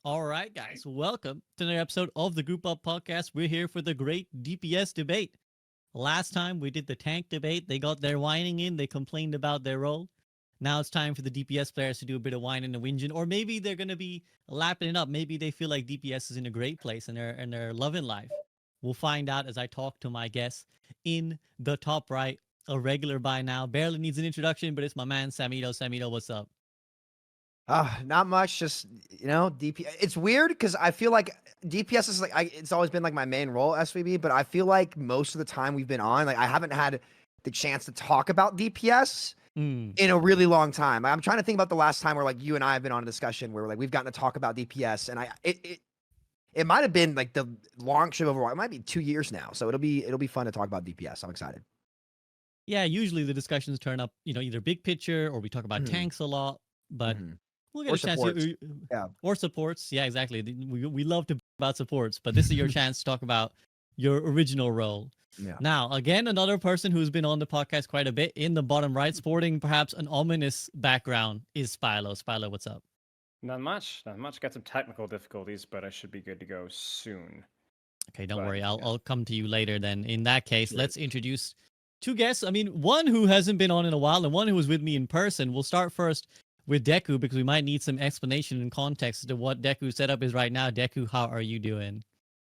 All right, guys, welcome to another episode of the Group Up Podcast. We're here for the great DPS debate. Last time we did the tank debate. They got their whining in. They complained about their role. Now it's time for the DPS players to do a bit of whining and whinging, or maybe they're going to be lapping it up. Maybe they feel like DPS is in a great place and they're loving life. We'll find out as I talk to my guests in the top right. A regular by now, barely needs an introduction, but it's my man Samito. Samito, what's up? Not much. Just DPS. It's weird because I feel like DPS is it's always been like my main role at SVB, but I feel like most of the time we've been on, like I haven't had the chance to talk about DPS in a really long time. I'm trying to think about the last time where like you and I have been on a discussion where like we've gotten to talk about DPS, and it might have been like the launch of Overwatch. It might be 2 years now, so it'll be fun to talk about DPS. I'm excited. Yeah, usually the discussions turn up, either big picture or we talk about tanks a lot, but. We'll get Or a chance supports. or supports. Yeah, exactly. We love to about supports, but this is your chance to talk about your original role. Yeah. Now, again, another person who's been on the podcast quite a bit in the bottom right, sporting perhaps an ominous background, is Spilo. Spilo, what's up? Not much. Got some technical difficulties, but I should be good to go soon. Okay, don't worry. I'll come to you later then. In that case, let's introduce two guests. I mean, one who hasn't been on in a while and one who was with me in person. We'll start first with Deku, because we might need some explanation and context to what Deku's setup is right now. Deku, how are you doing?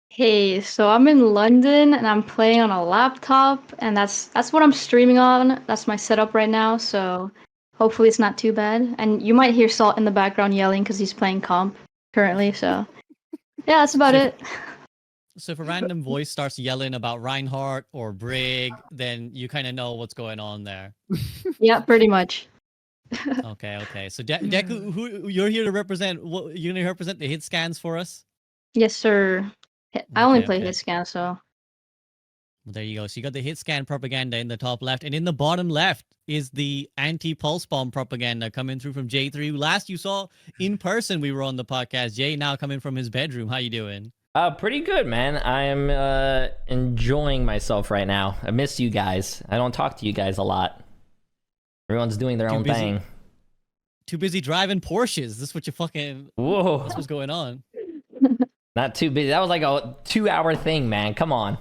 Hey, so I'm in London and I'm playing on a laptop, and that's what I'm streaming on. That's my setup right now, so hopefully it's not too bad. And you might hear Salt in the background yelling because he's playing comp currently, so yeah, that's about it. So if a random voice starts yelling about Reinhardt or Brig, then you kind of know what's going on there. Yeah, pretty much. Okay. So Deku, who you're here to represent? What you're gonna represent the hit scans for us? Yes, sir. I only play hit scan, so. Well, there you go. So you got the hit scan propaganda in the top left, and in the bottom left is the anti-pulse bomb propaganda coming through from Jay3. Last you saw in person, we were on the podcast. Jay now coming from his bedroom. How you doing? Pretty good, man. I am enjoying myself right now. I miss you guys. I don't talk to you guys a lot. Everyone's doing their own thing. Too busy driving Porsches. This is what you fucking... Whoa. That's what's going on. Not too busy. That was like a 2-hour thing, man. Come on.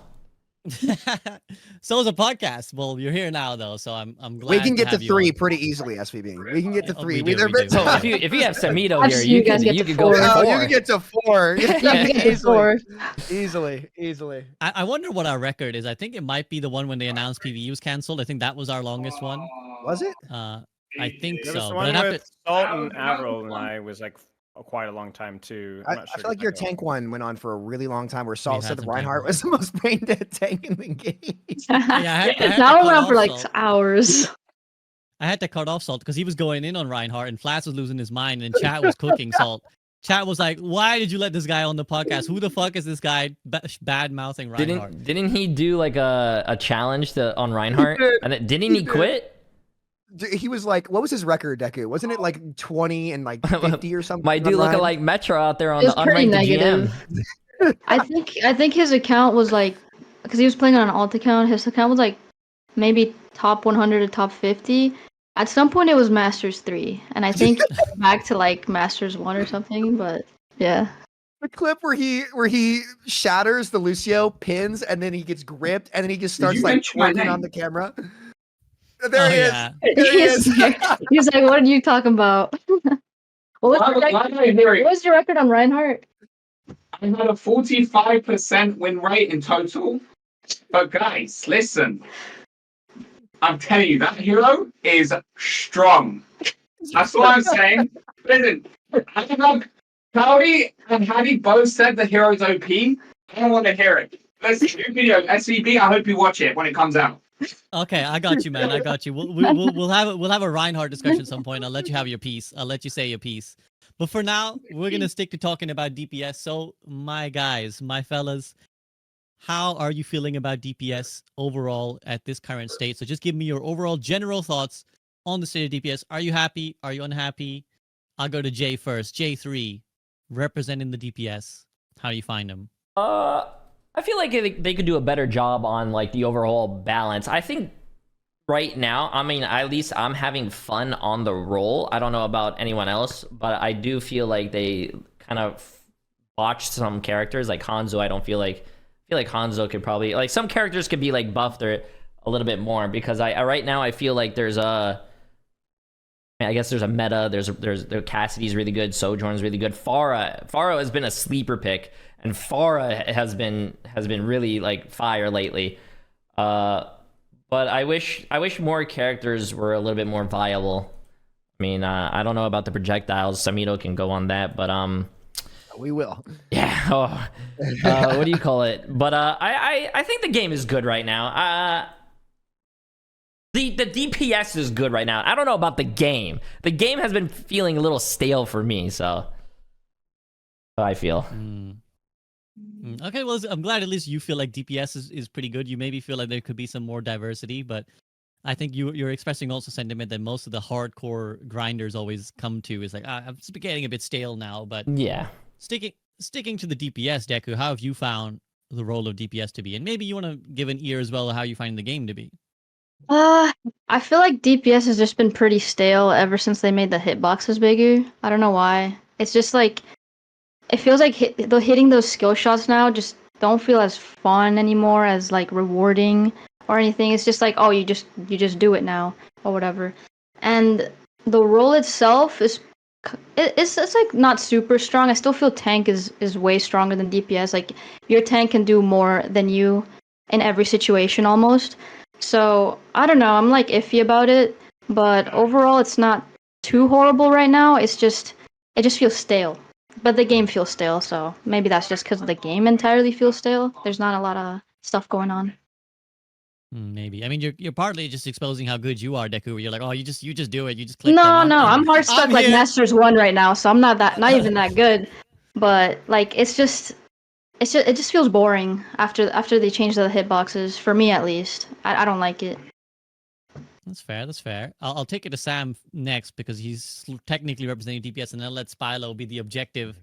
So is a podcast. Well, you're here now, though, so I'm glad we can get to 3 on. pretty easily, SVB. We can get to 3. We do. So if you have Samito here, you you could go for 4. You can get to 4. You can get to 4. Easily. I wonder what our record is. I think it might be the one when they announced PvE was cancelled. I think that was our longest one. Was it? I think There so. was But one I'd have with to... Salt and Avril and I was like quite a long time too. I'm I not sure feel like your exactly. tank one went on for a really long time, where Salt had said that some tank Reinhardt ones. was the most brain dead tank in the game. I had to That cut one went on off for like Salt. hours. I had to cut off Salt because he was going in on Reinhardt and Flats was losing his mind and chat was cooking Salt. Chat was like, why did you let this guy on the podcast? Who the fuck is this guy bad mouthing Reinhardt? Didn't he do like a challenge on Reinhardt? And didn't he quit? He was like, what was his record, Deku? Wasn't it like 20 and like 50 or something? My dude looking like Metro out there on It's the pretty unranked negative. I think his account was like, because he was playing on an alt account, his account was like maybe top 100 to top 50. At some point it was Masters 3, and I think back to like Masters 1 or something, but yeah. The clip where he shatters the Lucio, pins, and then he gets gripped, and then he just starts like twerking on the camera. There he is. Yeah. There he is. He's like, what are you talking about? What was your record on Reinhardt? I had a 45% win rate in total. But guys, listen. I'm telling you, that hero is strong. That's what I'm saying. Listen, Cloudy and Hattie both said the hero's OP. I don't want to hear it. Let's do video. SVB, I hope you watch it when it comes out. Okay, I got you, man. I got you. We'll have a Reinhardt discussion at some point. I'll let you have your piece. I'll let you say your piece. But for now, we're gonna stick to talking about DPS. So, my guys, my fellas, how are you feeling about DPS overall at this current state? So, just give me your overall general thoughts on the state of DPS. Are you happy? Are you unhappy? I'll go to Jay first. Jay3, representing the DPS. How do you find them? I feel like they could do a better job on like the overall balance. I think right now, I mean, at least I'm having fun on the role. I don't know about anyone else, but I do feel like they kind of botched some characters. Like Hanzo, I feel like Hanzo could probably, like, some characters could be like buffed or a little bit more, because I right now I feel like there's a, I guess there's a meta. There's Cassidy's really good. Sojourn's really good. Pharah has been a sleeper pick, and Pharah has been really like fire lately. But I wish more characters were a little bit more viable. I mean, I don't know about the projectiles. Samito can go on that, but We will. yeah. What do you call it? But I think the game is good right now. The DPS is good right now. I don't know about the game. The game has been feeling a little stale for me, so I feel. Okay, well, I'm glad at least you feel like DPS is pretty good. You maybe feel like there could be some more diversity, but I think you're expressing also sentiment that most of the hardcore grinders always come to is like, I'm getting a bit stale now. But Yeah. sticking to the DPS, Deku, how have you found the role of DPS to be? And maybe you want to give an ear as well how you find the game to be. I feel like DPS has just been pretty stale ever since they made the hitboxes bigger. I don't know why. It's just like, it feels like hitting those skill shots now just don't feel as fun anymore, as like rewarding or anything. It's just like, oh, you just do it now or whatever. And the role itself it's like not super strong. I still feel tank is way stronger than DPS. Like, your tank can do more than you in every situation almost. So I don't know. I'm like iffy about it, but overall, it's not too horrible right now. It just feels stale. But the game feels stale, so maybe that's just because the game entirely feels stale. There's not a lot of stuff going on. Maybe. I mean, you're partly just exposing how good you are, Deku. You're like, oh, you just do it. You just click. No, them. I'm hard stuck I'm like here. Masters 1 right now, so I'm not even that good. But like, it just feels boring after they changed the hitboxes, for me at least. I don't like it. That's fair. That's fair. I'll take it to Sam next because he's technically representing DPS, and then let Spilo be the objective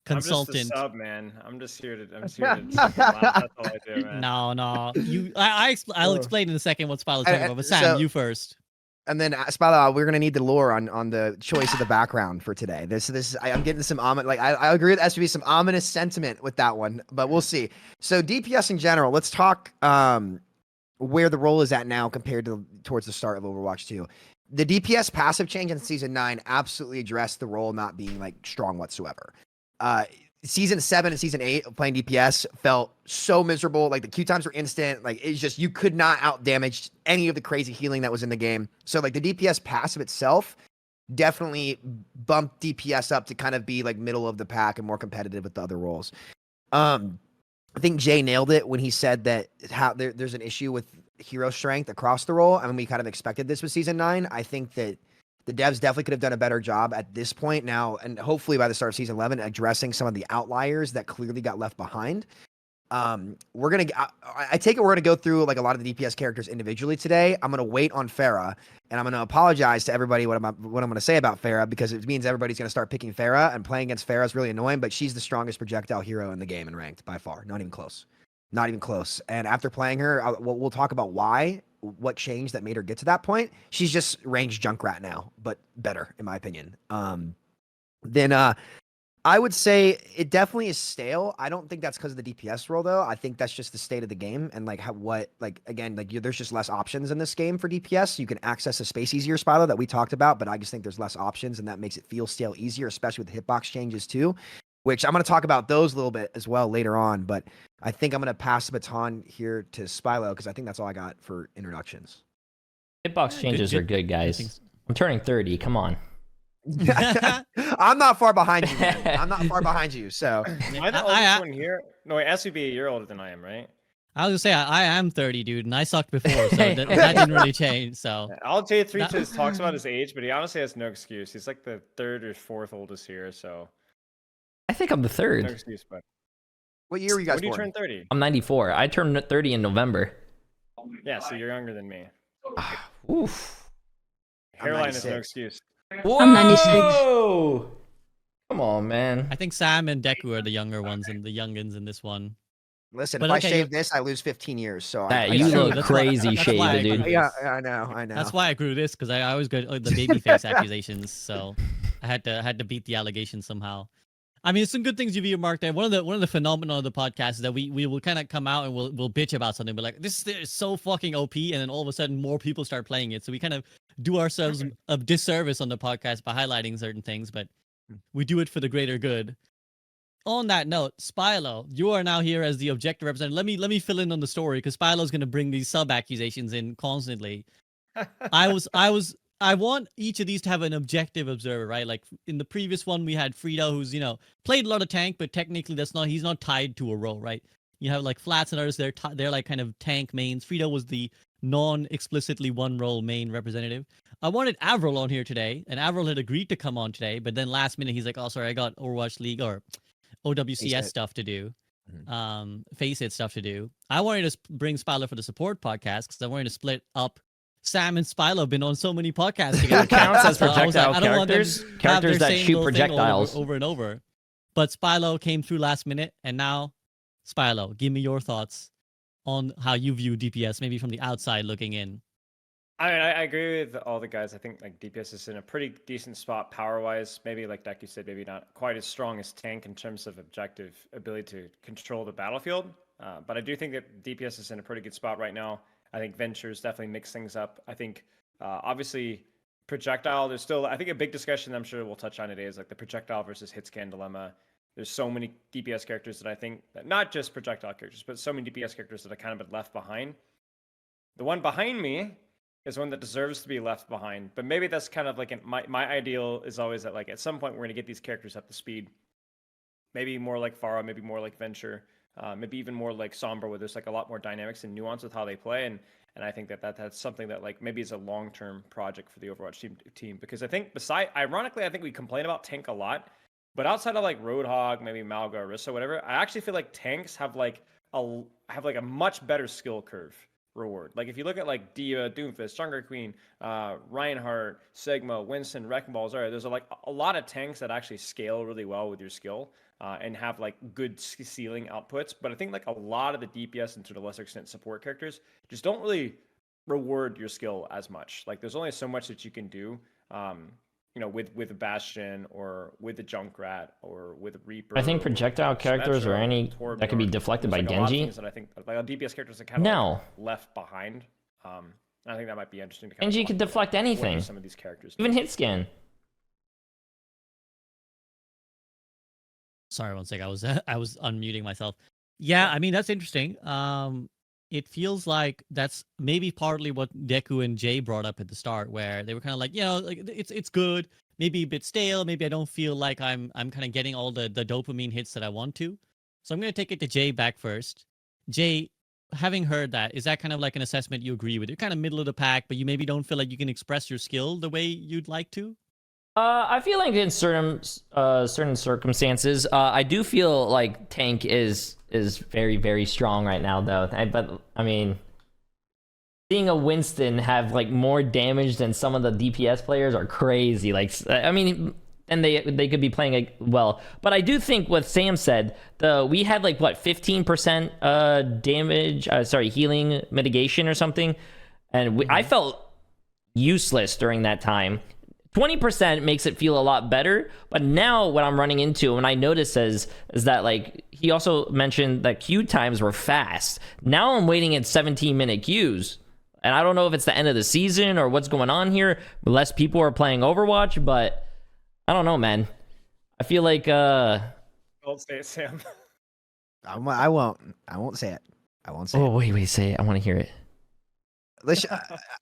consultant. I'm just a sub, man. I'm just here to laugh. That's all I do, man. No. I'll explain in a second what Spilo's talking about. But Sam, so- you first. And then Spilo, we're gonna need the lore on the choice of the background for today. I'm getting some I agree with SB, some ominous sentiment with that one, but we'll see. So DPS in general, let's talk where the role is at now compared to towards the start of Overwatch 2. The DPS passive change in season 9 absolutely addressed the role not being like strong whatsoever. Season 7 and season 8 of playing DPS felt so miserable. Like, the Q times were instant. Like, it's just, you could not out damage any of the crazy healing that was in the game. So like, the DPS passive itself definitely bumped DPS up to kind of be like middle of the pack and more competitive with the other roles. I think Jay nailed it when he said that there's an issue with hero strength across the role. I mean, we kind of expected this with season 9. I think that the devs definitely could have done a better job at this point now, and hopefully by the start of season 11, addressing some of the outliers that clearly got left behind. I take it we're gonna go through like a lot of the DPS characters individually today. I'm gonna wait on Pharah, and I'm gonna apologize to everybody what I'm gonna say about Pharah, because it means everybody's gonna start picking Pharah, and playing against Pharah is really annoying. But she's the strongest projectile hero in the game and ranked by far, not even close. And after playing her, we'll talk about what changed that made her get to that point. She's just ranged Junkrat now, but better in my opinion. Then I would say it definitely is stale. I don't think that's because of the DPS role though. I think that's just the state of the game, and like there's just less options in this game for DPS. You can access the space easier, Spilo, that we talked about, but I just think there's less options, and that makes it feel stale easier, especially with the hitbox changes too, which I'm going to talk about those a little bit as well later on. But I think I'm going to pass the baton here to Spilo because I think that's all I got for introductions. Hitbox changes are good, guys. I'm turning 30. Come on. I'm not far behind you, man. I'm not far behind you. So Am I the oldest one here? No, wait, SUB, you're older than I am, right? I was gonna say I am 30, dude, and I sucked before, so that didn't really change. So All Jay3 talks about his age, but he honestly has no excuse. He's like the third or fourth oldest here, so I think I'm the no third. excuse. But what year were you guys when do you born? turn 30? I'm 94. I turned 30 in November. Yeah, so you're younger than me. Oof. I'm Hairline is no 96. excuse. I'm 96. Whoa! Come on, man. I think Sam and Deku are the younger ones and the youngins in this one. Listen, But if okay, I shave this, I lose 15 years. So That, I you true. look That's why- crazy that's why I shaved, dude. agree. yeah, I know. That's why I grew this, because I always got the babyface accusations, so I had to beat the allegations somehow. I mean, some good things you've earmarked there. One of the phenomena of the podcast is that we will kind of come out and we'll bitch about something, but like this is so fucking OP, and then all of a sudden more people start playing it. So we kind of do ourselves a disservice on the podcast by highlighting certain things, but we do it for the greater good. On that note, Spilo, you are now here as the objective representative. Let me fill in on the story because Spilo's going to bring these sub accusations in constantly. I want each of these to have an objective observer, right? Like in the previous one, we had Frito, who's played a lot of tank, but technically he's not tied to a role, right? You have like Flats and others; they're like kind of tank mains. Frito was the non-explicitly one role main representative. I wanted Avril on here today, and Avril had agreed to come on today, but then last minute he's like, "Oh, sorry, I got Overwatch League or OWCS stuff to do, Face It stuff to do." I wanted to bring Spilo for the support podcast because I wanted to split up. Sam and Spilo have been on so many podcasts together. It counts as So I was like, projectile I don't want them characters. to have Characters their that same shoot little thing projectiles. over and over. But Spilo came through last minute, and now, Spilo, give me your thoughts on how you view DPS, maybe from the outside looking in. I mean, I agree with all the guys. I think like DPS is in a pretty decent spot power-wise. Maybe like Deku said, maybe not quite as strong as tank in terms of objective ability to control the battlefield. But I do think that DPS is in a pretty good spot right now. I think Ventures definitely mix things up. I think obviously projectile, there's still, I think a big discussion I'm sure we'll touch on today is like the projectile versus hit scan dilemma. There's so many DPS characters that I think, that not just projectile characters, but so many DPS characters that have kind of been left behind. The one behind me is one that deserves to be left behind, but maybe that's kind of like my ideal is always that like at some point we're going to get these characters up to speed. Maybe more like Pharah, maybe more like Venture. Maybe even more like Sombra, where there's like a lot more dynamics and nuance with how they play, and I think that's something that like maybe is a long-term project for the Overwatch team because I think ironically, I think we complain about tank a lot, but outside of like Roadhog, maybe Malga, Orisa, whatever, I actually feel like tanks have like a much better skill curve reward. Like if you look at like Dia, Doomfist, Jungle Queen, Reinhardt, Sigma, Winston, Wrecking Balls, there's a lot of tanks that actually scale really well with your skill. And have like good ceiling outputs, but I think like a lot of the DPS and to a lesser extent support characters just don't really reward your skill as much. Like there's only so much that you can do, with a Bastion or with a Junkrat or with a Reaper. I think projectile characters or any that can be deflected by Genji. That I think like DPS characters are kind of left behind. I think that might be interesting to. Genji could deflect anything. Some of these characters, even hit scan. Sorry, one sec. I was unmuting myself. Yeah, I mean that's interesting. It feels like that's maybe partly what Deku and Jay brought up at the start, where they were kind of like, like it's good, maybe a bit stale, maybe I don't feel like I'm kind of getting all the dopamine hits that I want to. So I'm gonna take it to Jay back first. Jay, having heard that, is that kind of like an assessment you agree with? You're kind of middle of the pack, but you maybe don't feel like you can express your skill the way you'd like to. I feel like in certain circumstances, I do feel like tank is very, very strong right now, though. But I mean, seeing a Winston have like more damage than some of the DPS players are crazy. Like, I mean, and they could be playing well. But I do think what Sam said, we had like what 15% damage, healing mitigation or something, and I felt useless during that time. 20% makes it feel a lot better, but now what I'm running into and I notice is that like he also mentioned that queue times were fast. Now I'm waiting at 17-minute queues, and I don't know if it's the end of the season or what's going on here. Less people are playing Overwatch, but I don't know, man. I feel like don't say it, Sam. I won't say it. I won't say it. Oh wait, say it. I want to hear it. Listen,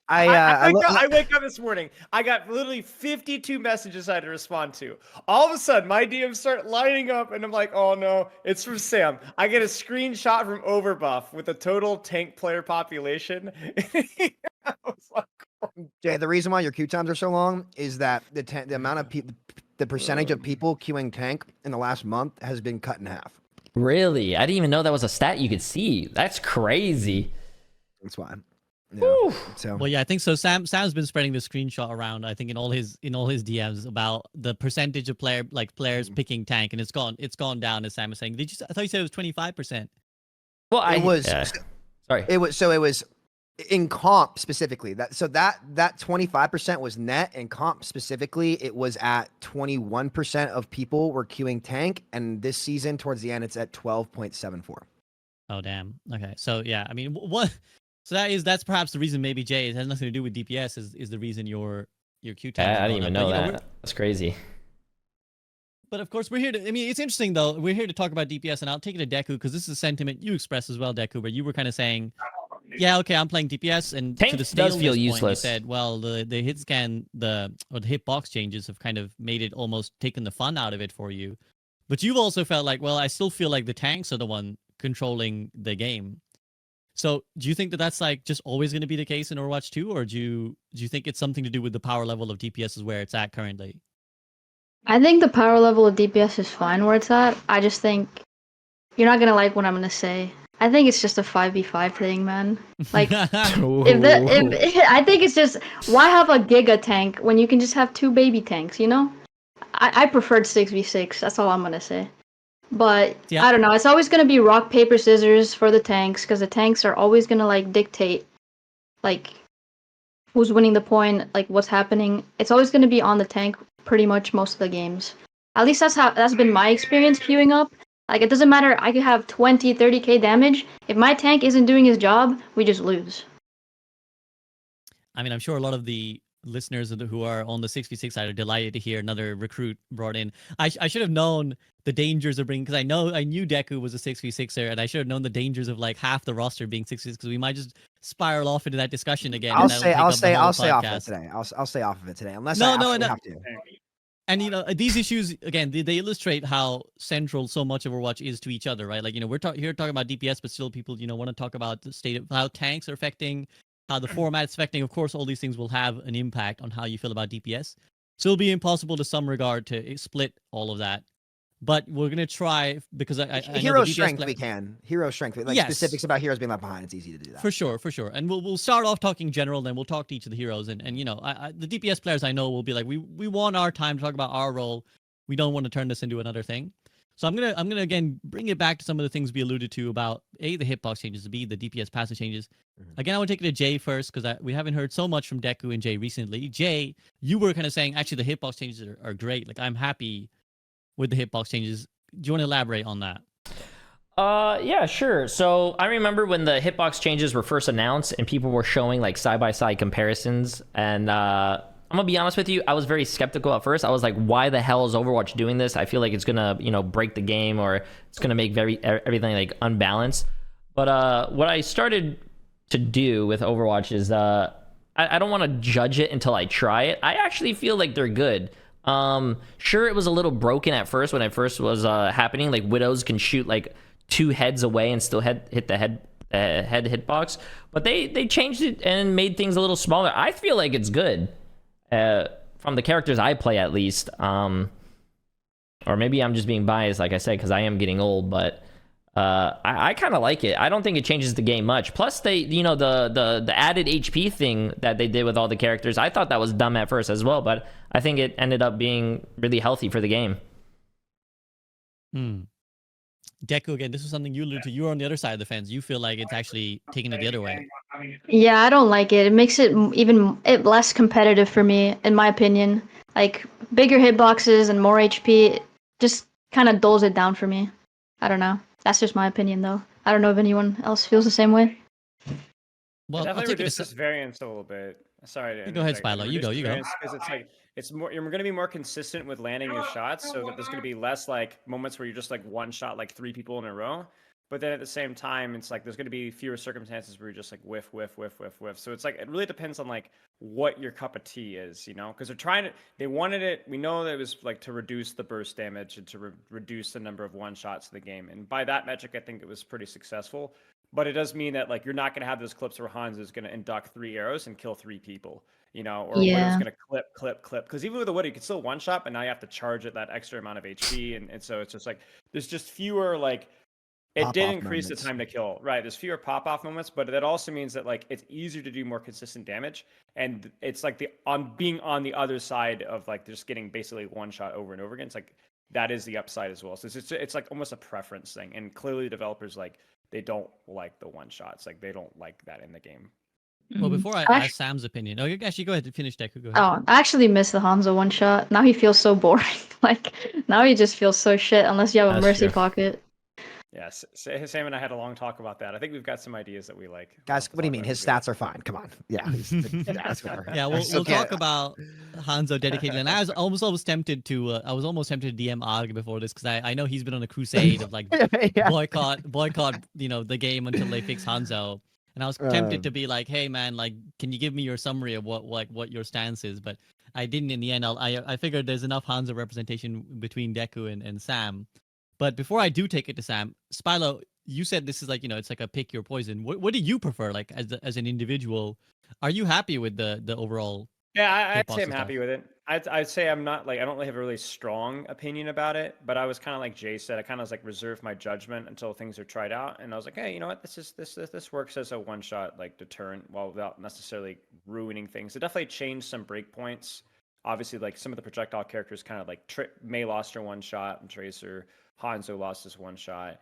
I wake up this morning. I got literally 52 messages I had to respond to. All of a sudden, my DMs start lining up, and I'm like, "Oh no, it's from Sam." I get a screenshot from Overbuff with the total tank player population. I was like, Jay, the reason why your queue times are so long is that the amount of people, the percentage of people queuing tank in the last month has been cut in half. Really? I didn't even know that was a stat you could see. That's crazy. That's why. Yeah. So Well, yeah, I think so. Sam's been spreading the screenshot around. I think in all his DMs about the percentage of players picking tank, and it's gone down, as Sam was saying. I thought you said it was 25%. Well, it was. Sorry. It was in comp specifically. That 25% was net. In comp specifically, it was at 21% of people were queuing tank, and this season towards the end, it's at 12.74. Oh damn. Okay. So yeah, I mean, what? So that's perhaps the reason. Maybe Jay, it has nothing to do with DPS. Is the reason your queue time. I didn't even know that. That's crazy. But of course, we're here to. I mean, it's interesting though. We're here to talk about DPS, and I'll take it to Deku because this is a sentiment you expressed as well, Deku. Where you were kind of saying, "Yeah, okay, I'm playing DPS," and Tank to the does feel point, useless. You said, "Well, the hit scan, the hitbox changes have kind of made it almost taken the fun out of it for you." But you've also felt like, well, I still feel like the tanks are the one controlling the game. So, do you think that that's like just always going to be the case in Overwatch 2, or do you think it's something to do with the power level of DPS is where it's at currently? I think the power level of DPS is fine where it's at. I just think you're not gonna like what I'm gonna say. I think it's just a 5v5 thing, man. Like, I think it's just, why have a giga tank when you can just have 2 baby tanks, you know? I preferred 6v6, that's all I'm gonna say. But, Yeah. I don't know, it's always gonna be rock, paper, scissors for the tanks, because the tanks are always gonna, like, dictate, like, who's winning the point, like, what's happening. It's always gonna be on the tank pretty much most of the games. At least that's been my experience queuing up. Like, it doesn't matter, I could have 20, 30k damage. If my tank isn't doing his job, we just lose. I mean, I'm sure a lot of the listeners who are on the 6v6 side are delighted to hear another recruit brought in. I should have known the dangers of bringing, because I knew Deku was a 6v6er, and I should have known the dangers of like half the roster being 6v6, because we might just spiral off into that discussion again. I'll stay off of podcast. it today. I'll stay off of it today unless No, I no, absolutely no. have to. And you know, these issues again, they illustrate how central so much of Overwatch is to each other, right? Like, you know, we're here talking about DPS, but still people, you know, want to talk about the state of how tanks are affecting, how the format's affecting. Of course, all these things will have an impact on how you feel about DPS. So it'll be impossible to some regard to split all of that. But we're gonna try, because I hero know the DPS strength we can. Hero strength, like Yes. specifics about heroes being left behind. It's easy to do that. For sure. And we'll start off talking general, then we'll talk to each of the heroes. And you know, the DPS players I know will be like, we want our time to talk about our role. We don't want to turn this into another thing. So I'm gonna again bring it back to some of the things we alluded to about A, the hitbox changes, B, the DPS passive changes. Again, I want to take it to Jay first, because we haven't heard so much from Deku and Jay recently. Jay, you were kind of saying actually the hitbox changes are great. Like, I'm happy with the hitbox changes. Do you want to elaborate on that? Yeah, sure. So I remember when the hitbox changes were first announced and people were showing like side-by-side comparisons, and I'm gonna be honest with you, I was very skeptical at first. I was like, why the hell is Overwatch doing this? I feel like it's gonna, you know, break the game, or it's gonna make everything like unbalanced. But what I started to do with Overwatch is I don't want to judge it until I try it. I actually feel like they're good. Sure, it was a little broken at first when it first was happening. Like, widows can shoot like 2 heads away and still hit the head hitbox, but they changed it and made things a little smaller. I feel like it's good from the characters I play, at least. Or maybe I'm just being biased, like I said, because I am getting old, but I kind of like it. I don't think it changes the game much. Plus, they, you know, the added HP thing that they did with all the characters, I thought that was dumb at first as well, but I think it ended up being really healthy for the game. Deku, again, this was something you alluded to. You're on the other side of the fence. You feel like it's actually taking it the other way. Yeah, I don't like it. It makes it even less competitive for me, in my opinion. Like, bigger hitboxes and more HP just kind of dulls it down for me. I don't know. That's just my opinion, though. I don't know if anyone else feels the same way. Well, definitely reduces variance a little bit. Sorry to go ahead, interject. Spilo. You go. Because it's like, you're going to be more consistent with landing your shots, so that there's going to be less like moments where you're just like one shot like 3 people in a row. But then at the same time, it's like there's going to be fewer circumstances where you're just like whiff. So it's like, it really depends on like what your cup of tea is, you know? Because they wanted it. We know that it was like to reduce the burst damage and to reduce the number of one shots in the game. And by that metric, I think it was pretty successful. But it does mean that like you're not going to have those clips where Hans is going to induct 3 arrows and kill 3 people, you know, or Widow's going to clip. Because even with a Widow, you can still one shot, but now you have to charge it that extra amount of HP, and so it's just like there's just fewer like. It did increase the time to kill, right? There's fewer pop-off moments, but that also means that like it's easier to do more consistent damage, and it's like being on the other side of like just getting basically one shot over and over again. It's like that is the upside as well. So it's like almost a preference thing, and clearly developers like they don't like the one shots, like they don't like that in the game. Well, Mm. before I I ask Sam's opinion, oh, you actually go ahead and finish, Deku. Go ahead. Oh, I actually miss the Hanzo one shot. Now he feels so boring. Like now he just feels so shit unless you have a That's mercy true. pocket. Yeah, Sam and I had a long talk about that. I think we've got some ideas that we like. Guys, what do you mean? His stats are fine. Come on. Yeah. That's whatever. Yeah, I we'll still talk can't- about Hanzo dedicated, and I was almost tempted to DM Arg before this because I know he's been on a crusade of like Yeah. boycott the game until they fix Hanzo, and I was tempted to be like, hey man, like can you give me your summary of what your stance is, but I didn't in the end. I figured there's enough Hanzo representation between Deku and Sam. But before I do take it to Sam, Spilo, you said this is like, it's like a pick your poison. What do you prefer, like as an individual? Are you happy with the overall? Yeah, I'd Hitbox say I'm and happy with it. I'd say I'm not like I don't really have a really strong opinion about it, but I was kind of like Jay said, I kind of like reserve my judgment until things are tried out, and I was like, hey, you know what, this works as a one shot like deterrent, while without necessarily ruining things. It definitely changed some breakpoints. Obviously, like some of the projectile characters, kind of like May lost her one shot, and Tracer, Hanzo lost his one shot,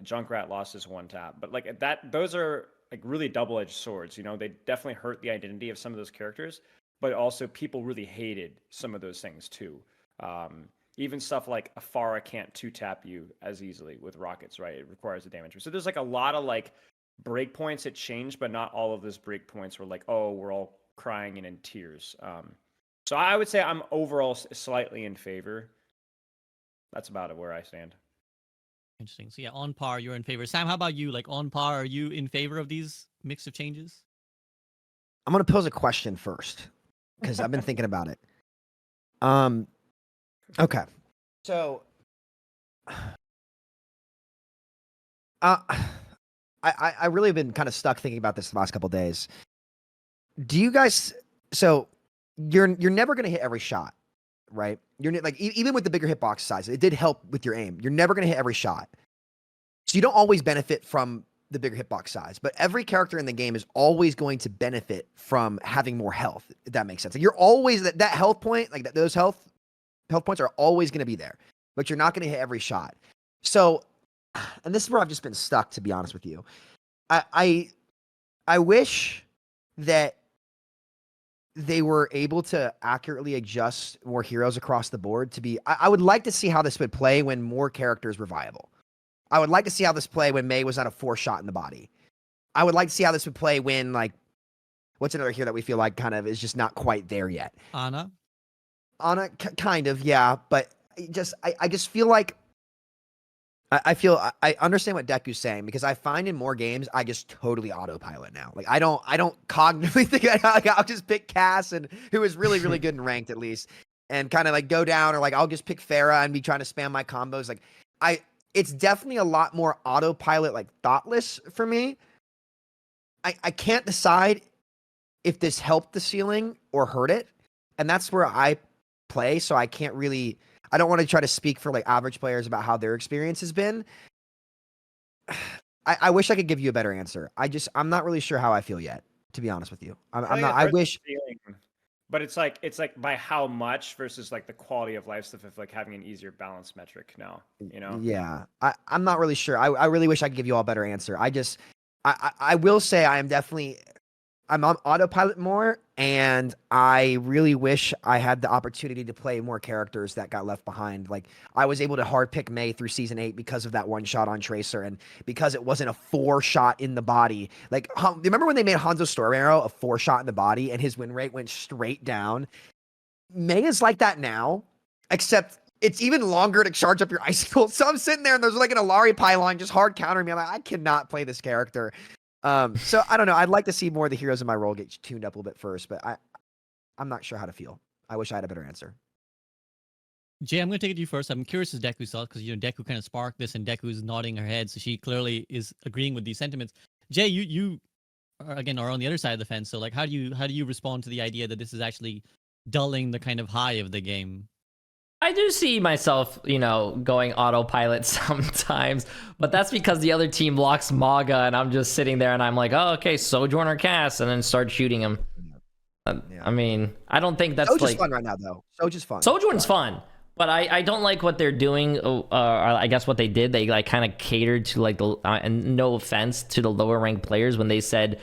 Junkrat lost his one tap, but like that, those are like really double-edged swords. They definitely hurt the identity of some of those characters. But also, people really hated some of those things too. Even stuff like Afara can't two-tap you as easily with rockets, right? It requires a damage. So there's like a lot of like breakpoints that changed, but not all of those breakpoints were like, oh, we're all crying and in tears. So I would say I'm overall slightly in favor. That's about it where I stand. Interesting. So yeah, on par, you're in favor. Sam, how about you? Like on par, are you in favor of these mix of changes? I'm going to pose a question first because I've been thinking about it. Okay. So, I really have been kind of stuck thinking about this the last couple of days. Do you guys? So, you're never going to hit every shot, right? You're like even with the bigger hitbox size, it did help with your aim. You're never going to hit every shot, so you don't always benefit from the bigger hitbox size. But every character in the game is always going to benefit from having more health. If that makes sense. Like you're always that health point, like those health points are always going to be there, but you're not going to hit every shot. So, and this is where I've just been stuck, to be honest with you. I wish that they were able to accurately adjust more heroes across the board to be. I would like to see how this would play when more characters were viable. I would like to see how this play when Mei was on a 4-shot in the body. I would like to see how this would play when, like, what's another hero that we feel like kind of is just not quite there yet? Ana? Ana, kind of, yeah. But I just feel like I understand what Deku's saying because I find in more games I just totally autopilot now. Like I don't cognitively think like I'll just pick Cass and who is really really good in ranked at least, and kind of like go down, or like I'll just pick Pharah and be trying to spam my combos. Like it's definitely a lot more autopilot, like thoughtless for me. I can't decide if this helped the ceiling or hurt it, and that's where I play. So I can't really. I don't want to try to speak for like average players about how their experience has been. I wish I could give you a better answer. I'm not really sure how I feel yet, to be honest with you. I'm not. I wish. But it's like by how much versus like the quality of life stuff of like having an easier balance metric now, Yeah, I'm not really sure. I really wish I could give you all a better answer. I will say I'm on autopilot more, and I really wish I had the opportunity to play more characters that got left behind. Like I was able to hard pick Mei through season 8 because of that one shot on Tracer, and because it wasn't a 4-shot in the body. Like, remember when they made Hanzo Storm Arrow a 4-shot in the body, and his win rate went straight down? Mei is like that now, except it's even longer to charge up your icicle. So I'm sitting there, and there's like an Alari pylon just hard countering me. I'm like, I cannot play this character. So I don't know. I'd like to see more of the heroes in my role get tuned up a little bit first, but I'm not sure how to feel. I wish I had a better answer. Jay, I'm going to take it to you first. I'm curious as Deku's thoughts because Deku kind of sparked this, and Deku's nodding her head, so she clearly is agreeing with these sentiments. Jay, you are, again, are on the other side of the fence. So like, how do you respond to the idea that this is actually dulling the kind of high of the game? I do see myself, going autopilot sometimes, but that's because the other team locks Maga, and I'm just sitting there, and I'm like, oh, okay, Sojourner Cass, and then start shooting him. Yeah. I mean, I don't think that's Sojourn's fun right now, though. Sojourn's fun. Sojourn's fun, but I don't like what they're doing. I guess what they did, they like kind of catered to like and no offense to the lower ranked players when they said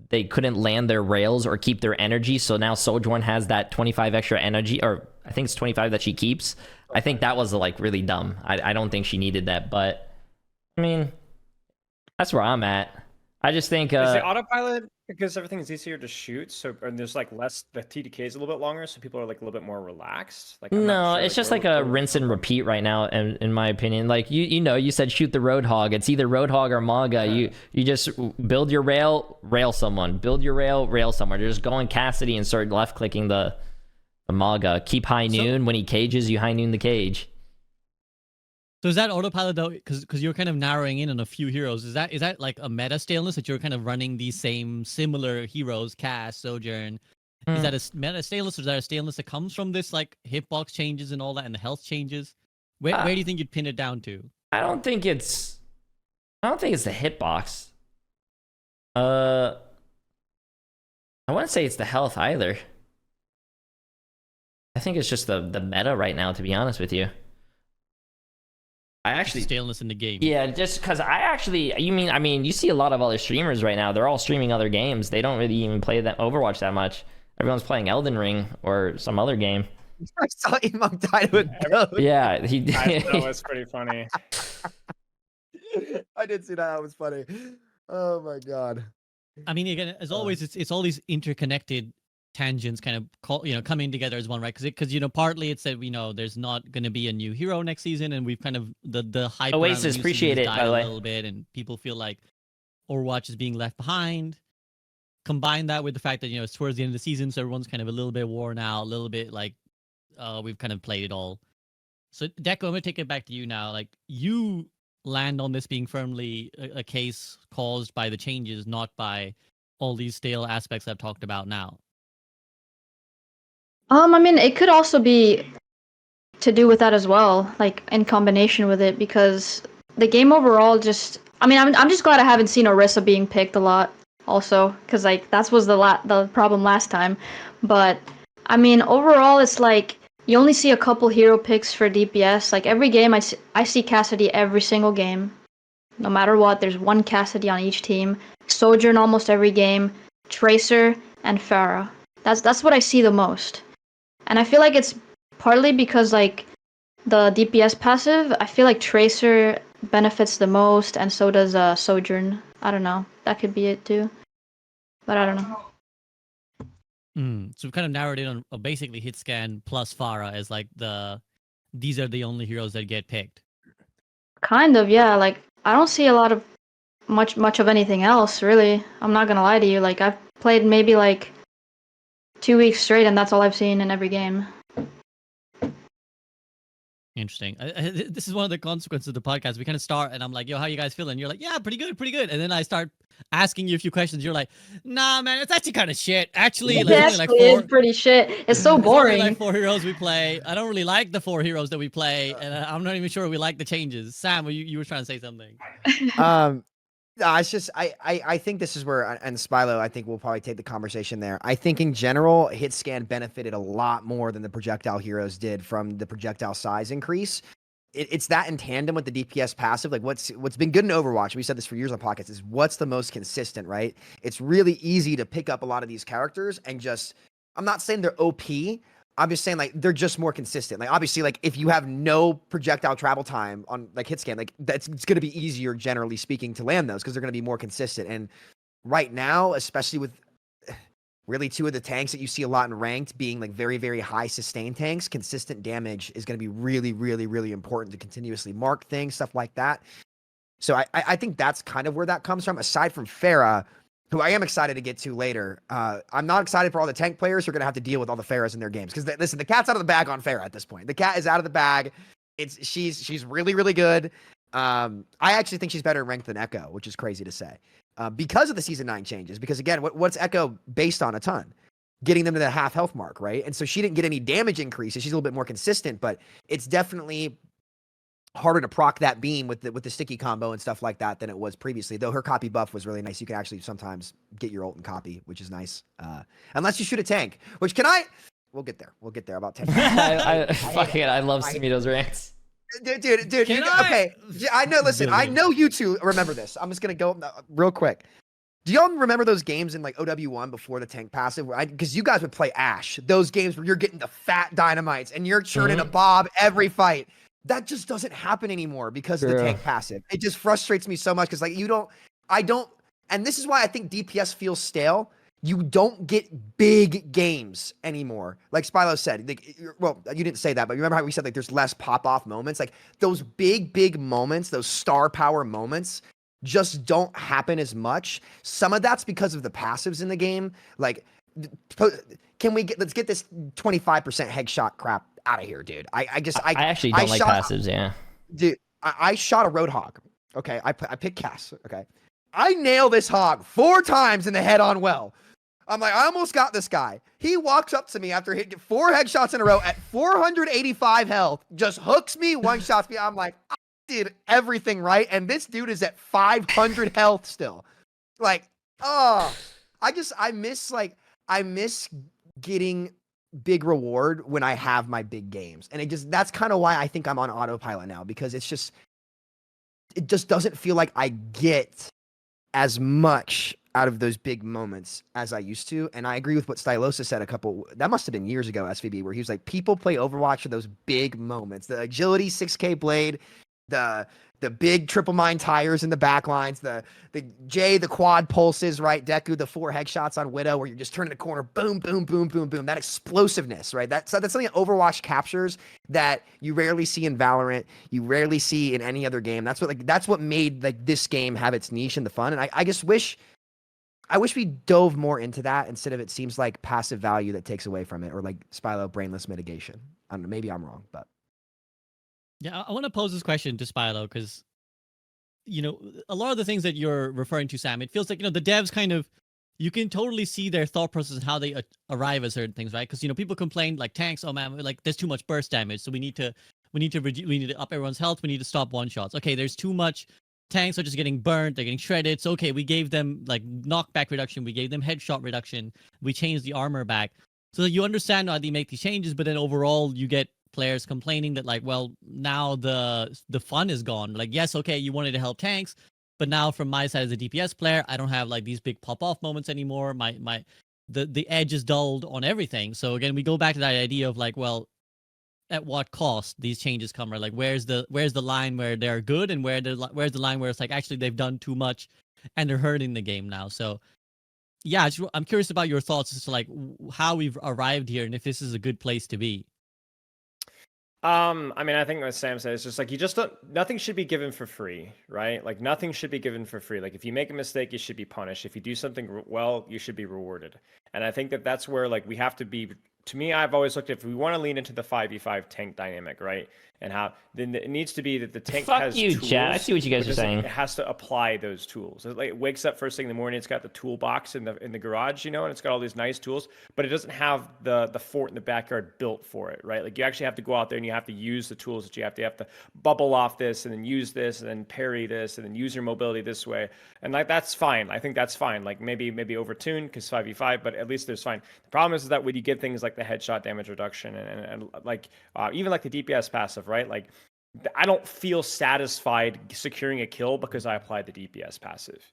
they couldn't land their rails or keep their energy. So now Sojourn has that 25 extra energy, or I think it's 25 that she keeps. I think that was like really dumb. I don't think she needed that, but I mean, that's where I'm at. I just think Is it autopilot because everything is easier to shoot? So and there's like less, the TDK is a little bit longer, so people are like a little bit more relaxed. Like I'm no, not sure, it's like, just like a rinse and repeat right now, in my opinion. Like you said shoot the Roadhog. It's either Roadhog or Maga. You just build your rail someone. Build your rail someone. You're just going Cassidy and start left clicking the Maga. Keep high noon. When he cages, you high noon the cage. So is that autopilot though? Because you're kind of narrowing in on a few heroes. Is that like a meta staleness that you're kind of running these same similar heroes, Cass, Sojourn? Is that a meta staleness, or is that a staleness that comes from this like hitbox changes and all that, and the health changes? Where do you think you'd pin it down to? I don't think it's the hitbox. I wouldn't say it's the health either. I think it's just the meta right now, to be honest with you. I actually Staleness in the game. Yeah, just because I mean, you see a lot of other streamers right now. They're all streaming other games. They don't really even play that Overwatch that much. Everyone's playing Elden Ring or some other game. I saw Imam die to a goat. Yeah, That was pretty funny. I did see that. That was funny. Oh my god. I mean, again, as always, it's all these interconnected tangents kind of coming together as one, right? Because partly it's that there's not going to be a new hero next season, and we've kind of the hype around Oasis, the new appreciate season it, has by died the way. a little bit, and people feel like Overwatch is being left behind. Combine that with the fact that it's towards the end of the season, so everyone's kind of a little bit worn out, a little bit like we've kind of played it all. So Deco, I'm gonna take it back to you now. Like, you land on this being firmly a case caused by the changes, not by all these stale aspects I've talked about now. I mean, it could also be to do with that as well, like in combination with it, because the game overall just. I mean, I'm just glad I haven't seen Orisa being picked a lot, also, because like that was the problem last time. But I mean, overall, it's like you only see a couple hero picks for DPS. Like every game, I see Cassidy every single game, no matter what. There's one Cassidy on each team. Sojourn almost every game. Tracer and Pharah. That's what I see the most. And I feel like it's partly because like the DPS passive, I feel like Tracer benefits the most, and so does Sojourn. I don't know. That could be it too. But I don't know. So we've kind of narrowed it on basically hit scan plus Pharah as like these are the only heroes that get picked. Kind of, yeah. Like I don't see a lot of much of anything else, really. I'm not gonna lie to you. Like I've played maybe like 2 weeks straight, and that's all I've seen in every game. Interesting. This is one of the consequences of the podcast. We kind of start, and I'm like, "Yo, how you guys feeling?" You're like, "Yeah, pretty good, pretty good." And then I start asking you a few questions. You're like, "Nah, man, it's actually kind of shit. Actually, It there's actually only is pretty shit. It's so there's only boring. like 4 heroes we play. I don't really like the 4 heroes that we play, and I'm not even sure we like the changes." Sam, you were trying to say something. No, it's just I think this is where, and Spilo, I think we'll probably take the conversation there. I think in general, hit scan benefited a lot more than the projectile heroes did from the projectile size increase. It's that in tandem with the DPS passive. Like what's been good in Overwatch, we said this for years on podcasts, is what's the most consistent, right? It's really easy to pick up a lot of these characters and just, I'm not saying they're OP. I'm just saying like they're just more consistent. Like obviously, like if you have no projectile travel time on like hit scan, like it's going to be easier generally speaking to land those because they're going to be more consistent. And right now, especially with really 2 of the tanks that you see a lot in ranked being like very, very high sustain tanks, consistent damage is going to be really, really, really important to continuously mark things, stuff like that. So I think that's kind of where that comes from. Aside from Pharah, who I am excited to get to later. I'm not excited for all the tank players who are going to have to deal with all the Pharahs in their games. Because listen, the cat's out of the bag on Pharah at this point. The cat is out of the bag. She's really, really good. I actually think she's better in ranked than Echo, which is crazy to say. Because of the Season 9 changes. Because again, what's Echo based on a ton? Getting them to the half health mark, right? And so she didn't get any damage increases. She's a little bit more consistent, but it's definitely harder to proc that beam with the sticky combo and stuff like that than it was previously. Though her copy buff was really nice. You can actually sometimes get your ult and copy, which is nice. Unless you shoot a tank, which we'll get there. We'll get there about 10 minutes. I love Sumito's ranks. Dude, Can I? okay. I know, listen, I know you two remember this. I'm just going to go real quick. Do y'all remember those games in like OW1 before the tank passive? Because you guys would play Ash. Those games where you're getting the fat dynamites and you're churning a Bob every fight. That just doesn't happen anymore because of the tank passive. It just frustrates me so much because like and this is why I think DPS feels stale. You don't get big games anymore. Like Spilo said, like, well, you didn't say that, but remember how we said like there's less pop-off moments? Like those big moments, those star power moments just don't happen as much. Some of that's because of the passives in the game. Like, let's get this 25% headshot crap out of here, dude. I actually don't like passives, yeah. Dude, I shot a Roadhog. Okay, I picked Cass. Okay. I nail this hog 4 times in the head on well. I'm like, I almost got this guy. He walks up to me after hitting 4 headshots in a row at 485 health, just hooks me, one-shots me. I'm like, I did everything right, and this dude is at 500 health still. Like, I miss getting big reward when I have my big games. And that's kind of why I think I'm on autopilot now, because it just doesn't feel like I get as much out of those big moments as I used to. And I agree with what Stylosa said that must have been years ago, SVB, where he was like, people play Overwatch for those big moments. The agility 6K blade, the big triple mine tires in the back lines, the quad pulses, right? Deku, the 4 headshots on Widow where you're just turning the corner, boom, boom, boom, boom, boom. That explosiveness, right? That's something that Overwatch captures that you rarely see in Valorant. You rarely see in any other game. That's what made like this game have its niche and the fun. And I just wish we dove more into that instead of it seems like passive value that takes away from it, or like Spilo brainless mitigation. I don't know, maybe I'm wrong, but yeah, I want to pose this question to Spilo because, a lot of the things that you're referring to, Sam, it feels like, the devs kind of, you can totally see their thought process and how they arrive at certain things, right? Because, people complain like tanks, oh man, like there's too much burst damage, so we need to up everyone's health, we need to stop one-shots. Okay, there's too much. Tanks are just getting burnt, they're getting shredded. So okay, we gave them like knockback reduction, we gave them headshot reduction, we changed the armor back. So you understand why they make these changes, but then overall you get players complaining that like, well, now the fun is gone. Like, yes, okay, you wanted to help tanks, but now from my side as a DPS player, I don't have like these big pop-off moments anymore. The edge is dulled on everything. So again, we go back to that idea of like, well, at what cost these changes come, right? Like where's the line where they're good and where's the line where it's like actually they've done too much and they're hurting the game now. So yeah, I'm curious about your thoughts as to like how we've arrived here and if this is a good place to be. I mean, I think what Sam said is just like, nothing should be given for free, right? Like nothing should be given for free. Like if you make a mistake, you should be punished. If you do something well, you should be rewarded. And I think that's where like we have to be. To me, I've always looked at, if we want to lean into the 5v5 tank dynamic, right? And how then it needs to be that the tank has tools. Chat. I see what you guys are saying. It has to apply those tools. It wakes up first thing in the morning, it's got the toolbox in the garage, and it's got all these nice tools, but it doesn't have the fort in the backyard built for it, right? Like you actually have to go out there and you have to use the tools that you have to bubble off this and then use this and then parry this and then use your mobility this way. And like that's fine. I think that's fine. Like maybe overtuned because 5v5, but at least there's fine. The problem is that when you get things like the headshot damage reduction and like even like the DPS passive, right? Like I don't feel satisfied securing a kill because I applied the DPS passive.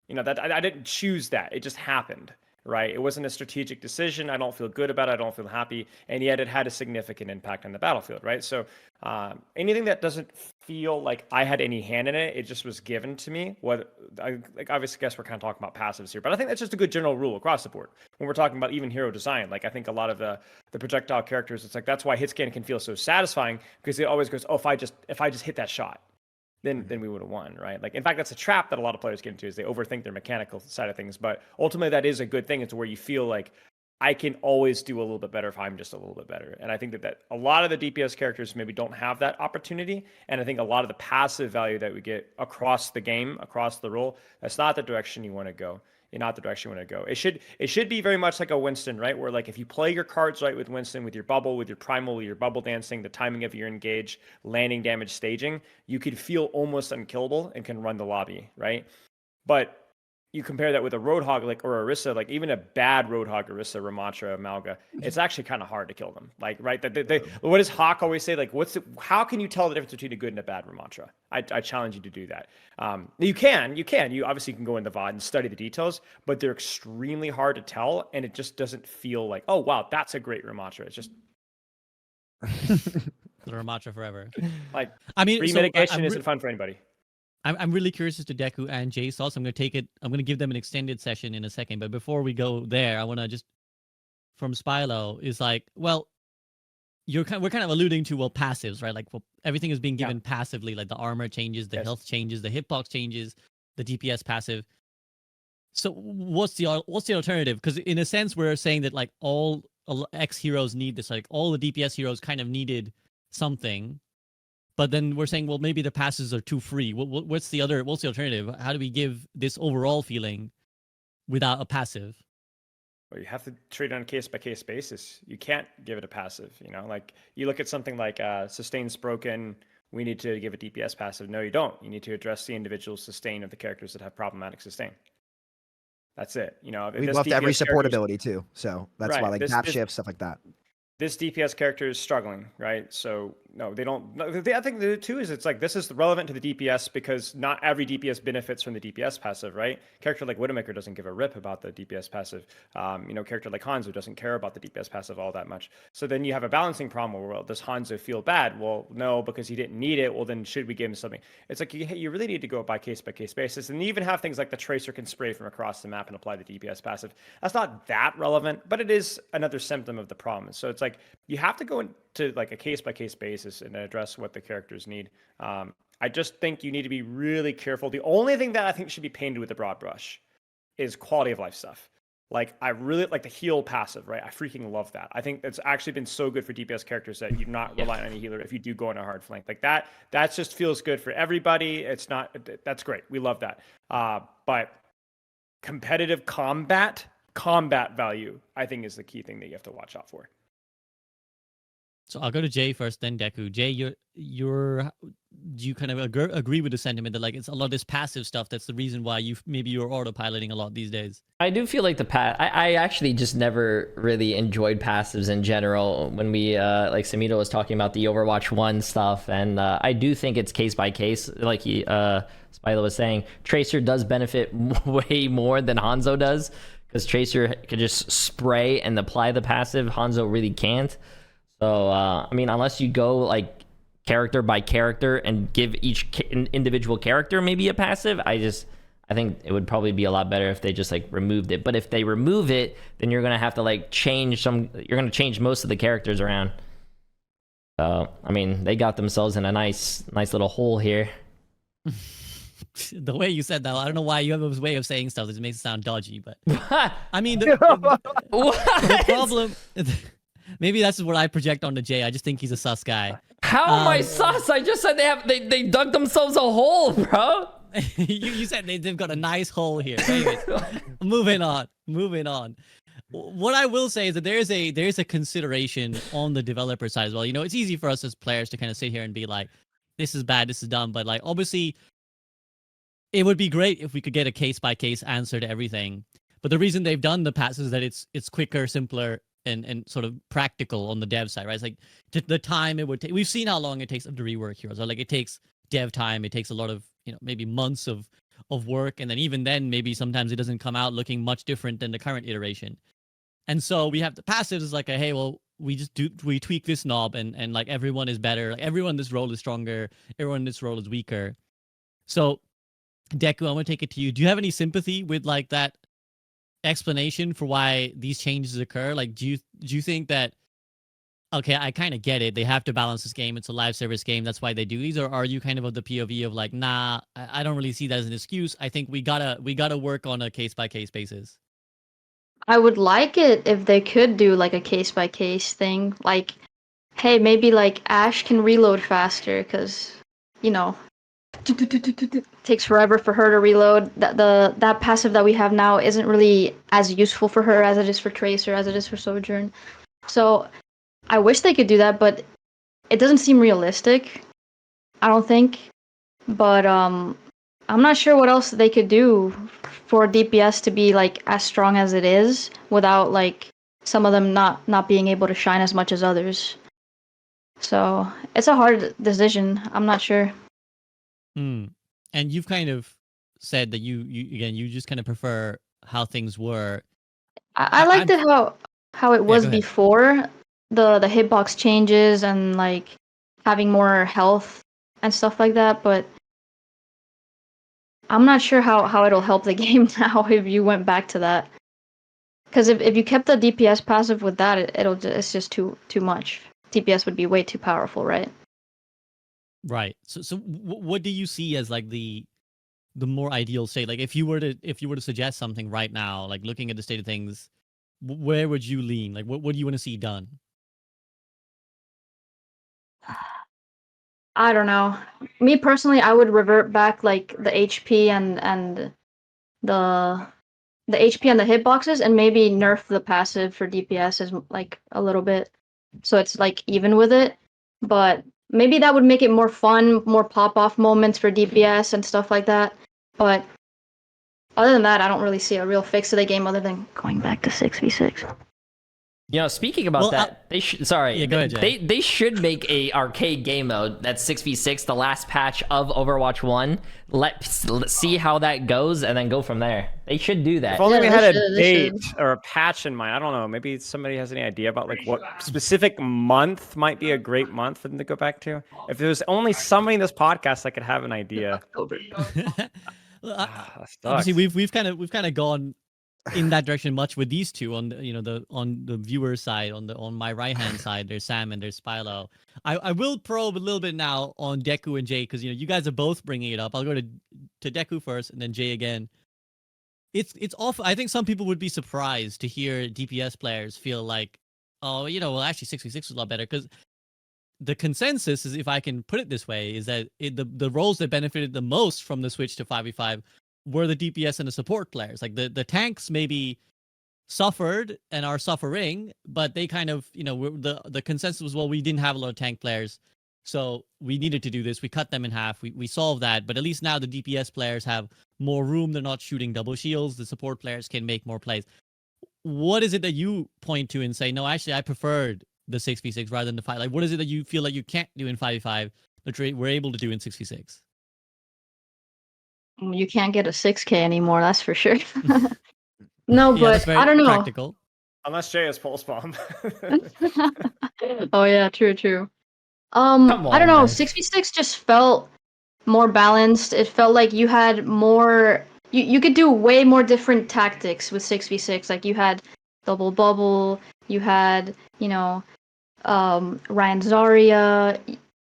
That I didn't choose that. It just happened, right? It wasn't a strategic decision. I don't feel good about it. I don't feel happy. And yet it had a significant impact on the battlefield, right? So anything that doesn't feel like I had any hand in it, it just was given to me. Obviously, guess we're kind of talking about passives here, but I think that's just a good general rule across the board. When we're talking about even hero design, like I think a lot of the projectile characters, it's like that's why hit scan can feel so satisfying because it always goes, oh, if I just hit that shot, then we would have won, right? Like, in fact, that's a trap that a lot of players get into is they overthink their mechanical side of things. But ultimately, that is a good thing. It's where you feel like I can always do a little bit better if I'm just a little bit better. And I think that a lot of the DPS characters maybe don't have that opportunity. And I think a lot of the passive value that we get across the game, across the role, that's not the direction you want to go. Not the direction you want to go. It should be very much like a Winston, right? Where like if you play your cards right with Winston, with your bubble, with your primal, with your bubble dancing, the timing of your engage, landing damage, staging, you could feel almost unkillable and can run the lobby, right? But you compare that with a Roadhog like or Orisa, like even a bad Roadhog, Orisa, Ramattra, Malga, it's actually kind of hard to kill them. Like, right? What does Hawk always say? Like, how can you tell the difference between a good and a bad Ramattra? I challenge you to do that. You can. You obviously can go in the VOD and study the details, but they're extremely hard to tell, and it just doesn't feel like, oh wow, that's a great Ramattra. It's just The Ramattra forever. like I mean, free so mitigation isn't fun for anybody. I'm really curious as to Deku and Jay Sauce. I'm going to give them an extended session in a second. But before we go there, I want to just, from Spylo, is like, well, we're kind of alluding to, well, passives, right? Like, well, everything is being given passively. Like the armor changes, the health changes, the hitbox changes, the DPS passive. So what's the alternative? Because in a sense, we're saying that like all X heroes need this. Like all the DPS heroes kind of needed something. But then we're saying, well, maybe the passes are too free. What's the alternative? How do we give this overall feeling without a passive? Well, you have to treat it on a case-by-case basis. You can't give it a passive, like you look at something like Sustain's broken, we need to give a DPS passive. No, you don't. You need to address the individual sustain of the characters that have problematic sustain. That's it. We buffed every support ability too. So that's why like gap shift, stuff like that. This DPS character is struggling, right? So no, they don't. No, I think the two is it's like this is relevant to the DPS because not every DPS benefits from the DPS passive, right? Character like Widowmaker doesn't give a rip about the DPS passive. Character like Hanzo doesn't care about the DPS passive all that much. So then you have a balancing problem where, well, does Hanzo feel bad? Well, no, because he didn't need it. Well, then should we give him something? It's like you really need to go by case basis, and you even have things like the Tracer can spray from across the map and apply the DPS passive. That's not that relevant, but it is another symptom of the problem. So it's like you have to go into like a case-by-case basis and address what the characters need. I just think you need to be really careful. The only thing that I think should be painted with a broad brush is quality of life stuff. Like I really like the heal passive, right? I freaking love that. I think it's actually been so good for DPS characters that you're not relying on a healer if you do go on a hard flank. Like that just feels good for everybody. That's great. We love that. But competitive combat value, I think is the key thing that you have to watch out for. So I'll go to Jay first, then Deku. Jay, do you kind of agree with the sentiment that like it's a lot of this passive stuff that's the reason why you're autopiloting a lot these days? I do feel like I actually just never really enjoyed passives in general. When we like Samito was talking about the Overwatch 1 stuff, and I do think it's case by case, like Spylo was saying. Tracer does benefit way more than Hanzo does, because Tracer could just spray and apply the passive. Hanzo really can't. So, I mean, unless you go like character by character and give each individual character maybe a passive, I think it would probably be a lot better if they just like removed it. But if they remove it, then you're going to have to like you're going to change most of the characters around. So, I mean, they got themselves in a nice little hole here. The way you said that, I don't know why you have this way of saying stuff that makes it sound dodgy, but I mean, the problem... Maybe that's what I project onto Jay. I just think he's a sus guy. How am I sus? I just said they dug themselves a hole, bro. you said they've got a nice hole here. Anyways, moving on. What I will say is that there is a consideration on the developer side as well. It's easy for us as players to kind of sit here and be like, this is bad, this is dumb. But like, obviously, it would be great if we could get a case by case answer to everything. But the reason they've done the patch is that it's quicker, simpler, and sort of practical on the dev side, right? It's like the time it would take. We've seen how long it takes to rework heroes. Or like it takes dev time. It takes a lot of maybe months of work, and then even then maybe sometimes it doesn't come out looking much different than the current iteration. And so we have the passives is like hey, well, we tweak this knob and like everyone is better. Like everyone in this role is stronger. Everyone in this role is weaker. So Deku, I'm gonna take it to you. Do you have any sympathy with like that explanation for why these changes occur? Like, do you think that, okay, I kind of get it, they have to balance this game, it's a live service game, that's why they do these? Or are you kind of the POV of like, nah, I don't really see that as an excuse, I think we gotta work on a case by case basis? I would like it if they could do like a case by case thing, like, hey, maybe like Ashe can reload faster because takes forever for her to reload. That passive that we have now isn't really as useful for her as it is for Tracer, as it is for Sojourn. So I wish they could do that, but it doesn't seem realistic, I don't think. But I'm not sure what else they could do for DPS to be like as strong as it is without like some of them not being able to shine as much as others. So it's a hard decision. I'm not sure. Hmm. And you've kind of said that you just kind of prefer how things were. I liked I'm it how it was go ahead. before the hitbox changes and like having more health and stuff like that, but I'm not sure how it'll help the game now if you went back to that. Because if you kept the DPS passive with that, it's just too much. DPS would be way too powerful, right? Right. So what do you see as like the more ideal state? Like if you were to suggest something right now, like looking at the state of things, where would you lean? Like what do you want to see done? I don't know. Me personally, I would revert back like the HP and the HP and the hitboxes, and maybe nerf the passive for DPS as like a little bit, so it's like even with it. But maybe that would make it more fun, more pop off moments for DPS and stuff like that. But other than that, I don't really see a real fix to the game other than going back to 6v6. You know, speaking about Well, that, they should. Sorry, Yeah, go ahead, Jay. they should make a arcade game mode that's 6v6, the last patch of Overwatch 1. Let's see how that goes, and then go from there. They should do that. If only Yeah, we they had a should, they date or a patch in mind. I don't know. Maybe somebody has any idea about like what specific month might be a great month for them to go back to. If there was only somebody in this podcast that could have an idea. Well, That obviously sucks. we've kind of gone in that direction much with these two on on the viewer side. On my right hand side there's Sam and there's Spilo. I will probe a little bit now on Deku and Jay, because you guys are both bringing it up. I'll go to Deku first and then Jay again. It's awful. I think some people would be surprised to hear DPS players feel like, oh, well, actually 6v6 was a lot better, because the consensus is, if I can put it this way, is that the roles that benefited the most from the switch to 5v5 were the DPS and the support players. Like the tanks maybe suffered and are suffering, but they kind of, the consensus was, well, we didn't have a lot of tank players, so we needed to do this. We cut them in half. We solved that, but at least now the DPS players have more room. They're not shooting double shields. The support players can make more plays. What is it that you point to and say, no, actually, I preferred the 6v6 rather than the 5? Like, what is it that you feel like you can't do in 5v5 that we're able to do in 6v6? You can't get a 6K anymore, that's for sure. No, Yeah, that's but very I don't know. practical. Unless Jay has pulse bomb. Oh yeah, true. Come I don't on, know. man. 6v6 just felt more balanced. It felt like you had more. You could do way more different tactics with 6v6. Like you had double bubble. You had Ryan Zarya.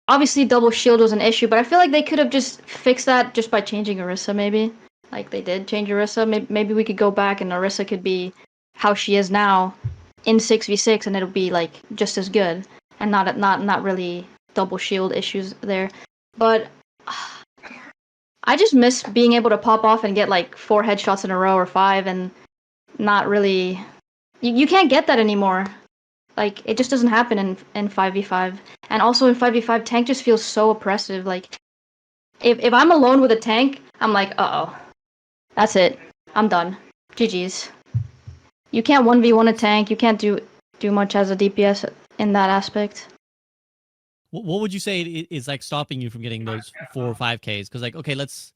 Obviously, double shield was an issue, but I feel like they could have just fixed that just by changing Orisa. Maybe like they did change Orisa. Maybe we could go back and Orisa could be how she is now in 6v6, and it'll be like just as good, and not really double shield issues there. But I just miss being able to pop off and get like 4 headshots in a row or 5, and not really. You can't get that anymore. Like it just doesn't happen in 5v5. And also in 5v5, tank just feels so oppressive. Like if I'm alone with a tank, I'm like, uh-oh. That's it. I'm done. GG's. You can't 1v1 a tank. You can't do much as a DPS in that aspect. What would you say is like stopping you from getting those 4 or 5Ks? Because like, okay, let's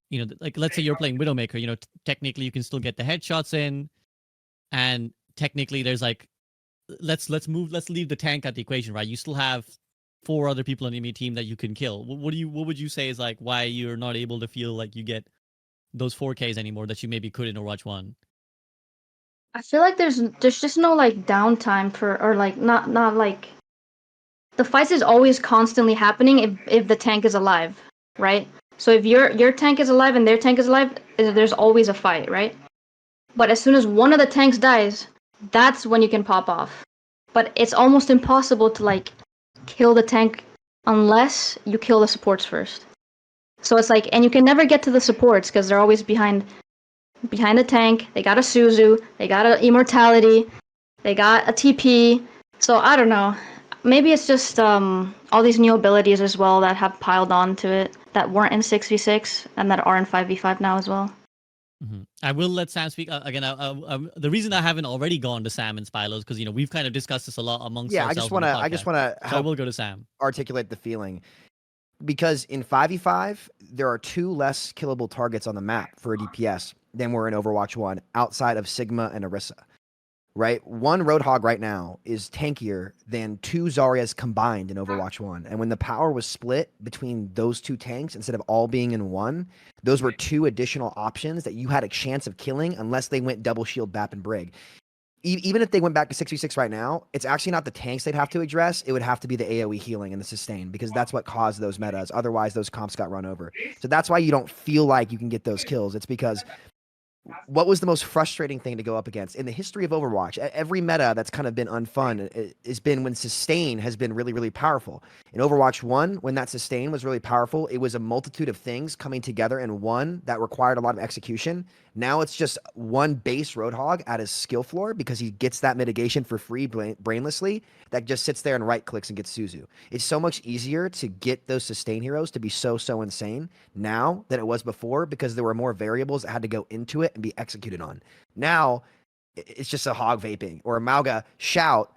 say you're playing Widowmaker. Technically you can still get the headshots in, and technically there's like, let's leave the tank at the equation, right? You still have 4 other people on the enemy team that you can kill. What would you say is like why you're not able to feel like you get those 4Ks anymore that you maybe could in Overwatch 1? I feel like there's just no like downtime or like not like the fights is always constantly happening if the tank is alive, right? So if your tank is alive and their tank is alive, there's always a fight, right? But as soon as one of the tanks dies, that's when you can pop off. But it's almost impossible to like kill the tank unless you kill the supports first. So it's like, and you can never get to the supports because they're always behind the tank. They got a Suzu, they got a Immortality, they got a TP. So I don't know. Maybe it's just all these new abilities as well that have piled on to it. that weren't in 6v6 and that are in 5v5 now as well. I will let Sam speak again. The reason I haven't already gone to Sam and Spilo is because we've kind of discussed this a lot amongst Yeah, ourselves. I just want to So I will go to Sam. articulate the feeling, because in 5v5 there are 2 less killable targets on the map for a DPS than were in Overwatch 1 outside of Sigma and Orisa. Right? 1 Roadhog right now is tankier than 2 Zaryas combined in Overwatch 1. And when the power was split between those 2 tanks, instead of all being in one, those were 2 additional options that you had a chance of killing unless they went double shield, BAP, and Brig. Even if they went back to 6v6 right now, it's actually not the tanks they'd have to address. It would have to be the AoE healing and the sustain, because that's what caused those metas. Otherwise, those comps got run over. So that's why you don't feel like you can get those kills. It's because what was the most frustrating thing to go up against in the history of Overwatch? Every meta that's kind of been unfun has been when sustain has been really, really powerful. In Overwatch 1, when that sustain was really powerful, it was a multitude of things coming together in one that required a lot of execution. Now it's just one base Roadhog at his skill floor because he gets that mitigation for free brainlessly that just sits there and right clicks and gets Suzu. It's so much easier to get those sustain heroes to be so insane now than it was before, because there were more variables that had to go into it and be executed on. Now it's just a Hog vaping or a Mauga shout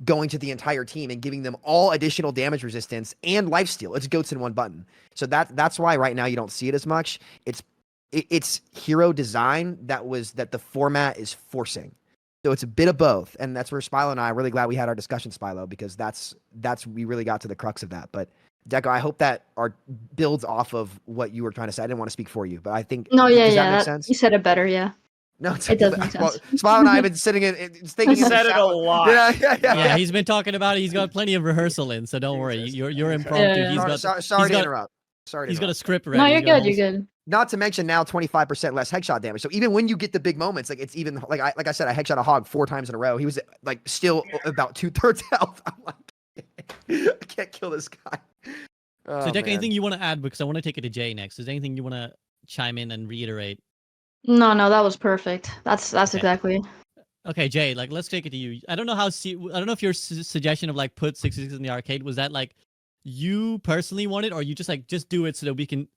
going to the entire team and giving them all additional damage resistance and lifesteal. It's goats in one button. So that's why right now you don't see it as much. It's hero design that the format is forcing. So it's a bit of both. And that's where Spilo and I are really glad we had our discussion, Spilo, because we really got to the crux of that. But Deco, I hope that builds off of what you were trying to say. I didn't want to speak for you, but I think No, does that make sense? You said it better, yeah. No, It does make well, sense. Spilo and I have been sitting in thinking. He said it a lot. Yeah, he's been talking about it. He's got plenty of rehearsal in, so don't worry. You're impromptu. Yeah. Sorry to interrupt. He's got a script ready. No, you're good. You're good. Not to mention now 25% less headshot damage. So even when you get the big moments, like it's even like I said, I headshot a Hog 4 times in a row. He was like still about 2/3 health. I'm like, I can't kill this guy. So, Deck, anything you want to add? Because I want to take it to Jay next. Is there anything you want to chime in and reiterate? No, that was perfect. That's Okay. exactly. Okay, Jay, like let's take it to you. I don't know if your suggestion of like put 666 in the arcade was that like you personally wanted, or you just do it so that we can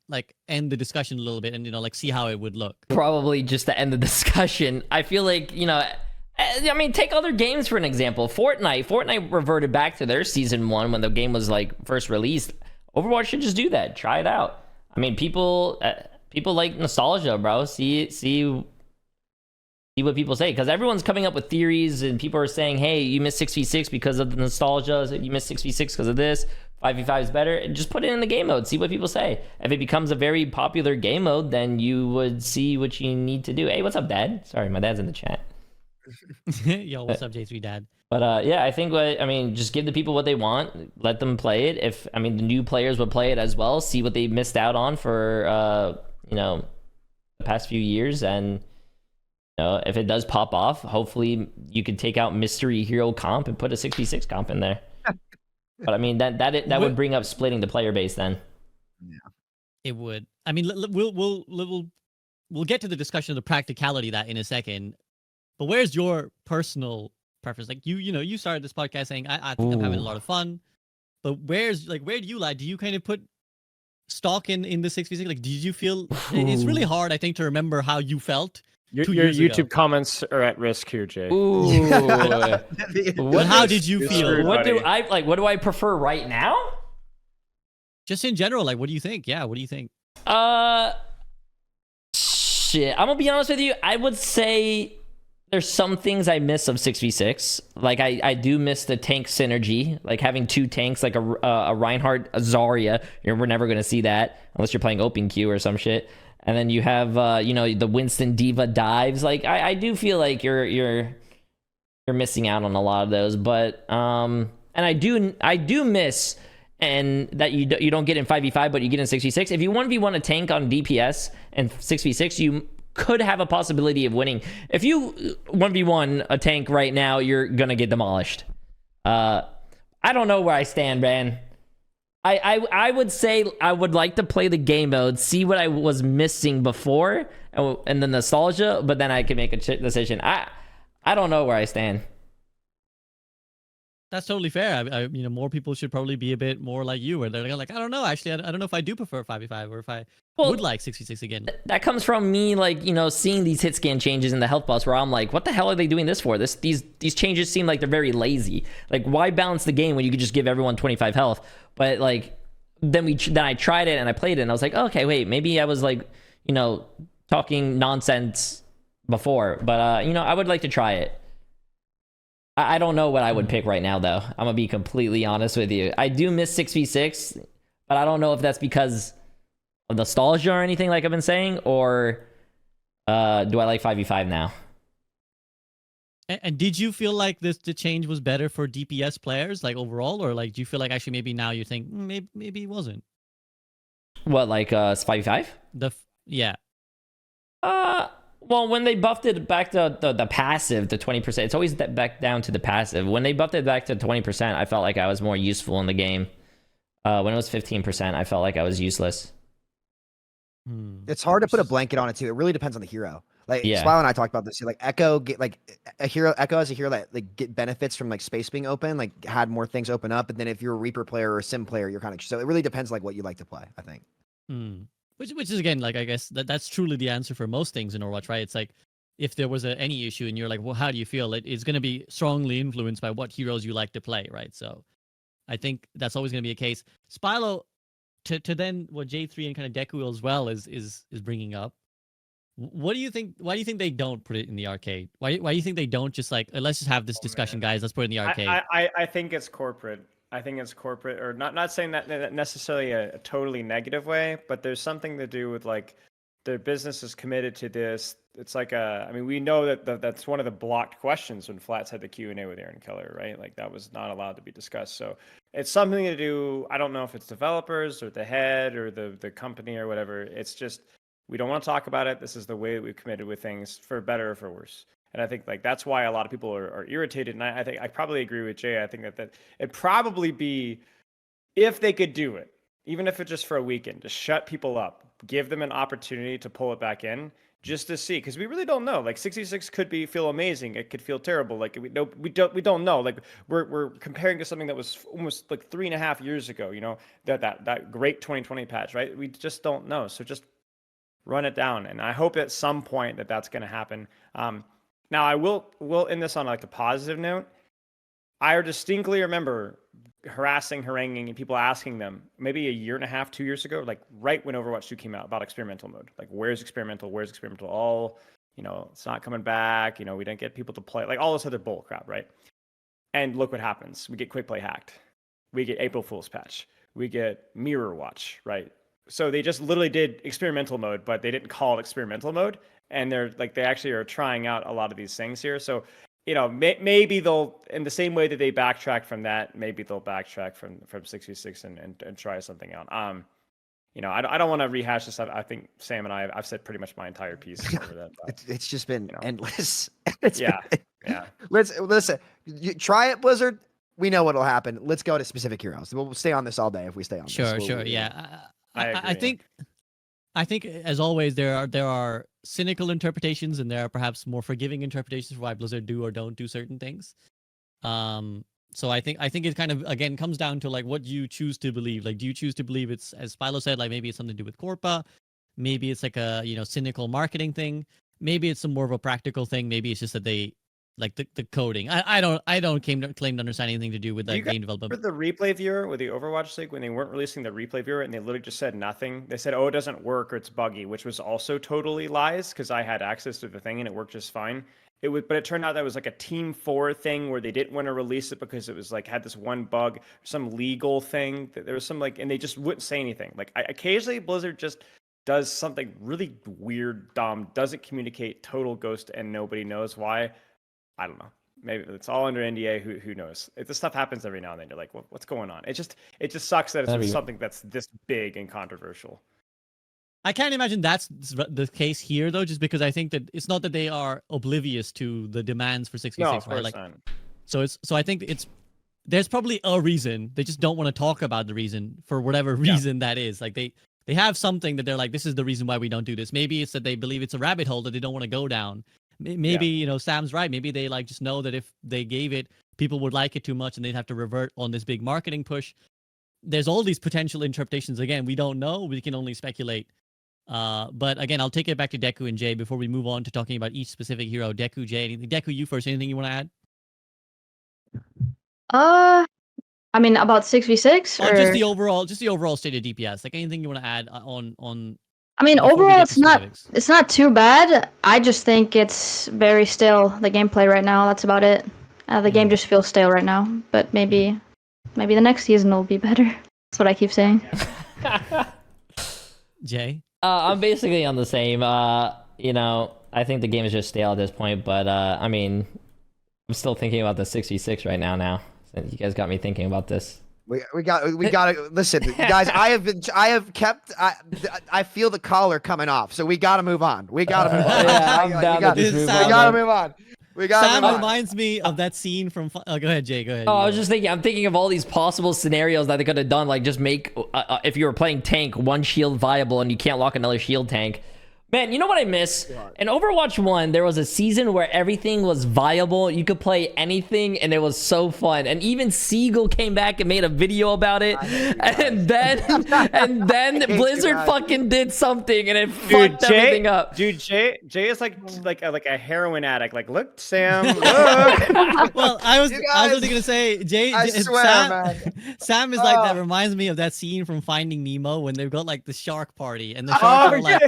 like end the discussion a little bit and like see how it would look. Probably just to end the discussion. I feel like, I mean, take other games for an example. Fortnite reverted back to their season 1 when the game was like first released. Overwatch should just do that. Try it out. I mean, people like nostalgia, bro. See what people say, because everyone's coming up with theories and people are saying, hey, you missed 6v6 because of the nostalgia, you missed 6v6 because of this, 5v5 is better, and just put it in the game mode, see what people say. If it becomes a very popular game mode, then you would see what you need to do. Hey, what's up, Dad? Sorry, my dad's in the chat. Yo, what's up, J3 Dad? But yeah, I think just give the people what they want, let them play it. The new players would play it as well, see what they missed out on for the past few years, and if it does pop off, hopefully you could take out mystery hero comp and put a 6v6 comp in there. But I mean that would bring up splitting the player base then. Yeah, it would. I mean, we'll get to the discussion of the practicality of that in a second. But where's your personal preference? Like you started this podcast saying I think I'm having a lot of fun. But where do you lie? Do you kind of put stock in the 6v6? Like, did you feel it's really hard, I think, to remember how you felt? Your 2 years YouTube ago. comments are at risk here, Jay. Ooh. How did you feel? What do I prefer right now? Just in general, like, what do you think? Yeah, what do you think? Shit. I'm gonna be honest with you. I would say there's some things I miss of 6v6. Like I do miss the tank synergy, like having 2 tanks, like a Reinhardt, a Zarya. We're never gonna see that unless you're playing open queue or some shit. And then you have the Winston Diva dives. Like I do feel like you're missing out on a lot of those. But and I do miss and that you don't get in 5v5, but you get in 6v6. If you 1v1 a tank on DPS and 6v6, you could have a possibility of winning. If you 1v1 a tank right now, you're gonna get demolished. I don't know where I stand, man. I would say I would like to play the game mode, see what I was missing before, and the nostalgia, but then I can make a decision. I don't know where I stand. That's totally fair. More people should probably be a bit more like you, where they're like, I don't know. Actually, I don't know if I do prefer 5v5 or if I would like 66 again. That comes from me, like, seeing these hit scan changes in the health buffs, where I'm like, what the hell are they doing this for? These changes seem like they're very lazy. Like, why balance the game when you could just give everyone 25 health? But like, then I tried it and I played it and I was like, okay, wait, maybe I was like, talking nonsense before, but I would like to try it. I don't know what I would pick right now, though. I'm gonna be completely honest with you. I do miss 6v6, but I don't know if that's because of nostalgia or anything, like I've been saying, or do I like 5v5 now? And did you feel like the change was better for DPS players, like overall, or like do you feel like actually maybe now you think maybe it wasn't? What, like 5v5? Yeah. Well, when they buffed it back to the passive to 20%, it's always back down to the passive. When they buffed it back to 20%, I felt like I was more useful in the game. When it was 15%, I felt like I was useless. It's hard to put a blanket on it too. It really depends on the hero. Like Yeah. Smile and I talked about this. Like Echo, Echo as a hero that like get benefits from like space being open, like had more things open up. And then if you're a Reaper player or a Sim player, you're kind of so it really depends like what you like to play. I think. Which is again, like I guess that's truly the answer for most things in Overwatch, right? It's like if there was any issue and you're like, well, how do you feel? It's going to be strongly influenced by what heroes you like to play, right? So I think that's always going to be a case. Spilo, to then what Jay3 and kind of Deku as well is bringing up. What do you think? Why do you think they don't put it in the arcade? Why do you think they don't just like let's just have this discussion, guys? Let's put it in the arcade. I think it's corporate. I think it's corporate, or not saying that necessarily a totally negative way, but there's something to do with like their business is committed to this. It's like we know that that's one of the blocked questions when Flats had the Q&A with Aaron Keller, right? Like that was not allowed to be discussed. So it's something to do. I don't know if it's developers or the head or the company or whatever. It's just we don't want to talk about it. This is the way that we've committed with things, for better or for worse. And I think like that's why a lot of people are irritated. And I think I probably agree with Jay. I think that it'd probably be, if they could do it, even if it's just for a weekend, to shut people up, give them an opportunity to pull it back in, just to see, because we really don't know. Like 66 could feel amazing. It could feel terrible. Like we don't know. Like we're comparing to something that was almost like 3.5 years ago. That great 2020 patch, right? We just don't know. So just run it down. And I hope at some point that's going to happen. Now I will end this on like a positive note. I distinctly remember haranguing and people asking them maybe 1.5 years, 2 years ago, like right when Overwatch 2 came out, about experimental mode. Like where's experimental? All, it's not coming back. We didn't get people to play, like all this other bull crap, right? And look what happens. We get quick play hacked. We get April Fool's patch. We get Mirror Watch, right? So they just literally did experimental mode, but they didn't call it experimental mode. And they actually are trying out a lot of these things here. So, maybe they'll, in the same way that they backtrack from that, maybe they'll backtrack from 66 and try something out. I don't want to rehash this. I think Sam and I've said pretty much my entire piece over that. But, it's just been endless. Yeah. Listen. You try it, Blizzard. We know what'll happen. Let's go to specific heroes. We'll stay on this all day if we stay on. Sure, this. Yeah. I agree, I think as always there are cynical interpretations and there are perhaps more forgiving interpretations for why Blizzard do or don't do certain things. So I think it kind of again comes down to like what you choose to believe. Like, do you choose to believe it's, as Philo said, like maybe it's something to do with Corpa, maybe it's like a cynical marketing thing, maybe it's some more of a practical thing, maybe it's just that they like the coding. I don't claim to understand anything to do with that game development. For the replay viewer with the Overwatch League, when they weren't releasing the replay viewer and they literally just said nothing, they said, "Oh, it doesn't work or it's buggy," which was also totally lies because I had access to the thing and it worked just fine. But it turned out that was like a Team 4 thing where they didn't want to release it because it was like had this one bug, some legal thing that there was some and they just wouldn't say anything. Like occasionally Blizzard just does something really weird, dumb, doesn't communicate, total ghost, and nobody knows why. I don't know. Maybe it's all under NDA. Who knows? This stuff happens every now and then. You're like, what's going on? It just sucks that it's something that's this big and controversial. I can't imagine that's the case here, though, just because I think that it's not that they are oblivious to the demands for 66, no, of right? Course not. So I think there's probably a reason. They just don't want to talk about the reason for whatever reason that is. Like they have something that they're like, this is the reason why we don't do this. Maybe it's that they believe it's a rabbit hole that they don't want to go down. Maybe Sam's right. Maybe they just know that if they gave it people would like it too much and they'd have to revert on this big marketing push. There's all these potential interpretations. Again, we don't know. We can only speculate. But again, I'll take it back to Deku and Jay before we move on to talking about each specific hero. Deku, Jay, anything? Deku, you first. Anything you want to add? I mean, about 6v6 Or or just the overall state of DPS. Like anything you want to add on. I mean, before we overall, get to specifics? it's not too bad. I just think it's very stale, the gameplay right now. That's about it. The game just feels stale right now. But maybe the next season will be better. That's what I keep saying. Jay. I'm basically on the same. You know, I think the game is just stale at this point. But I mean, I'm still thinking about the 6v6 right now. So you guys got me thinking about this. We got to listen, guys. I feel the collar coming off, so we got to move on. We got to move on. Yeah, I'm down to just move on. We got to move on. Sam reminds me of that scene from. Go ahead, Jay. Go ahead. Oh, I was just thinking. I'm thinking of all these possible scenarios that they could have done. Like, just make if you were playing tank, one shield viable, and you can't lock another shield tank. Man, you know what I miss? In Overwatch 1, there was a season where everything was viable. You could play anything, and it was so fun. And even Seagull came back and made a video about it. And then Blizzard fucking did something, and it fucked everything up. Dude, Jay is like a heroin addict. Like, look, Sam, look. Well, I was only gonna say, Jay. I swear, man. Sam is like that. Reminds me of that scene from Finding Nemo when they've got like the shark party, and the sharks are like.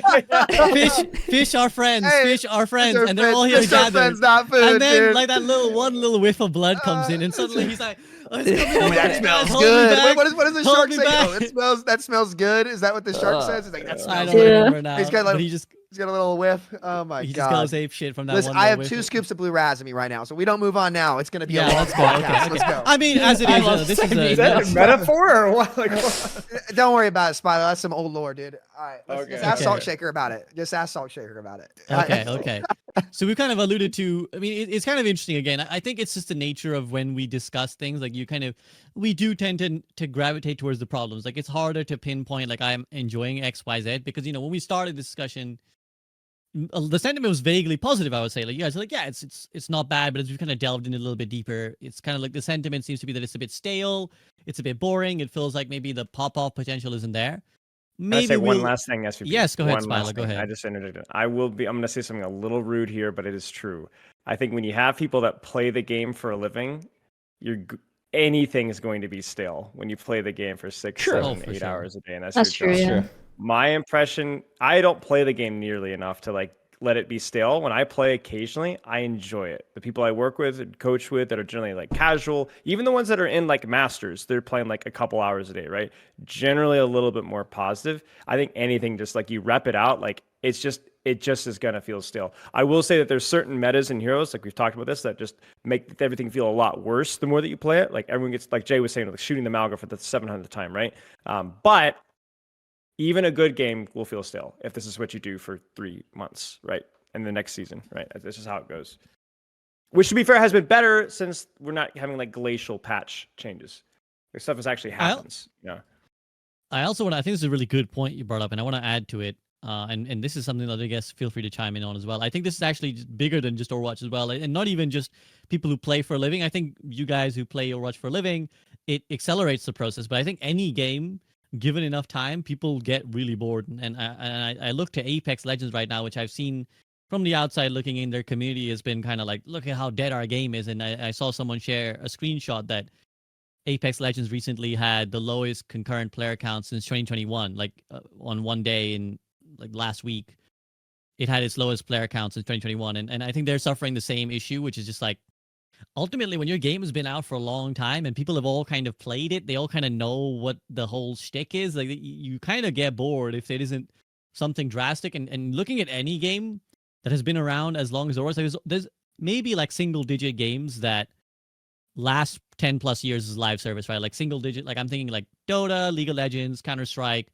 Fish are friends. Hey, fish are friends, Fish are and they're all friends. here Fish are together. friends, not food, And then dude. like that little whiff of blood comes in, and suddenly he's like, "Oh, it's coming over, That guys, smells hold me good. back, Wait, what does the hold shark me say? back." Oh, that smells good. Is that what the shark says? It's like that I smells don't good. remember now. He's got like- but He's got a little whiff. Oh my he god. just goes ape shit from that Listen, one. I have little 2 whiff. scoops of blue raz in me right now, so we don't move on now. It's gonna be Yeah, a long let's go. podcast. Okay. Let's go. I mean, as it I is, love this is Is that a metaphor or what? Like, what? Don't worry about it, Spider. That's some old lore, dude. All right, Okay. just ask Okay. Salt Shaker about it. Just ask Salt Shaker about it. Okay. So we kind of alluded to. I mean, it's kind of interesting. Again, I think it's just the nature of when we discuss things. Like we do tend to gravitate towards the problems. Like it's harder to pinpoint. Like I'm enjoying X, Y, Z because when we started the discussion, the sentiment was vaguely positive. I would say, like you guys are like, yeah, it's not bad, but as we kind of delved in a little bit deeper, it's kind of like the sentiment seems to be that it's a bit stale, it's a bit boring. It feels like maybe the pop-off potential isn't there. Can I say one last thing, SVP? Yes, go ahead, One last Spila, go thing. ahead. I just interjected. I'm going to say something a little rude here, but it is true. I think when you have people that play the game for a living, anything is going to be stale when you play the game for 6, Sure. 7, for 8 sure. hours a day. And That's your true. job. Yeah. My impression, I don't play the game nearly enough to like let it be stale. When I play occasionally, I enjoy it. The people I work with and coach with that are generally like casual, even the ones that are in like masters, they're playing like a couple hours a day, right? Generally a little bit more positive. I think anything just like you rep it out, like it just is gonna feel stale. I will say that there's certain metas and heroes, like we've talked about this, that just make everything feel a lot worse the more that you play it. Like everyone gets, like Jay was saying, like shooting the Malga for the 700th time, right? But even a good game will feel stale if this is what you do for 3 months, right? And the next season, right? This is how it goes. Which, to be fair, has been better since we're not having like glacial patch changes. This stuff actually happens. Yeah. I also want to, I think this is a really good point you brought up, and I want to add to it. And this is something that I guess feel free to chime in on as well. I think this is actually just bigger than just Overwatch as well, and not even just people who play for a living. I think you guys who play Overwatch for a living, it accelerates the process. But I think any game, given enough time, people get really bored. And I look to Apex Legends right now, which I've seen from the outside looking in. Their community has been kind of like, look at how dead our game is. And I saw someone share a screenshot that Apex Legends recently had the lowest concurrent player count since 2021. Like on one day in like last week, it had its lowest player count since 2021. And I think they're suffering the same issue, which is just like, ultimately, when your game has been out for a long time and people have all kind of played it, they all kind of know what the whole shtick is. Like you kind of get bored if it isn't something drastic. And looking at any game that has been around as long as Overwatch, like there's maybe like single digit games that last 10 plus years as live service, right? Like single digit, like I'm thinking like Dota, League of Legends, Counter-Strike.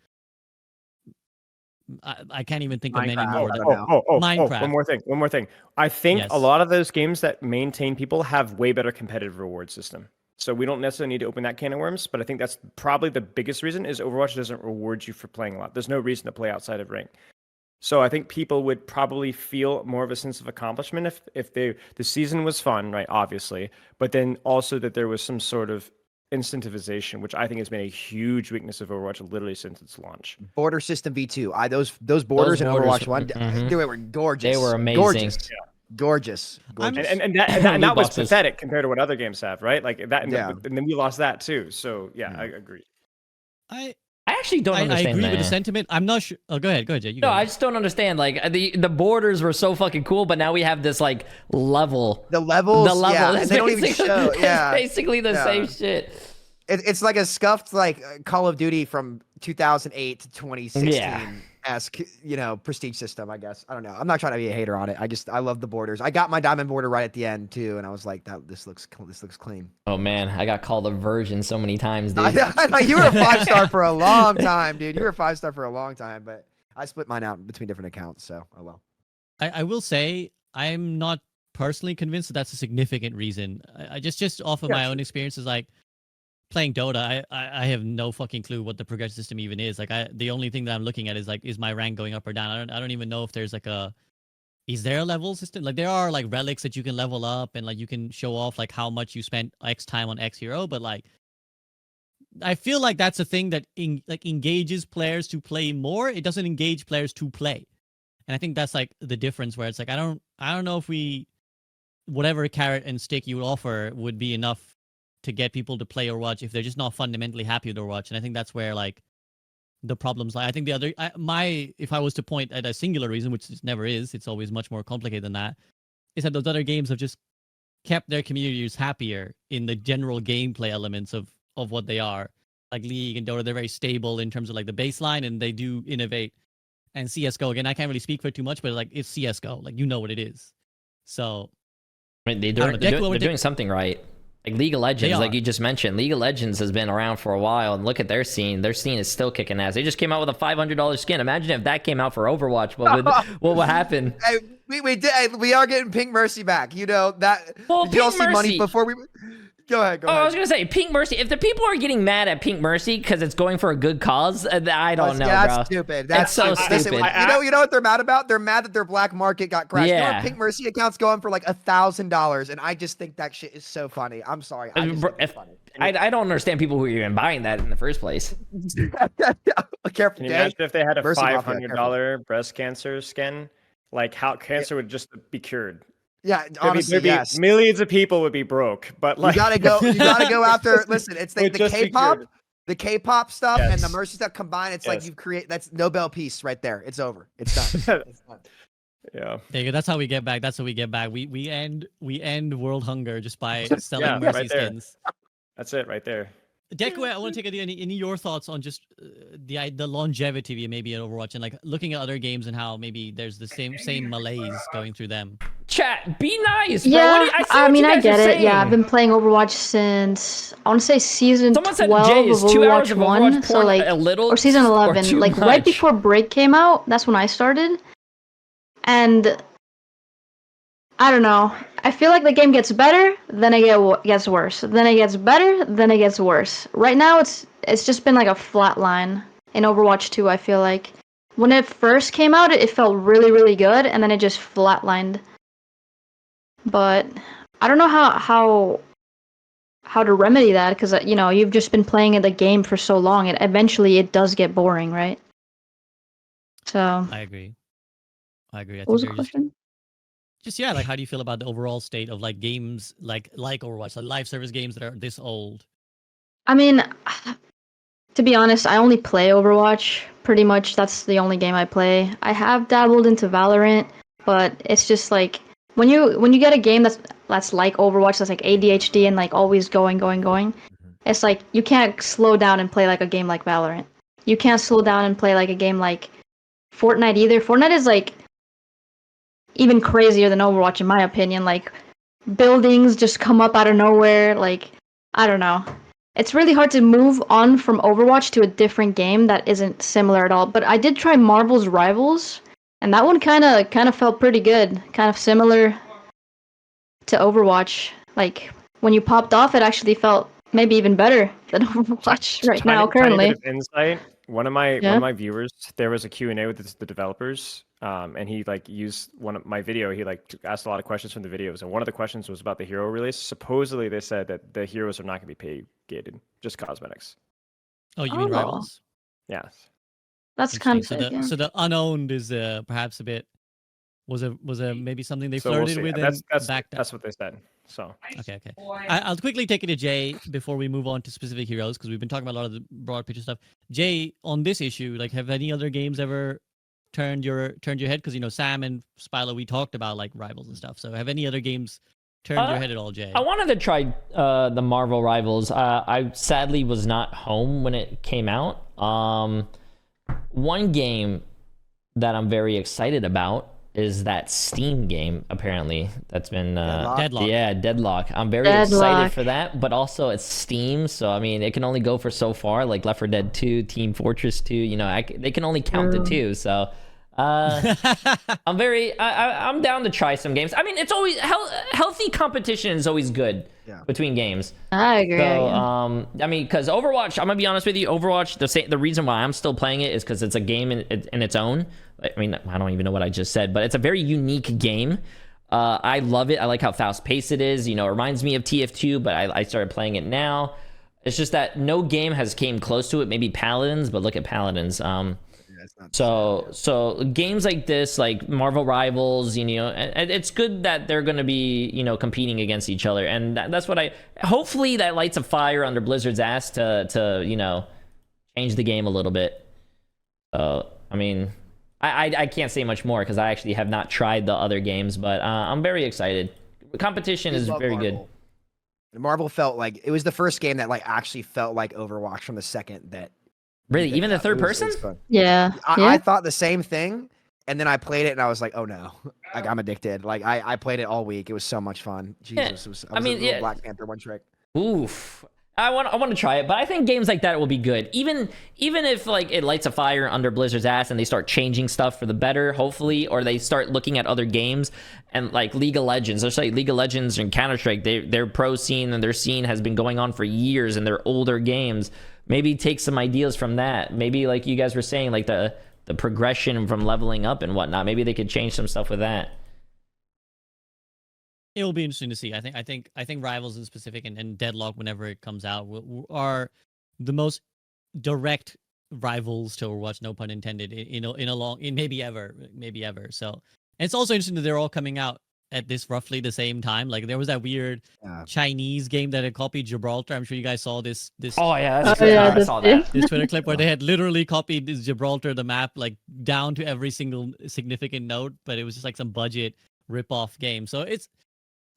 I can't even think of many more. Minecraft. One more thing. I think Yes. a lot of those games that maintain people have way better competitive reward system. So we don't necessarily need to open that can of worms, but I think that's probably the biggest reason is Overwatch doesn't reward you for playing a lot. There's no reason to play outside of rank. So I think people would probably feel more of a sense of accomplishment if the season was fun, right? Obviously, but then also that there was some sort of incentivization, which I think has been a huge weakness of Overwatch literally since its launch. Border system V2. Those borders in borders Overwatch 1, mhm. they were gorgeous. They were amazing. Gorgeous. Gorgeous. I'm- Gorgeous. And that was Loot boxes. pathetic compared to what other games have, right? Like that, and, Yeah. and then we lost that too. So yeah, Mhm. I agree. I I actually don't I understand agree that. with the sentiment. I'm not sure. Oh, go ahead, Jay. You No, go. I just don't understand. Like the borders were so fucking cool, but now we have this like level. The levels, The level. yeah, That's and they don't even basically- show. that's Yeah, basically the Yeah. same shit. it's like a scuffed like Call of Duty from 2008 to 2016 esque, prestige system. I guess I don't know. I'm not trying to be a hater on it. I love the borders. I got my diamond border right at the end too, and I was like, this looks clean. Oh man, I got called a virgin so many times, dude. I know you were a 5-star for a long time, dude. You were a 5-star for a long time, but I split mine out between different accounts. So oh well. I will say I'm not personally convinced that that's a significant reason. I just off of Yeah, my sure. own experiences, like playing Dota, I have no fucking clue what the progression system even is. Like the only thing that I'm looking at is like, is my rank going up or down? I don't even know if there's like is there a level system? Like there are like relics that you can level up and like you can show off like how much you spent X time on X hero, but like I feel like that's a thing that engages players to play more. It doesn't engage players to play. And I think that's like the difference where it's like I don't know if whatever carrot and stick you would offer would be enough to get people to play Overwatch if they're just not fundamentally happy with Overwatch. And I think that's where like the problems lie. I think the other if I was to point at a singular reason, which it never is, it's always much more complicated than that, is that those other games have just kept their communities happier in the general gameplay elements of what they are. Like League and Dota, they're very stable in terms of like the baseline, and they do innovate. And CS:GO, again, I can't really speak for it too much, but like it's CS:GO, like you know what it is. So I mean, they're I don't know, doing, Deku, something right. Like League of Legends, like you just mentioned, League of Legends has been around for a while, and look at their scene. Their scene is still kicking ass. They just came out with a $500 skin. Imagine if that came out for Overwatch. What would happen? Hey, we are getting Pink Mercy back. You know that. Well, did you all Pink see money Mercy- before we? Go ahead. Oh, I was gonna say Pink Mercy. If the people are getting mad at Pink Mercy because it's going for a good cause, I don't know, yeah, that's bro. stupid. That's so listen, stupid. you know what they're mad about? They're mad that their black market got crashed. You know Yeah. what Pink Mercy accounts going for like $1,000, and I just think that shit is so funny. I'm sorry. I just think it's funny. I don't understand people who are even buying that in the first place. Careful, Can you Jay. imagine if they had a Mercy Mafia, $500 breast cancer skin? Like how cancer would just be cured. Yeah, honestly, There'd be yes. millions of people would be broke, but like You gotta go. You gotta go after. Listen, it's the Would just be K-pop, cured. the K-pop stuff, and the Yes. Mercy stuff combined. It's like Yes. you've created. That's Nobel Peace right there. It's over. It's done. It's done. yeah. there you go. That's how we get back. That's how we get back. We end world hunger just by selling Yeah, Mercy right there. skins. That's it right there. Deku, I want to take any your thoughts on just the longevity maybe at Overwatch and like looking at other games and how maybe there's the same malaise going through them. Chat, be nice, bro. Yeah, What do you- see I what mean, you I guys get are it. Yeah, I've saying. been playing Overwatch since I want to say season Someone said 12 Jay of is 2 hours Overwatch of 1. Overwatch So porn like, a little or season or 11, too like right much. before break came out. That's when I started, and I don't know. I feel like the game gets better, then it gets worse. Then it gets better, then it gets worse. Right now, it's just been like a flat line in Overwatch 2. I feel like when it first came out, it felt really, really good, and then it just flatlined. But I don't know how to remedy that because you've just been playing the game for so long, and eventually it does get boring, right? So I agree. I what was the they're question? just yeah, like how do you feel about the overall state of like games like Overwatch, like live service games that are this old? I mean, to be honest, I only play Overwatch. Pretty much, that's the only game I play. I have dabbled into Valorant, but it's just like when you get a game that's like Overwatch, that's like ADHD and like always going. It's like you can't slow down and play like a game like Valorant. You can't slow down and play like a game like Fortnite either. Fortnite is like even crazier than Overwatch in my opinion. Like buildings just come up out of nowhere. Like I don't know. It's really hard to move on from Overwatch to a different game that isn't similar at all. But I did try Marvel's Rivals, and that one kind of felt pretty good. Kind of similar to Overwatch. Like when you popped off, it actually felt maybe even better than Overwatch right now Tiny currently. bit of insight. one of my Yeah. viewers, there was a Q&A with the developers, and he like used one of my video. He like asked a lot of questions from the videos, and one of the questions was about the hero release. Supposedly, they said that the heroes are not going to be pay gated, just cosmetics. Oh, you mean Oh. Rivals? Yes. That's kind Interesting. of So sick. Yeah. so the unowned is perhaps a bit was a maybe something they So we'll flirted see. with That's and backed up. that's what they said. So Okay. I'll quickly take it to Jay before we move on to specific heroes because we've been talking about a lot of the broad picture stuff. Jay, on this issue, like, have any other games ever turned your head? Because Sam and Spilo, we talked about like Rivals and stuff. So have any other games turned your head at all, Jay? I wanted to try the Marvel Rivals. I sadly was not home when it came out. One game that I'm very excited about is that Steam game, apparently, that's been Deadlock. Yeah, Deadlock. I'm very excited for that, but also it's Steam, so I mean, it can only go for so far. Like Left 4 Dead 2, Team Fortress 2, they can only count to 2. So I'm down to try some games. I mean, it's always healthy competition is always good between games. I agree. So, I mean, because Overwatch, I'm gonna be honest with you, Overwatch, the reason why I'm still playing it is because it's a game in its own. I mean, I don't even know what I just said, but it's a very unique game. I love it. I like how fast-paced it is. It reminds me of TF2, but I started playing it now. It's just that no game has came close to it. Maybe Paladins, but look at Paladins. So games like this, like Marvel Rivals, it's good that they're going to be, competing against each other. And that's what hopefully that lights a fire under Blizzard's ass to change the game a little bit. So, I mean, I can't say much more because I actually have not tried the other games, but I'm very excited. Competition is very good. Marvel felt like it was the first game that like actually felt like Overwatch from the second that. Really, even the third It was person? fun. Yeah. I thought the same thing, and then I played it, and I was like, "Oh no!" Like I'm addicted. Like I played it all week. It was so much fun. Jesus, I was a little Black Panther one trick. Oof. I want to try it, but I think games like that will be good. Even if like it lights a fire under Blizzard's ass and they start changing stuff for the better, hopefully, or they start looking at other games and like League of Legends. There's like League of Legends and Counter-Strike. Their pro scene and their scene has been going on for years, and they're older games. Maybe take some ideas from that. Maybe like you guys were saying, like the progression from leveling up and whatnot. Maybe they could change some stuff with that. It will be interesting to see. I think Rivals in specific and Deadlock, whenever it comes out, are the most direct rivals to Overwatch. No pun intended. In maybe ever. So, and it's also interesting that they're all coming out at this roughly the same time. Like there was that weird Chinese game that had copied Gibraltar. I'm sure you guys saw this. Oh yeah, I saw that. This Twitter clip where they had literally copied this Gibraltar, the map, like down to every single significant node, but it was just like some budget rip-off game. So it's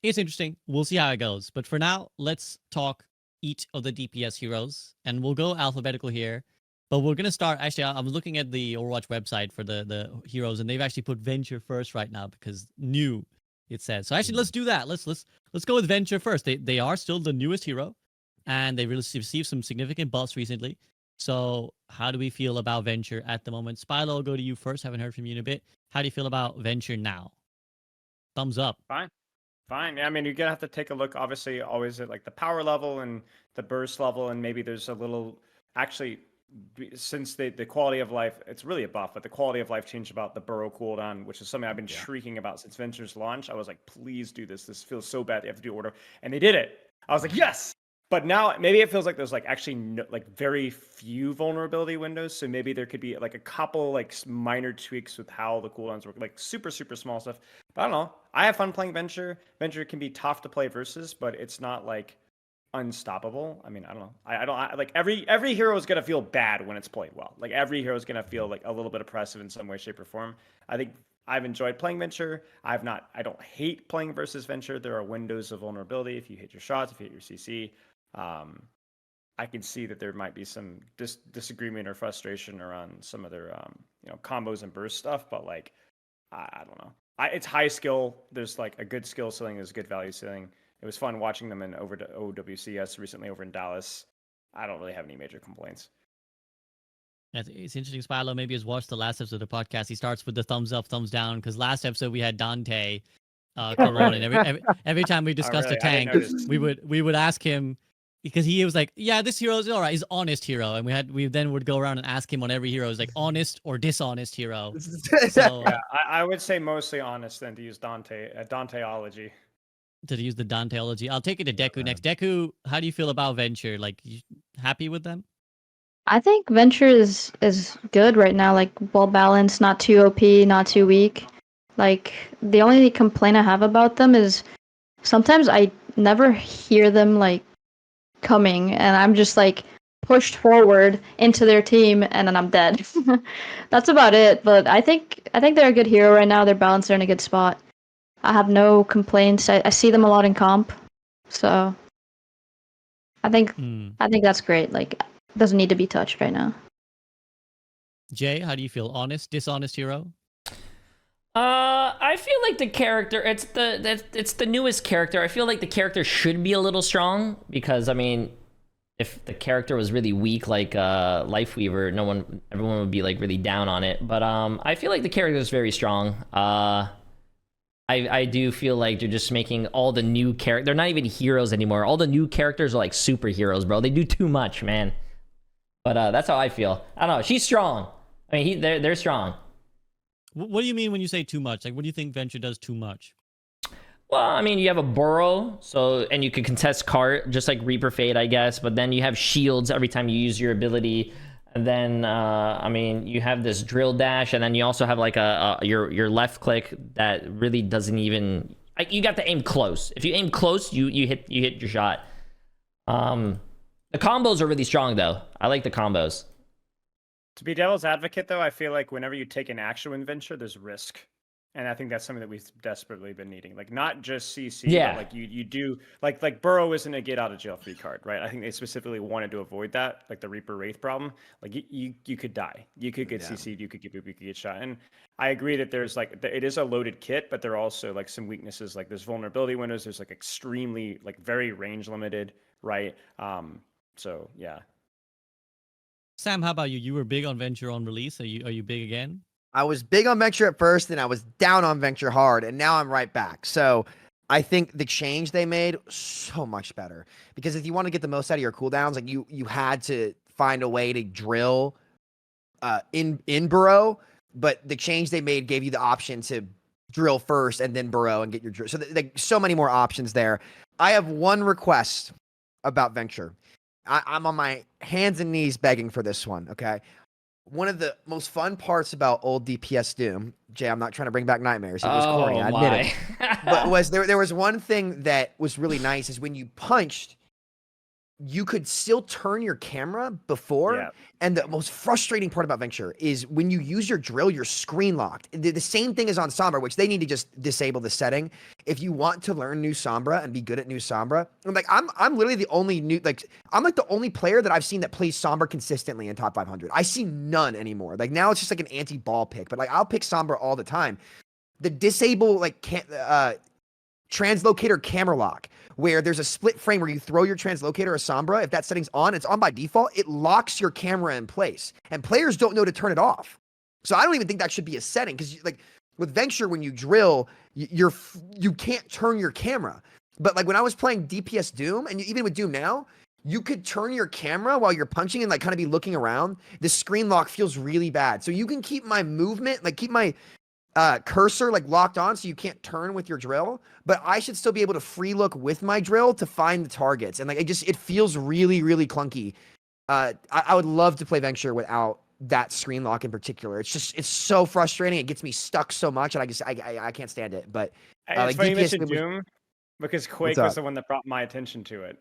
interesting. We'll see how it goes. But for now, let's talk each of the DPS heroes, and we'll go alphabetical here. But we're gonna start. Actually, I'm looking at the Overwatch website for the heroes, and they've actually put Venture first right now because new. It says so. Actually, let's do that. Let's go with Venture first. They are still the newest hero, and they really received some significant buffs recently. So, how do we feel about Venture at the moment? Spilo, I'll go to you first. Haven't heard from you in a bit. How do you feel about Venture now? Thumbs up. Fine. I mean, you're gonna have to take a look. Obviously, always at like the power level and the burst level, and maybe there's a little actually. Since the quality of life, it's really a buff, but the quality of life changed about the burrow cooldown, which is something I've been shrieking about since Venture's launch. I was like, please do this. This feels so bad. You have to do order. And they did it. I was like, yes. But now maybe it feels like there's like actually like very few vulnerability windows. So maybe there could be like a couple like minor tweaks with how the cooldowns work, like super, super small stuff. But I don't know. I have fun playing Venture. Venture can be tough to play versus, but it's not like unstoppable. I mean, I don't know. I like every hero is gonna feel bad when it's played well. Like every hero is gonna feel like a little bit oppressive in some way, shape, or form. I think I've enjoyed playing Venture. I don't hate playing versus Venture. There are windows of vulnerability if you hit your shots, if you hit your CC. I can see that there might be some disagreement or frustration around some of their combos and burst stuff, but like I don't know. It's high skill. There's like a good skill ceiling. There's a good value ceiling. It was fun watching them over to OWCS recently over in Dallas. I don't really have any major complaints. It's interesting. Spilo maybe has watched the last episode of the podcast. He starts with the thumbs up, thumbs down, because last episode we had Dante come on, and every time we discussed a tank, we would ask him because he was like, yeah, this hero is all right. He's honest hero, and we then would go around and ask him on every hero is like honest or dishonest hero. So Yeah, I would say mostly honest than to use Danteology. to use the Danteology, I'll take it to Deku next. Deku, how do you feel about Venture? Like, you happy with them? I think Venture is good right now, like well balanced, not too OP, not too weak. Like the only complaint I have about them is sometimes I never hear them like coming, and I'm just like pushed forward into their team, and then I'm dead. That's about it. But I think they're a good hero right now. They're balanced. They're in a good spot. I have no complaints. I see them a lot in comp, so I think Hmm. that's great. Like doesn't need to be touched right now. Jay, how do you feel? Honest, dishonest hero? I feel like the character, it's the newest character. I feel like the character should be a little strong because I mean, if the character was really weak like Lifeweaver, everyone would be like really down on it. But I feel like the character is very strong. I do feel like they're just making all the new characters. They're not even heroes anymore. All the new characters are like superheroes, bro. They do too much, man. But that's how I feel. I don't know. She's strong. I mean, they're strong. What do you mean when you say too much? Like, what do you think Venture does too much? Well, I mean, you have a burrow, and you can contest cart just like Reaper Fade, I guess. But then you have shields every time you use your ability. And then, I mean, you have this drill dash, and then you also have like your left click that really doesn't even. You got to aim close. If you aim close, you hit your shot. The combos are really strong, though. I like the combos. To be devil's advocate, though, I feel like whenever you take an actual Venture, there's risk. And I think that's something that we've desperately been needing. Like, not just CC, Yeah. but like you do, like Burrow isn't a get out of jail free card, right? I think they specifically wanted to avoid that, like the Reaper Wraith problem. Like, you could die. You could get CC'd, you could get booped, you could get shot. And I agree that there's like, it is a loaded kit, but there are also like some weaknesses. Like, there's vulnerability windows, there's like extremely, like very range limited, right? So, yeah. Sam, how about you? You were big on Venture on release. Are you big again? I was big on Venture at first, and I was down on Venture hard, and now I'm right back. So I think the change they made so much better because if you want to get the most out of your cooldowns, like you had to find a way to drill in burrow, but the change they made gave you the option to drill first and then burrow and get your drill. So like so many more options there. I have one request about Venture. I'm on my hands and knees begging for this one, okay? One of the most fun parts about old DPS Doom, Jay, I'm not trying to bring back nightmares. It was corny, I admit it. But there was one thing that was really nice is when you punched, you could still turn your camera before. Yeah. And the most frustrating part about Venture is when you use your drill, you're screen locked. The same thing is on Sombra, which they need to just disable the setting. If you want to learn new Sombra and be good at new Sombra, I'm literally the only I'm like the only player that I've seen that plays Sombra consistently in top 500. I see none anymore. Like now it's just like an anti-ball pick, but like I'll pick Sombra all the time. The disable translocator camera lock, where there's a split frame where you throw your translocator or Sombra. If that setting's on, it's on by default. It locks your camera in place, and players don't know to turn it off. So I don't even think that should be a setting because, like, with Venture, when you drill, you can't turn your camera. But like when I was playing DPS Doom, and even with Doom now, you could turn your camera while you're punching and like kind of be looking around. The screen lock feels really bad, so you can keep my movement, like keep my cursor like locked on so you can't turn with your drill, but I should still be able to free look with my drill to find the targets. And like it feels really, really clunky. I would love to play Venture without that screen lock in particular. It's so frustrating. It gets me stuck so much, and I can't stand it. But It's like funny you DPS mentioned was- Doom because Quake up? was the one that brought my attention to it.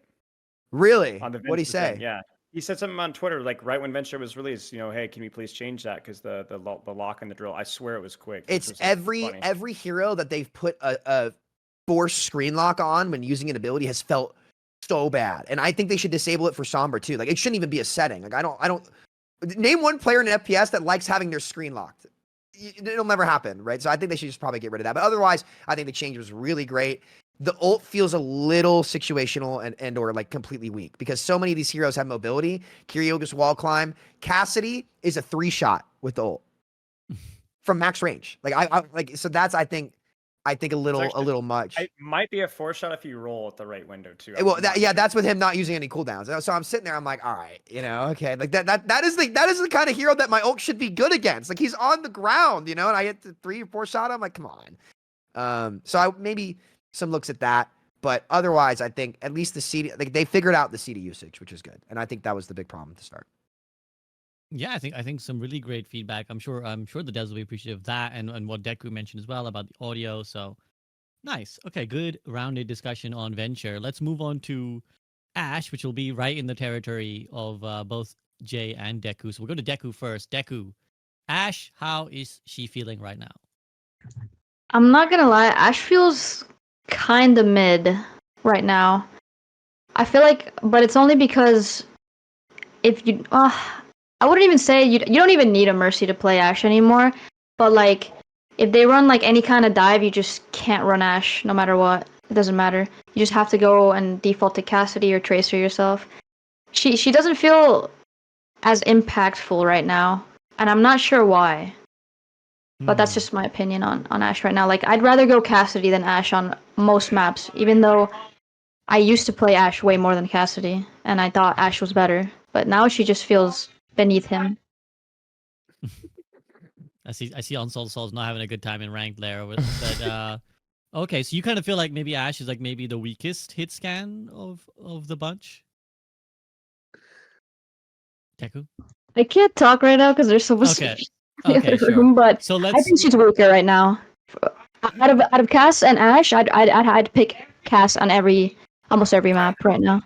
Really, On the what'd he Venture thing, say? yeah. He said something on Twitter, like right when Venture was released, hey, can you please change that? Because the lock and the drill, I swear it was quick. It's every hero that they've put a forced screen lock on when using an ability has felt so bad. And I think they should disable it for Sombra too. Like it shouldn't even be a setting. Like I don't name one player in FPS that likes having their screen locked. It'll never happen, right? So I think they should just probably get rid of that. But otherwise, I think the change was really great. The ult feels a little situational and or like completely weak because so many of these heroes have mobility. Kiryu just wall climb. Cassidy is a 3-shot with the ult from max range. Like I so that's I think I think a little much. It might be a 4-shot if you roll at the right window too. Well, I'm not yeah, sure. that's with him not using any cooldowns. So I'm sitting there, I'm like, all right, okay, like that is the kind of hero that my ult should be good against. Like he's on the ground, and I hit the 3 or 4 shot. I'm like, come on. So I maybe some looks at that, but otherwise, I think at least the CD, like they figured out the CD usage, which is good, and I think that was the big problem to start. Yeah, I think some really great feedback. I'm sure the devs will be appreciative of that and what Deku mentioned as well about the audio. So nice. Okay, good rounded discussion on Venture. Let's move on to Ash, which will be right in the territory of both Jay and Deku. So we'll go to Deku first. Deku, Ash, how is she feeling right now? I'm not gonna lie, Ash feels kinda mid right now. I feel like, but it's only because if you, I wouldn't even say you don't even need a Mercy to play Ash anymore. But like, if they run like any kind of dive, you just can't run Ash no matter what. It doesn't matter. You just have to go and default to Cassidy or Tracer yourself. She doesn't feel as impactful right now, and I'm not sure why. But that's just my opinion on Ash right now. Like, I'd rather go Cassidy than Ash on most maps, even though I used to play Ash way more than Cassidy, and I thought Ash was better. But now she just feels beneath him. I see Unsolved Souls not having a good time in ranked there, but okay, so you kind of feel like maybe Ash is like maybe the weakest hit scan of the bunch. Deku? I can't talk right now because there's so much Okay. in the Okay, other sure. room, but So I let's think she's weaker right now. Out of Cass and Ash, I'd pick Cass on almost every map right now.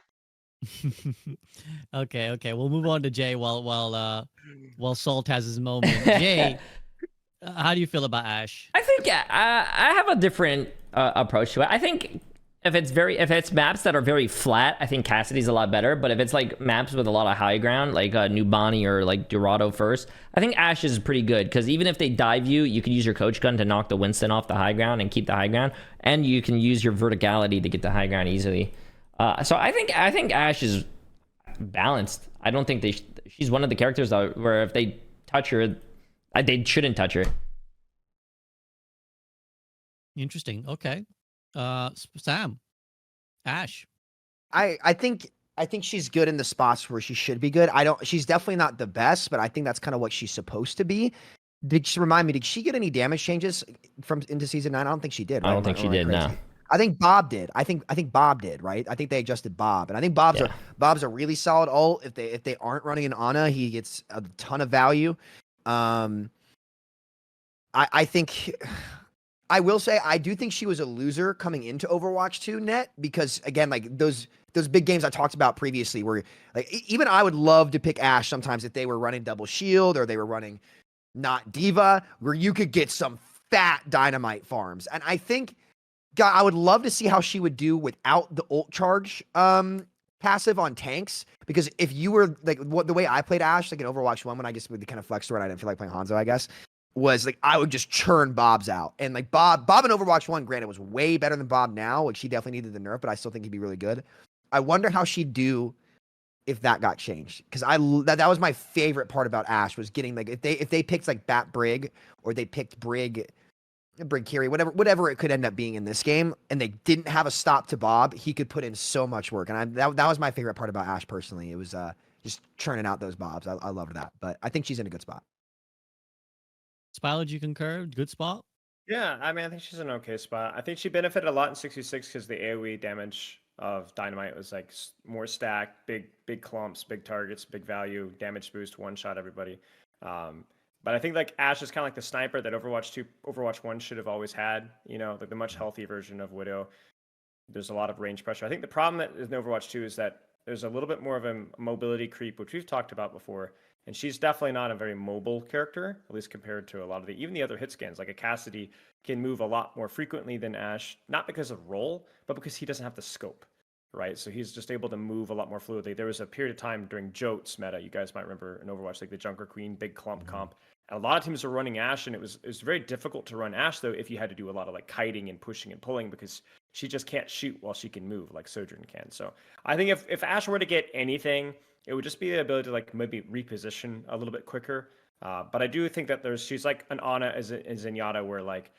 okay. We'll move on to Jay while Salt has his moment. Jay, how do you feel about Ash? I think I have a different approach to it. I think if it's maps that are very flat, I think Cassidy's a lot better. But if it's like maps with a lot of high ground, like New Bonnie or like Dorado first, I think Ash is pretty good because even if they dive you, you can use your coach gun to knock the Winston off the high ground and keep the high ground, and you can use your verticality to get the high ground easily. So I think Ash is balanced. I don't think she's one of the characters where if they touch her, they shouldn't touch her. Interesting. Okay. Sam, Ash. I think she's good in the spots where she should be good. She's definitely not the best, but I think that's kind of what she's supposed to be. Did she get any damage changes from into season 9? I don't think she did. Right? I don't think she did. No. I think Bob did. I think Bob did, right? I think they adjusted Bob, and I think Bob's a really solid ult. If they aren't running an Ana, he gets a ton of value. I think I will say I do think she was a loser coming into Overwatch 2 net because again, like those big games I talked about previously, where like even I would love to pick Ash sometimes if they were running double shield or they were running not Diva, where you could get some fat dynamite farms, and I think. God, I would love to see how she would do without the ult charge passive on tanks. Because if you were like the way I played Ash, like in Overwatch 1, when I just really kind of flexed around, I didn't feel like playing Hanzo, I guess, was like I would just churn Bobs out. And like Bob in Overwatch 1, granted, was way better than Bob now. Like she definitely needed the nerf, but I still think he'd be really good. I wonder how she'd do if that got changed. Because that was my favorite part about Ash was getting like if they picked like Bat Brig or they picked Brig Carry, whatever it could end up being in this game, and they didn't have a stop to Bob, he could put in so much work. And that was my favorite part about Ash personally. It was just churning out those Bobs. I loved that. But I think she's in a good spot. Spilo, do you concur? Good spot? Yeah, I mean, I think she's in an okay spot. I think she benefited a lot in 66 because the AoE damage of Dynamite was like more stacked, big clumps, big targets, big value, damage boost, one shot everybody. But I think like Ash is kind of like the sniper that Overwatch 1 should have always had, like the much healthy version of Widow. There's a lot of range pressure. I think the problem that is in Overwatch 2 is that there's a little bit more of a mobility creep, which we've talked about before. And she's definitely not a very mobile character, at least compared to a lot of even the other hit scans. Like a Cassidy can move a lot more frequently than Ash, not because of role, but because he doesn't have the scope. Right, so he's just able to move a lot more fluidly. There was a period of time during Jote's meta, you guys might remember in Overwatch, like the Junker Queen, big clump comp. And a lot of teams were running Ash, and it was very difficult to run Ash though if you had to do a lot of like kiting and pushing and pulling because she just can't shoot while she can move like Sojourn can. So I think if Ash were to get anything, it would just be the ability to like maybe reposition a little bit quicker. But I do think that she's like an Ana as Zenyatta, where like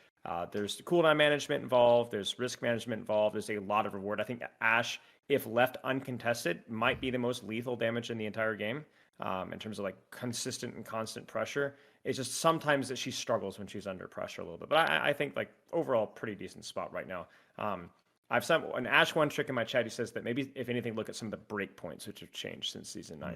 there's cooldown management involved, there's risk management involved, there's a lot of reward. I think Ashe, if left uncontested, might be the most lethal damage in the entire game in terms of like consistent and constant pressure. It's just sometimes that she struggles when she's under pressure a little bit. But I think like overall pretty decent spot right now. I've sent an Ashe one trick in my chat. He says that maybe if anything, look at some of the break points which have changed since season 9.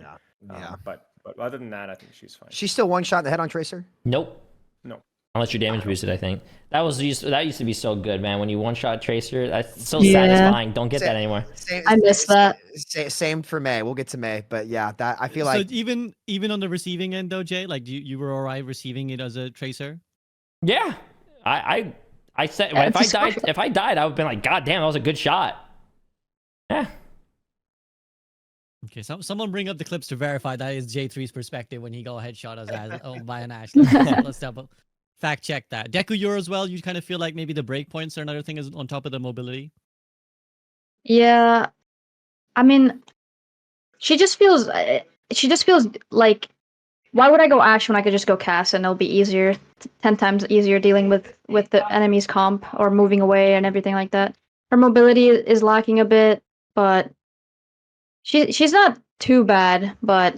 Yeah. But other than that, I think she's fine. She's still one shot in the head on Tracer. Nope. No. Unless you're damage boosted, I think. That used to be so good, man. When you one-shot Tracer, that's so Yeah. satisfying. Don't get that anymore. I miss that. Same for May. We'll get to May, but yeah, that I feel like So even on the receiving end though, Jay, like you were alright receiving it as a tracer. Yeah. I said Yeah, if I died, I would have been like, God damn, that was a good shot. Yeah. Okay, so someone bring up the clips to verify that is Jay3's perspective when he go ahead shot us as by an Ashe. Let's double fact check that. Deku, you're as well. You kind of feel like maybe the breakpoints are another thing is on top of the mobility. Yeah, I mean, she just feels like, why would I go Ashe when I could just go Cass and it'll be easier, 10 times easier dealing with the enemy's comp or moving away and everything like that. Her mobility is lacking a bit, but she's not too bad. But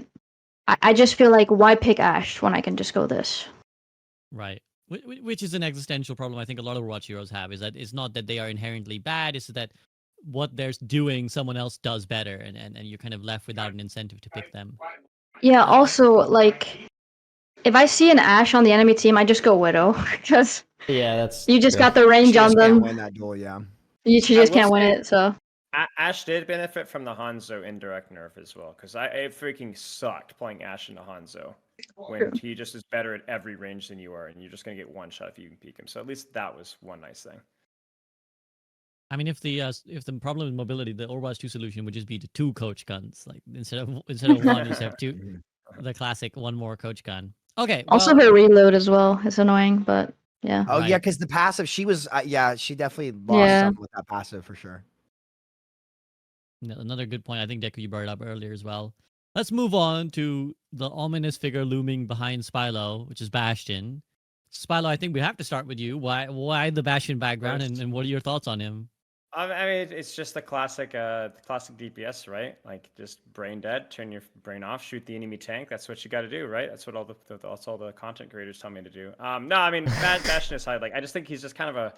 I just feel like, why pick Ashe when I can just go this? Right. Which is an existential problem I think a lot of Overwatch heroes have, is that it's not that they are inherently bad, it's that what they're doing someone else does better, and you're kind of left without an incentive to pick them. Yeah, also, like, if I see an Ashe on the enemy team, I just go Widow, because Yeah, that's you just good. got the range she on just can't them. win that duel. Yeah. She just will can't win say- it, so. Ashe did benefit from the Hanzo indirect nerf as well, because it freaking sucked playing Ashe into Hanzo when he just is better at every range than you are, and you're just gonna get one shot if you can peek him. So at least that was one nice thing. I mean, if the problem is mobility, the Overwatch 2 solution would just be the 2 coach guns. Like instead of one, you just have 2. The classic one more coach gun. Okay. Also, well, her reload as well is annoying, but yeah. Oh yeah, Right. because the passive, she was she definitely lost Yeah. something with that passive for sure. another good point. I think Deku you brought it up earlier as well. Let's move on to the ominous figure looming behind Spylo, which is Bastion. Spylo, I think we have to start with you. Why the Bastion background, and what are your thoughts on him? I mean, it's just the classic DPS, right? Like just brain dead, turn your brain off, shoot the enemy tank. That's what you got to do, right? That's what all the content creators tell me to do. No, I mean, Bastion aside, like I just think he's just kind of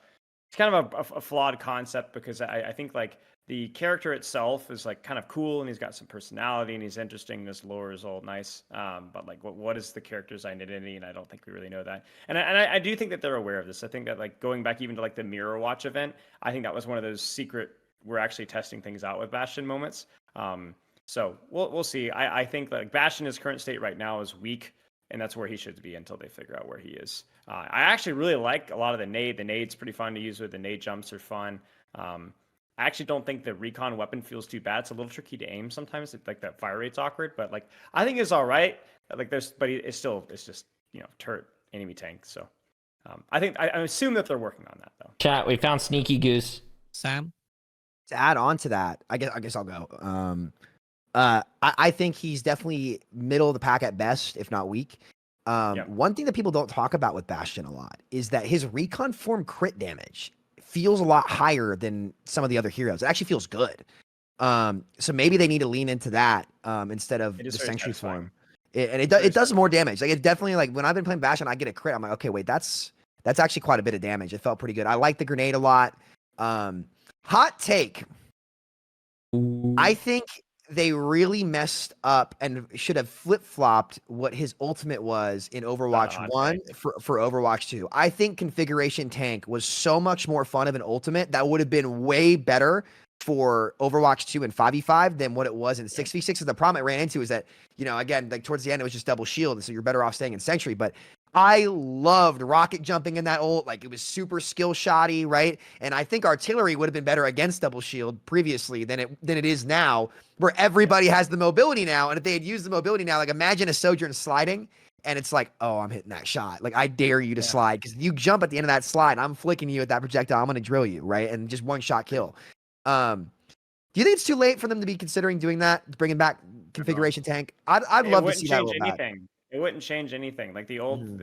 a flawed concept, because I think like the character itself is like kind of cool and he's got some personality and he's interesting. This lore is all nice, but like what is the character's identity? And I don't think we really know that. And I do think that they're aware of this. I think that like going back even to like the Mirror Watch event, I think that was one of those secret, we're actually testing things out with Bastion moments. So we'll see. I think like Bastion, his current state right now is weak, and that's where he should be until they figure out where he is. I actually really like a lot of the nade. The nade's pretty fun to use with. The nade jumps are fun. I actually don't think the recon weapon feels too bad. It's a little tricky to aim sometimes. Like that fire rate's awkward, but like I think it's all right. Like but it's just turret enemy tank. So I assume that they're working on that though. Chat, we found Sneaky Goose. Sam? To add on to that, I guess I'll go. I think he's definitely middle of the pack at best, if not weak. One thing that people don't talk about with Bastion a lot is that his recon form crit damage feels a lot higher than some of the other heroes. It actually feels good. So maybe they need to lean into that instead of the Sentry form. It does more damage. Like it definitely, like when I've been playing Bastion, I get a crit. I'm like, okay, wait, that's actually quite a bit of damage. It felt pretty good. I like the grenade a lot. Hot take. I think they really messed up and should have flip-flopped what his ultimate was in Overwatch 1 for Overwatch 2. I think configuration tank was so much more fun of an ultimate that would have been way better for Overwatch 2 and 5v5 than what it was in 6v6. And the problem I ran into is that, again, like towards the end, it was just double shield. And so you're better off staying in Sentry. But I loved rocket jumping in that ult. Like it was super skill shotty, right? And I think artillery would have been better against double shield previously than it is now, where everybody has the mobility now. And if they had used the mobility now, like imagine a Sojourn sliding and it's like, oh, I'm hitting that shot. Like I dare you to slide, because you jump at the end of that slide, I'm flicking you at that projectile. I'm going to drill you, right? And just one shot kill. Do you think it's too late for them to be considering doing that, bringing back configuration tank? I'd love to see that. Anything. It wouldn't change anything. Like the old, Mhm.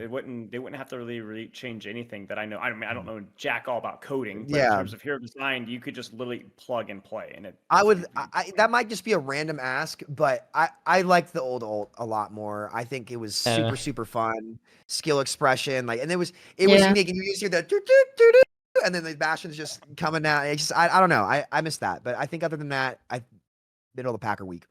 they wouldn't have to really change anything that I know. I mean, I don't know jack all about coding, but in Yeah. terms of hero design, you could just literally plug and play, and it. I it's would. gonna be That might just be a random ask, but I like the old ult a lot more. I think it was super fun. Skill expression, like, and it was Yeah. unique. And you just hear the doo, doo, doo, doo, and then the Bastion's just coming out. It's just I don't know. I missed that, but I think other than that, I middle of the pack are weak.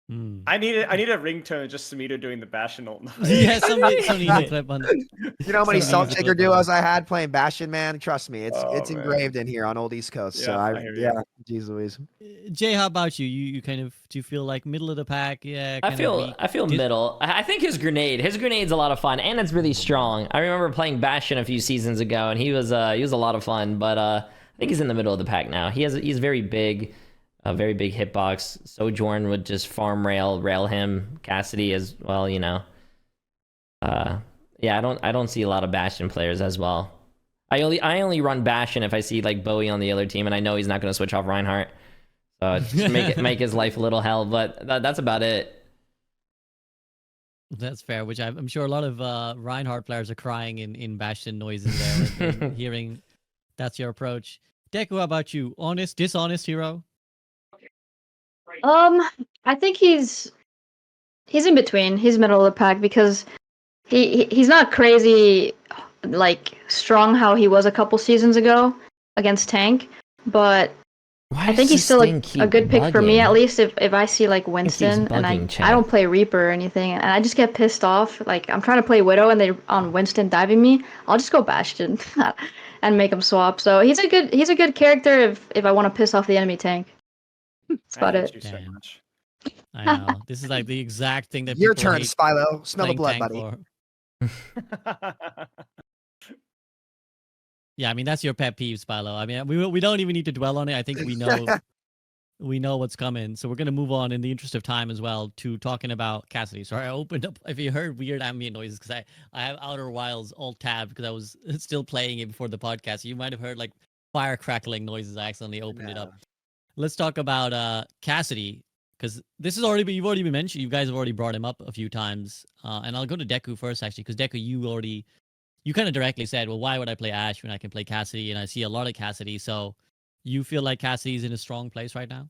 Hmm. I need a ringtone just Samito doing the Bastion ult noise. Yeah, somebody needs a clip on. You know how many Somebody Salt needs a Shaker clip on duos I had playing Bastion, man? Trust me, it's Oh, man. engraved in here on Old East Coast. So Yeah, I hear you. yeah, geez Louise. Jay, how about you? You kind of do you feel like middle of the pack? Yeah, I kind feel of weak. I feel middle. I think his grenade's a lot of fun, and it's really strong. I remember playing Bastion a few seasons ago, and he was a lot of fun. But I think he's in the middle of the pack now. He's very big, a very big hitbox. Sojourn would just farm rail him. Cassidy as well, you know. Yeah, I don't see a lot of Bastion players as well. I only run Bastion if I see like Bowie on the other team, and I know he's not going to switch off Reinhardt. So just make his life a little hell. But that's about it. That's fair. Which I'm sure a lot of Reinhardt players are crying in Bastion noises there, and hearing that's your approach. Deku, how about you? Honest, dishonest hero? I think he's in between. He's middle of the pack because he's not crazy like strong how he was a couple seasons ago against tank, but I think he's still a good pick for me, at least if I see like Winston and I don't play Reaper or anything, and I just get pissed off. Like I'm trying to play Widow and they on Winston diving me, I'll just go Bastion and make him swap. So he's a good character if I want to piss off the enemy tank. That's about I hate it. you so Damn. much. I know this is like the exact thing that Your people turn, hate Spylo. Smell the playing blood, tank buddy. for. Yeah, I mean that's your pet peeve, Spylo. I mean we don't even need to dwell on it. I think we know what's coming. So we're gonna move on in the interest of time as well to talking about Cassidy. Sorry, I opened up. If you heard weird ambient noises, because I have Outer Wilds alt tabbed because I was still playing it before the podcast. You might have heard like fire crackling noises. I accidentally opened it up. Let's talk about Cassidy, because this has already been you've already been mentioned. You guys have already brought him up a few times, and I'll go to Deku first actually, because Deku, you kind of directly said, well, why would I play Ashe when I can play Cassidy? And I see a lot of Cassidy. So you feel like Cassidy's in a strong place right now?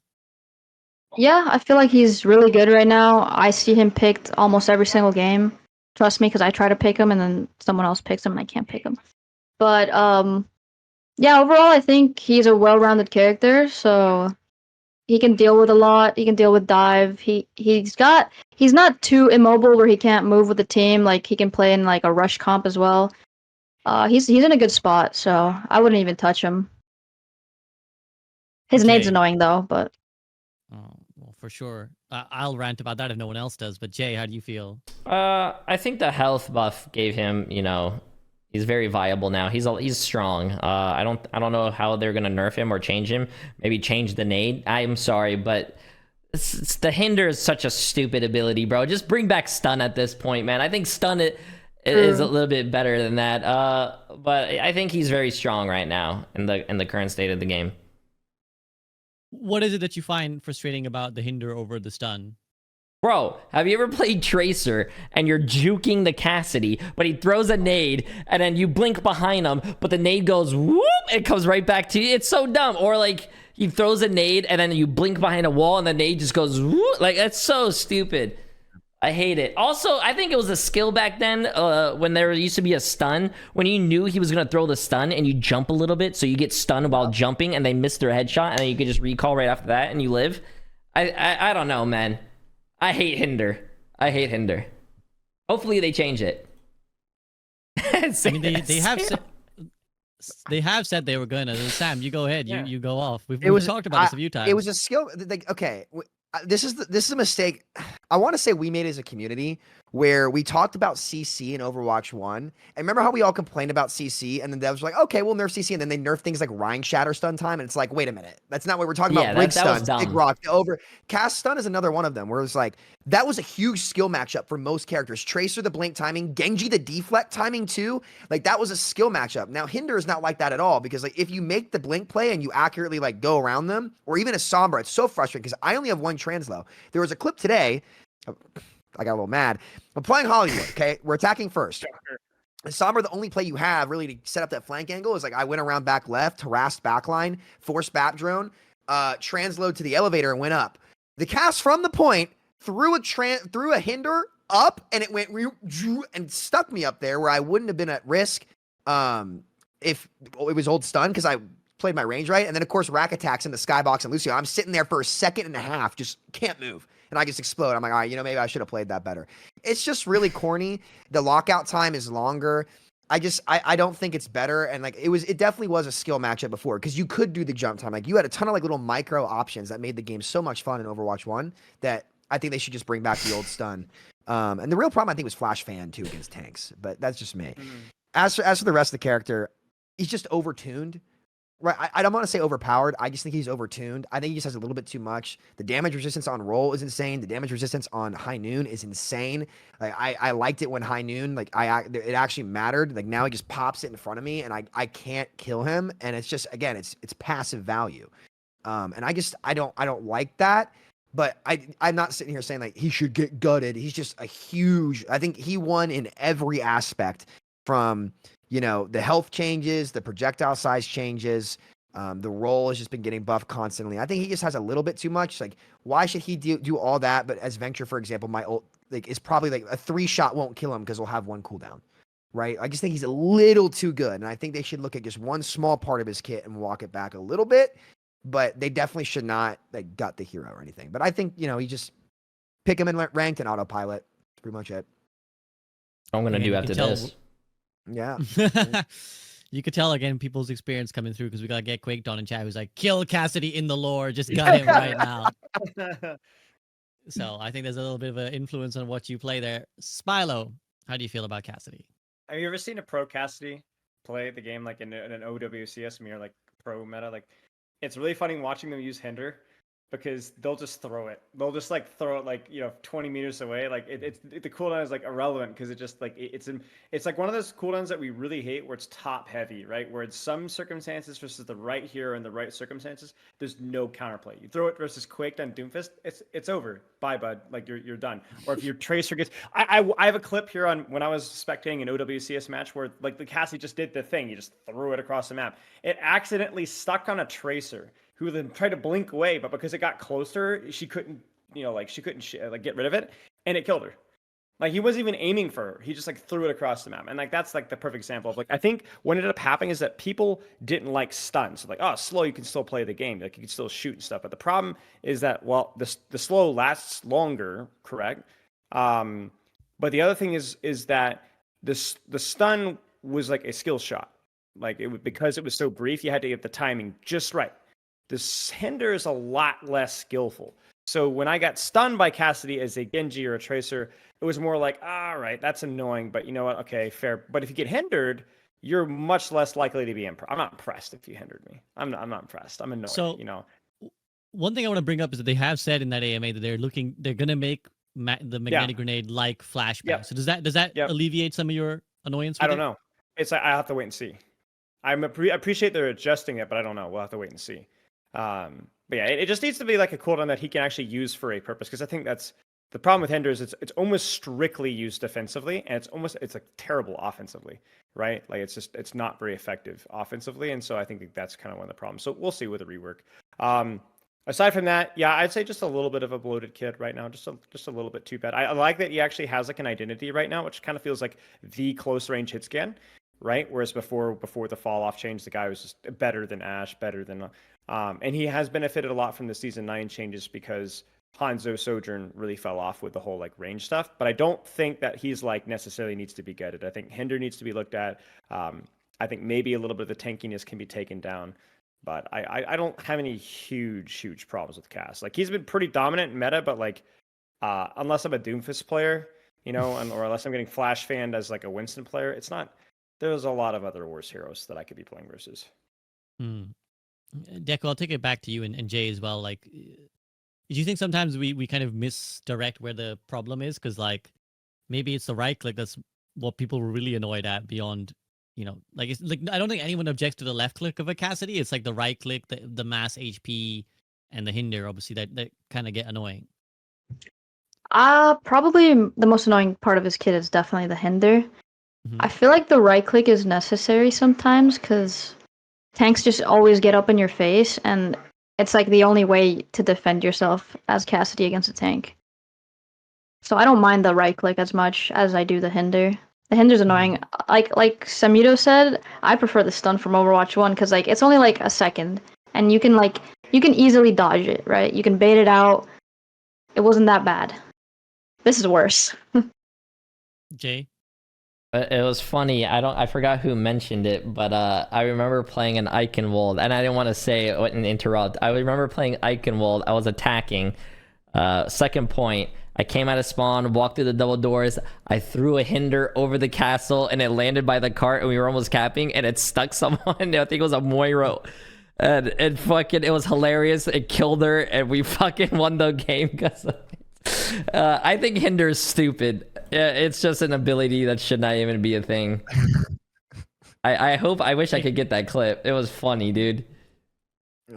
Yeah, I feel like he's really good right now. I see him picked almost every single game. Trust me, because I try to pick him and then someone else picks him and I can't pick him. But yeah, overall I think he's a well-rounded character, so he can deal with a lot. He can deal with dive. He's not too immobile where he can't move with the team. Like he can play in like a rush comp as well. He's in a good spot, so I wouldn't even touch him. His nade's Jay. annoying though, but Oh, well, for sure. I'll rant about that if no one else does. But Jay, how do you feel? I think the health buff gave him, he's very viable now. He's strong. I don't know how they're gonna nerf him or change him. Maybe change the nade. I'm sorry, but the hinder is such a stupid ability, bro. Just bring back stun at this point, man. I think stun is a little bit better than that. But I think he's very strong right now in the current state of the game. What is it that you find frustrating about the hinder over the stun? Bro, have you ever played Tracer and you're juking the Cassidy, but he throws a nade and then you blink behind him, but the nade goes whoop, it comes right back to you. It's so dumb. Or like he throws a nade and then you blink behind a wall and the nade just goes whoop. Like that's so stupid. I hate it. Also, I think it was a skill back then when there used to be a stun. When you knew he was going to throw the stun and you jump a little bit, so you get stunned while jumping and they miss their headshot and then you could just recall right after that and you live. I don't know, man. I hate hinder. Hopefully they change it. I mean, they have said they were gonna. Sam, you go ahead. Yeah. You go off. We've talked about this a few times. It was a skill. Like, okay, this is a mistake. I want to say we made as a community where we talked about CC in Overwatch 1. And remember how we all complained about CC and then devs were like, okay, we'll nerf CC. And then they nerf things like Rhine Shatter stun time. And it's like, wait a minute. That's not what we're talking about. Brig that was stun, Big dumb. Rock, Cast stun is another one of them where it's like, that was a huge skill matchup for most characters. Tracer, the blink timing, Genji, the deflect timing too. Like that was a skill matchup. Now Hinder is not like that at all because like if you make the blink play and you accurately like go around them or even a Sombra, it's so frustrating because I only have one translow. There was a clip today. I got a little mad. I'm playing Hollywood. Okay, we're attacking first. And Somber, the only play you have really to set up that flank angle is like I went around back left, harassed backline, forced BAP drone, transload to the elevator and went up. The cast from the point threw a hinder up and it went and stuck me up there where I wouldn't have been at risk if it was old stun because I played my range right. And then of course rack attacks in the skybox and Lucio. I'm sitting there for a second and a half, just can't move. And I just explode. I'm like, all right, maybe I should have played that better. It's just really corny. The lockout time is longer. I don't think it's better. And like it definitely was a skill matchup before because you could do the jump time. Like you had a ton of like little micro options that made the game so much fun in Overwatch 1 that I think they should just bring back the old stun. And the real problem I think was Flash Fan too against tanks, but that's just me. As for the rest of the character, he's just overtuned. Right, I don't want to say overpowered. I just think he's overtuned. I think he just has a little bit too much. The damage resistance on roll is insane. The damage resistance on high noon is insane. Like I liked it when high noon, like it actually mattered. Like now he just pops it in front of me, and I can't kill him. And it's just again, it's passive value. And I don't like that. But I'm not sitting here saying like he should get gutted. He's just a huge. I think he won in every aspect from. The health changes, the projectile size changes, the role has just been getting buffed constantly. I think he just has a little bit too much. Like, why should he do all that? But as Venture, for example, my ult is probably like a 3-shot won't kill him because he'll have 1 cooldown, right? I just think he's a little too good, and I think they should look at just one small part of his kit and walk it back a little bit. But they definitely should not like gut the hero or anything. But I think you just pick him in ranked and autopilot. That's pretty much it. I'm gonna do after this. Yeah. You could tell again people's experience coming through because we gotta get Quaked on in chat who's like, kill Cassidy in the lore, just got him right now. So I think there's a little bit of an influence on what you play there. Spilo, how do you feel about Cassidy? Have you ever seen a pro Cassidy play the game like in an OWCS mirror, like pro meta? Like it's really funny watching them use Hinder because they'll just throw it. They'll just like throw it like 20 meters away. Like the cooldown is like irrelevant because it just like it's like one of those cooldowns that we really hate where it's top heavy, right? Where in some circumstances versus the right hero in the right circumstances, there's no counterplay. You throw it versus Quaked on Doomfist, it's over. Bye, bud. Like you're done. Or if your Tracer gets, I have a clip here on when I was spectating an OWCS match where like the Cassie just did the thing. You just threw it across the map. It accidentally stuck on a Tracer, who then tried to blink away, but because it got closer, she couldn't, get rid of it, and it killed her. Like he wasn't even aiming for her; he just like threw it across the map, and like that's like the perfect example of like I think what ended up happening is that people didn't like stuns. So, like slow, you can still play the game, like you can still shoot and stuff, but the problem is that the slow lasts longer, correct? But the other thing is that the stun was like a skill shot, like because it was so brief, you had to get the timing just right. The Hinder is a lot less skillful. So when I got stunned by Cassidy as a Genji or a Tracer, it was more like, all right, that's annoying, but you know what? Okay, fair. But if you get hindered, you're much less likely to be impressed. I'm not impressed if you hindered me. I'm not impressed. I'm annoyed. So, one thing I want to bring up is that they have said in that AMA that they're gonna make the magnetic grenade like flashbang. Yep. So does that alleviate some of your annoyance? I don't know. I have to wait and see. I appreciate they're adjusting it, but I don't know. We'll have to wait and see. But yeah, it just needs to be like a cooldown that he can actually use for a purpose, because I think that's the problem with Hinder is it's almost strictly used defensively, and it's like terrible offensively, right? Like it's not very effective offensively, and so I think that's kind of one of the problems. So we'll see with the rework. Aside from that, yeah, I'd say just a little bit of a bloated kid right now, just a little bit too bad. I like that he actually has like an identity right now, which kind of feels like the close range hit scan, right? Whereas before the fall off change, the guy was just better than Ash, better than and he has benefited a lot from the season 9 changes because Hanzo Sojourn really fell off with the whole like range stuff. But I don't think that he's like necessarily needs to be gutted. I think Hinder needs to be looked at. I think maybe a little bit of the tankiness can be taken down. But I don't have any huge problems with Cass. Like he's been pretty dominant in meta, but like unless I'm a Doomfist player, or unless I'm getting flash fanned as like a Winston player, it's not. There's a lot of other worse heroes that I could be playing versus. Deco, I'll take it back to you and Jay as well. Like, do you think sometimes we kind of misdirect where the problem is? Because like maybe it's the right click that's what people were really annoyed at beyond, like it's like I don't think anyone objects to the left click of a Cassidy. It's like the right click, the mass HP and the hinder, obviously that kind of get annoying. Probably the most annoying part of his kit is definitely the hinder. Mhm. I feel like the right click is necessary sometimes because tanks just always get up in your face, and it's like the only way to defend yourself as Cassidy against a tank. So I don't mind the right click as much as I do the hinder. The hinder's annoying. Like Samito said, I prefer the stun from Overwatch 1 because like it's only like a second, and you can easily dodge it, right? You can bait it out. It wasn't that bad. This is worse. Jay. It was funny. I forgot who mentioned it, but I remember playing an Eichenwald, and I didn't want to say it and interrupt. I remember playing Eichenwald. I was attacking. Second point. I came out of spawn, walked through the double doors. I threw a hinder over the castle, and it landed by the cart, and we were almost capping, and it stuck someone. I think it was a Moira. And it was hilarious. It killed her, and we fucking won the game because of it. I think hinder is stupid. It's just an ability that should not even be a thing. I wish I could get that clip. It was funny, dude.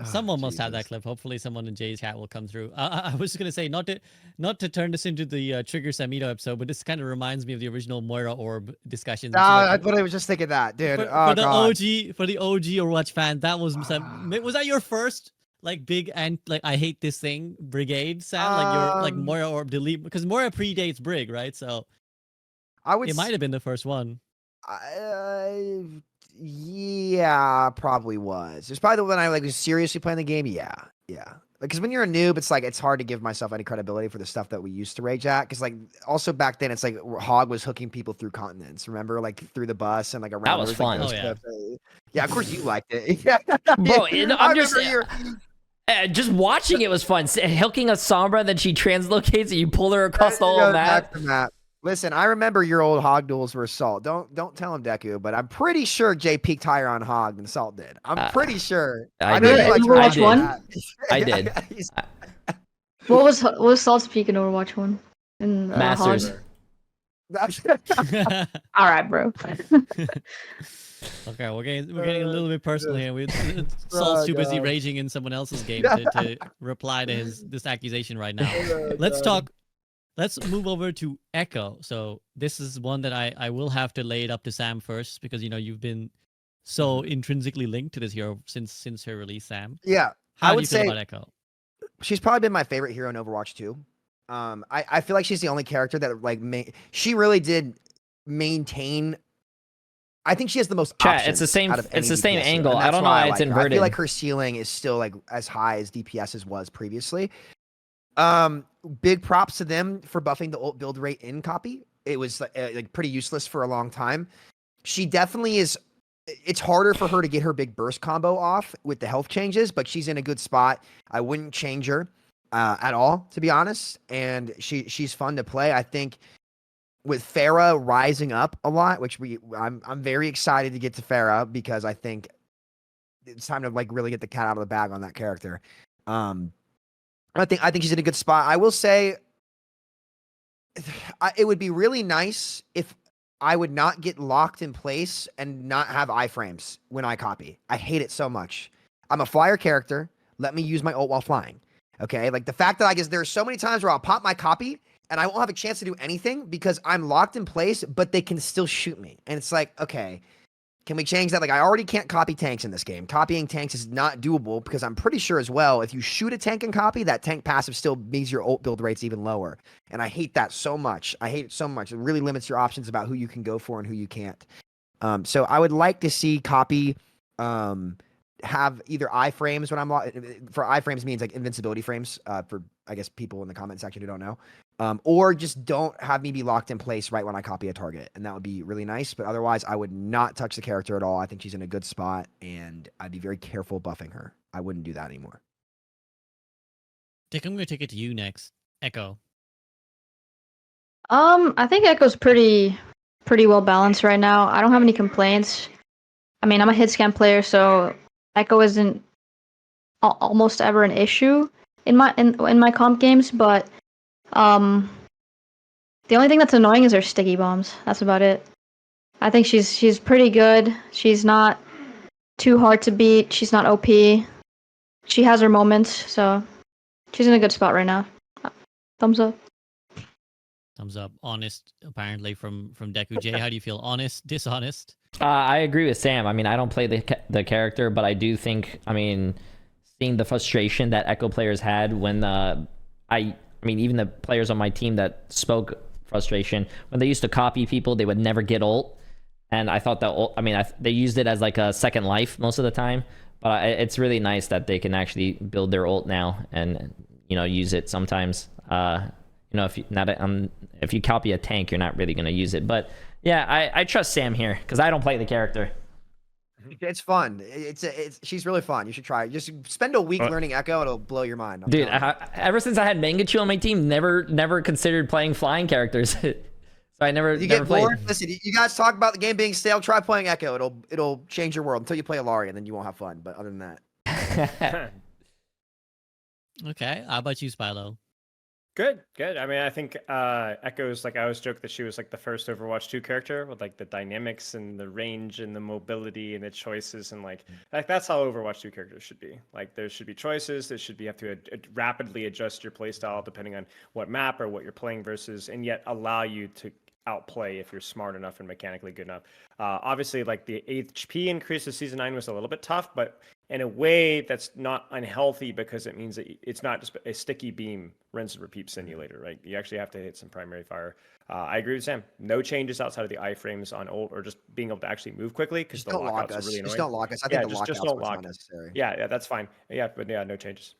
Someone must have that Jesus. clip. Hopefully, someone in Jay's chat will come through. I was gonna say not to turn this into the Trigger Samito episode, but this kind of reminds me of the original Moira Orb discussion. I was just thinking that, dude. For Oh the god. OG Overwatch fan, that was was that your first like big and like I hate this thing brigade, Sam? Like your like Moira Orb delete because Moira predates Brig, right? So I would. it might have been the first one. Yeah, probably was. It's probably the one I like was seriously playing the game. Yeah. Because when you're a noob, it's like it's hard to give myself any credibility for the stuff that we used to rage at. Because like also back then, it's like Hog was hooking people through continents. Remember, like through the bus and like around. That was there like, fun. those Oh, yeah. clips. Yeah, of course you liked it. Yeah, Bro, I'm just remember just watching it was fun. Hooking a Sombra, then she translocates and you pull her across the whole map. Listen, I remember your old Hog duels were Assault. Don't tell him Deku, but I'm pretty sure Jay peaked higher on Hog than Assault did. I'm pretty sure. I know did. you like Overwatch to 1? that. I did. What was Salt's peak in Overwatch 1? In Masters. Hog? All right, bro. Okay, we're getting a little bit personal here. Saul's too busy God. raging in someone else's game to reply to this accusation right now. Let's move over to Echo. So this is one that I will have to lay it up to Sam first because you've been so intrinsically linked to this hero since her release, Sam. Yeah, How I do would you feel say about Echo? she's probably been my favorite hero in Overwatch 2. I feel like she's the only character that like she really did maintain. I think she has the most Chat, options it's the same. out of It's any the same DPS hero, angle. and I that's don't know why why it's like her. I inverted. feel like her ceiling is still like as high as DPS's was previously. Big props to them for buffing the ult build rate in copy. It was like pretty useless for a long time. She definitely is. It's harder for her to get her big burst combo off with the health changes, but she's in a good spot. I wouldn't change her at all, to be honest. And she's fun to play. I think with Pharah rising up a lot, which I'm very excited to get to Pharah because I think it's time to like really get the cat out of the bag on that character. I think she's in a good spot. I will say it would be really nice if I would not get locked in place and not have iframes when I copy. I hate it so much. I'm a flyer character. Let me use my ult while flying. Okay? Like the fact that I guess there's so many times where I'll pop my copy and I won't have a chance to do anything because I'm locked in place, but they can still shoot me. And it's like, okay, can we change that? Like I already can't copy tanks in this game. Copying tanks is not doable because I'm pretty sure as well, if you shoot a tank and copy, that tank passive still means your ult build rate's even lower. And I hate that so much. I hate it so much. It really limits your options about who you can go for and who you can't. So I would like to see copy have either iframes when I'm for iframes means like invincibility frames for I guess people in the comment section who don't know. Or just don't have me be locked in place right when I copy a target. And that would be really nice. But otherwise, I would not touch the character at all. I think she's in a good spot, and I'd be very careful buffing her. I wouldn't do that anymore. Dick, I'm going to take it to you next. Echo. I think Echo's pretty well balanced right now. I don't have any complaints. I mean, I'm a hit scan player, so Echo isn't almost ever an issue in my comp games, but the only thing that's annoying is her sticky bombs. That's about it. I think she's pretty good. She's not too hard to beat. She's not OP. She has her moments, so she's in a good spot right now. Thumbs up. Thumbs up. Honest, apparently from Deku. Jay, how do you feel? Honest, dishonest? I agree with Sam. I mean, I don't play the character, but I do think, I mean, seeing the frustration that Echo players had when I mean, even the players on my team that spoke frustration, when they used to copy people, they would never get ult. And I thought that ult, I mean, they used it as like a second life most of the time. But it's really nice that they can actually build their ult now and, you know, use it sometimes. You know, if you copy a tank, you're not really going to use it. But yeah, I trust Sam here because I don't play the character. It's fun. She's really fun. You should try it. Just spend a week learning Echo. It'll blow your mind. Dude, ever since I had Mangachu on my team, never considered playing flying characters. So I never. You never get bored. played. Listen, you guys talk about the game being stale. Try playing Echo. It'll change your world until you play Alari, and then you won't have fun. But other than that, Okay. How about you, Spilo? Good. I mean, I think Echo's like I always joke that she was like the first Overwatch 2 character with like the dynamics and the range and the mobility and the choices and like that's how Overwatch 2 characters should be. Like there should be choices. There should be have to rapidly adjust your playstyle depending on what map or what you're playing versus, and yet allow you to outplay if you're smart enough and mechanically good enough. Obviously, like the HP increase of Season 9 was a little bit tough, but in a way that's not unhealthy because it means that it's not just a sticky beam rinse and repeat simulator, right? You actually have to hit some primary fire. I agree with Sam. No changes outside of the iframes on ult or just being able to actually move quickly because the lockouts are really annoying. Just don't lock us. I think the lockouts just don't are lock. not necessary. Yeah, that's fine. Yeah, but yeah, no changes.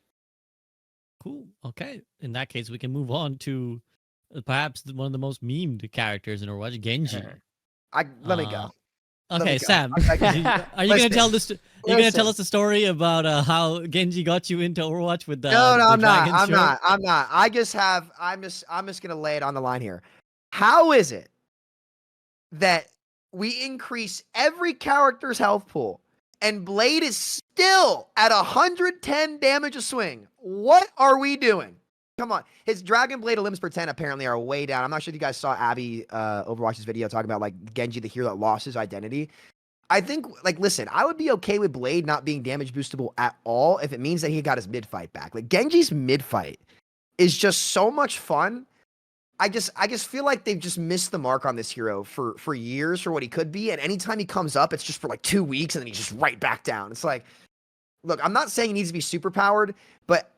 Cool. Okay. In that case, we can move on to perhaps one of the most memed characters in Overwatch, Genji. Let me go. Okay, Sam, I- are you gonna tell Listen. this? Are you gonna tell us the story about how Genji got you into Overwatch with the? No, the I'm not. Dragon's Show? I'm not. I'm just gonna lay it on the line here. How is it that we increase every character's health pool and Blade is still at 110 damage a swing? What are we doing? Come on. His Dragon Blade limbs per 10 apparently are way down. I'm not sure if you guys saw Abby Overwatch's video talking about like Genji, the hero that lost his identity. I think, like, listen, I would be okay with Blade not being damage boostable at all if it means that he got his mid fight back. Like, Genji's mid fight is just so much fun. I just feel like they've just missed the mark on this hero for years for what he could be. And anytime he comes up, it's just for like 2 weeks and then he's just right back down. It's like, look, I'm not saying he needs to be super powered, but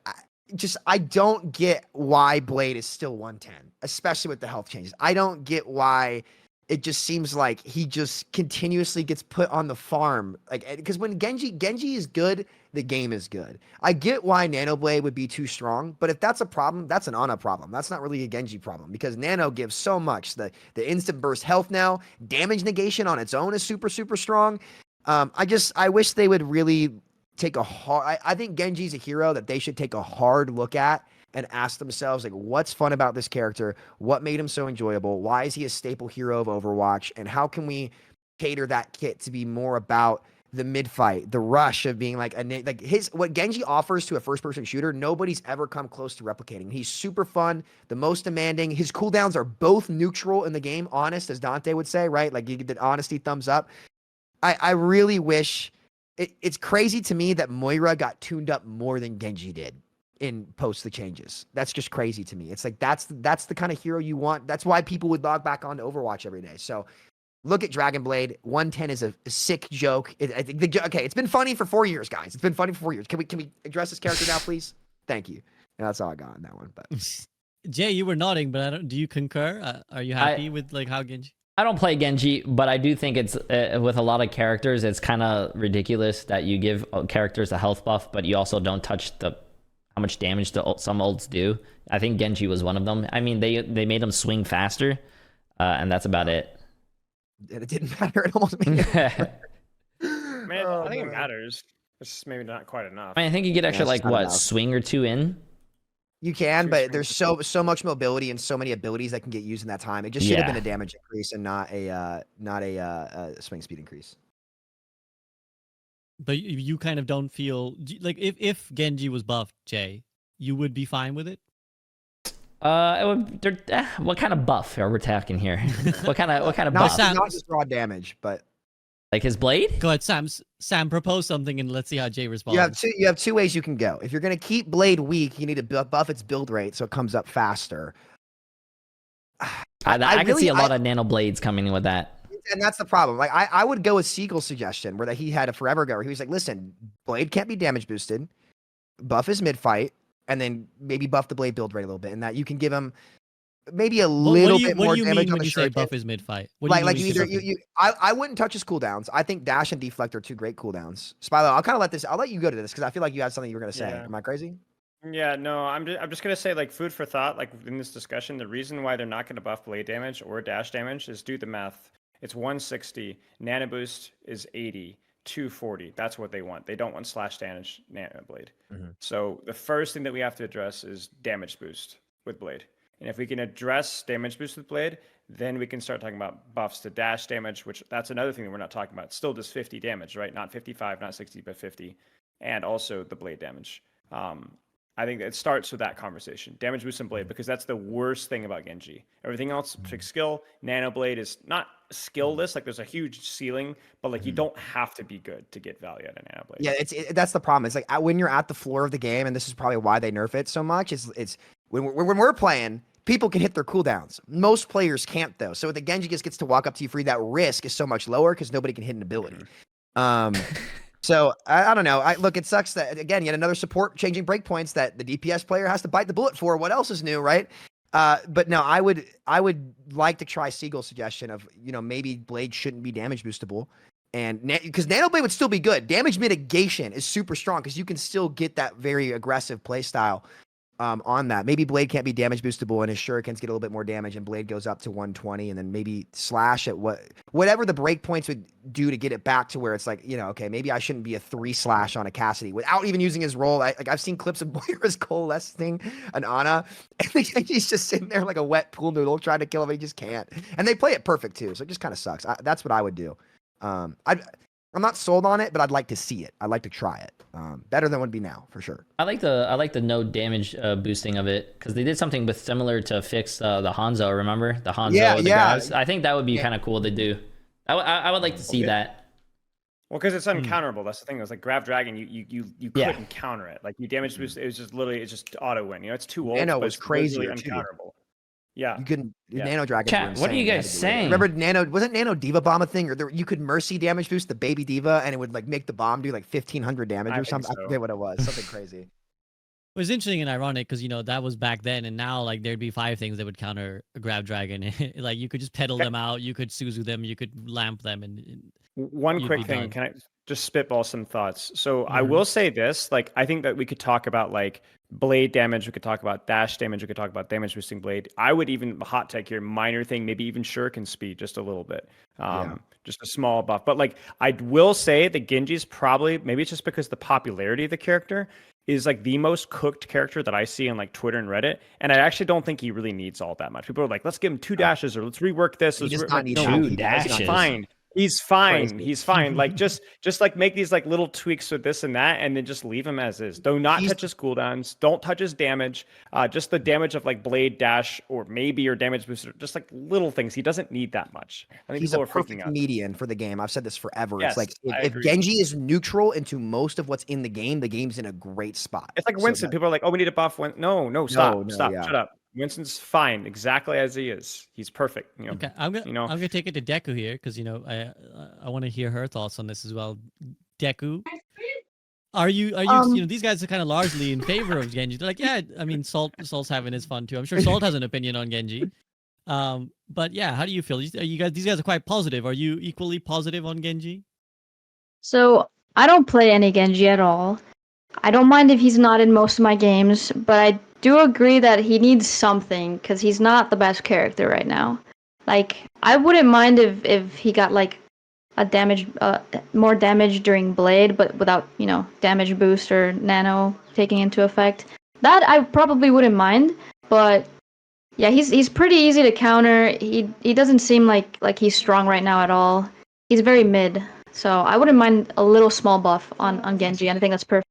I don't get why Blade is still 110, especially with the health changes. I don't get why it just seems like he just continuously gets put on the farm. Like, because when Genji is good, the game is good. I get why Nano Blade would be too strong, but if that's a problem, that's an Ana problem. That's not really a Genji problem because Nano gives so much. The instant burst health now, damage negation on its own is super, super strong. I wish they would really take a hard. I think Genji's a hero that they should take a hard look at and ask themselves, like, what's fun about this character? What made him so enjoyable? Why is he a staple hero of Overwatch? And how can we cater that kit to be more about the mid fight, the rush of being like what Genji offers to a first person shooter? Nobody's ever come close to replicating. He's super fun, the most demanding. His cooldowns are both neutral in the game, honest, as Dante would say, right? Like you get the honesty thumbs up. I really wish. It's crazy to me that Moira got tuned up more than Genji did in post the changes. That's just crazy to me. It's like that's the kind of hero you want. That's why people would log back on to Overwatch every day. So look at Dragon Blade. 110 is a sick joke. I think it's been funny for 4 years, guys. It's been funny for 4 years. Can we address this character now, please? Thank you. And that's all I got on that one. But Jay, you were nodding, but do you concur? Are you happy with like how Genji? I don't play Genji, but I do think it's with a lot of characters, it's kind of ridiculous that you give characters a health buff, but you also don't touch how much damage some ults do. I think Genji was one of them. I mean, they made him swing faster, and that's about it. And it didn't matter. It almost made it. Man, I think it matters. It's just maybe not quite enough. I mean, I think you get extra it's not enough. swing or two in. You can, but there's so much mobility and so many abilities that can get used in that time. It just should have been a damage increase and not a swing speed increase. But you kind of don't feel like if Genji was buffed, Jay, you would be fine with it. What kind of buff are we talking here? what kind of buff? Not just raw damage, but like his blade? Go ahead, Sam, propose something and let's see how Jay responds. You have two ways you can go. If you're gonna keep Blade weak, you need to buff its build rate so it comes up faster. I could see a really- lot of nano blades coming in with that. And that's the problem. Like I would go with Siegel's suggestion where that he had a forever ago where he was like, listen, Blade can't be damage boosted, buff his mid fight, and then maybe buff the Blade build rate a little bit, and that you can give him maybe a little bit more what do you damage mean on when the you say shuriken. buff his mid fight? Like you either I wouldn't touch his cooldowns. I think dash and deflect are two great cooldowns. Spilo, I'll let you go to this because I feel like you had something you were gonna say. Yeah. Am I crazy? Yeah, no, I'm just gonna say like food for thought. Like in this discussion, the reason why they're not gonna buff blade damage or dash damage is do the math. It's 160. Nano boost is 80. 240. That's what they want. They don't want slash damage nano blade. So the first thing that we have to address is damage boost with blade. And if we can address damage boost with blade, then we can start talking about buffs to dash damage, which that's another thing that we're not talking about. It still does 50 damage, right? Not 55, not 60, but 50. And also the blade damage. I think it starts with that conversation. Damage boost and blade, because that's the worst thing about Genji. Everything else, fixed skill. Nano blade is not skillless. Like there's a huge ceiling, but like you don't have to be good to get value out of nano blade. Yeah, that's the problem. It's like when you're at the floor of the game, and this is probably why they nerf it so much. It's when we're playing, people can hit their cooldowns. Most players can't though. So the Genji just gets to walk up to you free. That risk is so much lower because nobody can hit an ability. So I don't know. Look, it sucks that again, yet another support changing breakpoints that the DPS player has to bite the bullet for. What else is new, right? But no, I would like to try Siegel's suggestion of maybe Blade shouldn't be damage boostable, and because Nano Blade would still be good. Damage mitigation is super strong because you can still get that very aggressive play style. On that, maybe Blade can't be damage boostable, and his shurikens get a little bit more damage, and Blade goes up to 120, and then maybe slash at whatever the breakpoints would do to get it back to where it's like okay, maybe I shouldn't be a 3 slash on a Cassidy without even using his roll. I've seen clips of Moira's coalescing an Ana, and he's just sitting there like a wet pool noodle trying to kill him, and he just can't. And they play it perfect too, so it just kind of sucks. That's what I would do. I'm not sold on it, but I'd like to see it. I'd like to try it. Better than it would be now, for sure. I like the no damage boosting of it because they did something with similar to fix the Hanzo. Remember the Hanzo? Yeah, with the yeah. grabs? I think that would be kind of cool to do. I would like to see that. Well, because it's uncounterable. That's the thing. It was like Grab Dragon. You Yeah. couldn't counter it. Like you damage boost. It was just literally it's just auto win. It's too old. Nano but was it's crazy literally too. uncounterable. Yeah. You couldn't. Yeah. Nano Dragons. Chat, were what are you insane. guys saying? Remember wasn't Nano Diva Bomb a thing? Or you could Mercy damage boost the baby Diva, and it would like make the bomb do like 1,500 damage I or think something. I so. forget what it was. Something crazy. It was interesting and ironic because that was back then, and now like there'd be 5 things that would counter a Grab Dragon. Like you could just pedal them out, you could Suzu them, you could lamp them, and One you'd quick be thing, done. can I just spitball some thoughts? So I will say this, like I think that we could talk about like blade damage, we could talk about dash damage, we could talk about damage boosting blade. I would even hot tech here, minor thing, maybe even shuriken speed just a little bit. Just a small buff. But like I will say the Genji's probably, maybe it's just because the popularity of the character is like the most cooked character that I see on like Twitter and Reddit. And I actually don't think he really needs all that much. People are like, let's give him 2 dashes or let's rework this. He Let's does not need no, help. Two He does not dashes. need fine. He's fine. Crazy. He's fine. Like just like make these like little tweaks with this and that, and then just leave him as is. Do not touch his cooldowns. Don't touch his damage. Just the damage of like blade dash or damage booster. Just like little things. He doesn't need that much. I think He's people a are freaking perfect out. median for the game. I've said this forever. Yes, It's like I if agree. Genji is neutral into most of what's in the game's in a great spot. It's like So Winston. People are like, "Oh, we need to buff Winston." No, stop, no, stop, yeah. shut up. Winston's fine, exactly as he is. He's perfect. okay, I'm gonna take it to Deku here because I want to hear her thoughts on this as well. Deku, are you these guys are kind of largely in favor of Genji? They're like, yeah, I mean, Salt's having his fun too. I'm sure Salt has an opinion on Genji. But yeah, how do you feel? These guys are quite positive. Are you equally positive on Genji? So I don't play any Genji at all. I don't mind if he's not in most of my games, but I do agree that he needs something because he's not the best character right now. Like I wouldn't mind if he got like a more damage during Blade, but without damage boost or nano taking into effect. That I probably wouldn't mind, but yeah, he's pretty easy to counter. He doesn't seem like he's strong right now at all. He's very mid, so I wouldn't mind a little small buff on Genji, and I think that's perfect.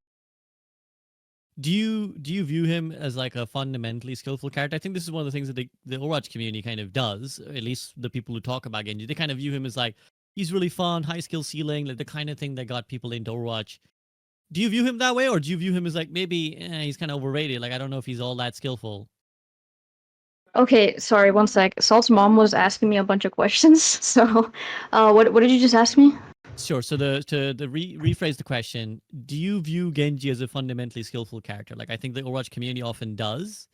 Do you view him as like a fundamentally skillful character? I think this is one of the things that the Overwatch community kind of does. At least the people who talk about Genji, they kind of view him as like he's really fun, high skill ceiling, like the kind of thing that got people into Overwatch. Do you view him that way, or do you view him as like maybe he's kind of overrated? Like I don't know if he's all that skillful. Okay, sorry, one sec. Salt's mom was asking me a bunch of questions. So, what did you just ask me? Sure. So rephrase the question, do you view Genji as a fundamentally skillful character? Like I think the Overwatch community often does.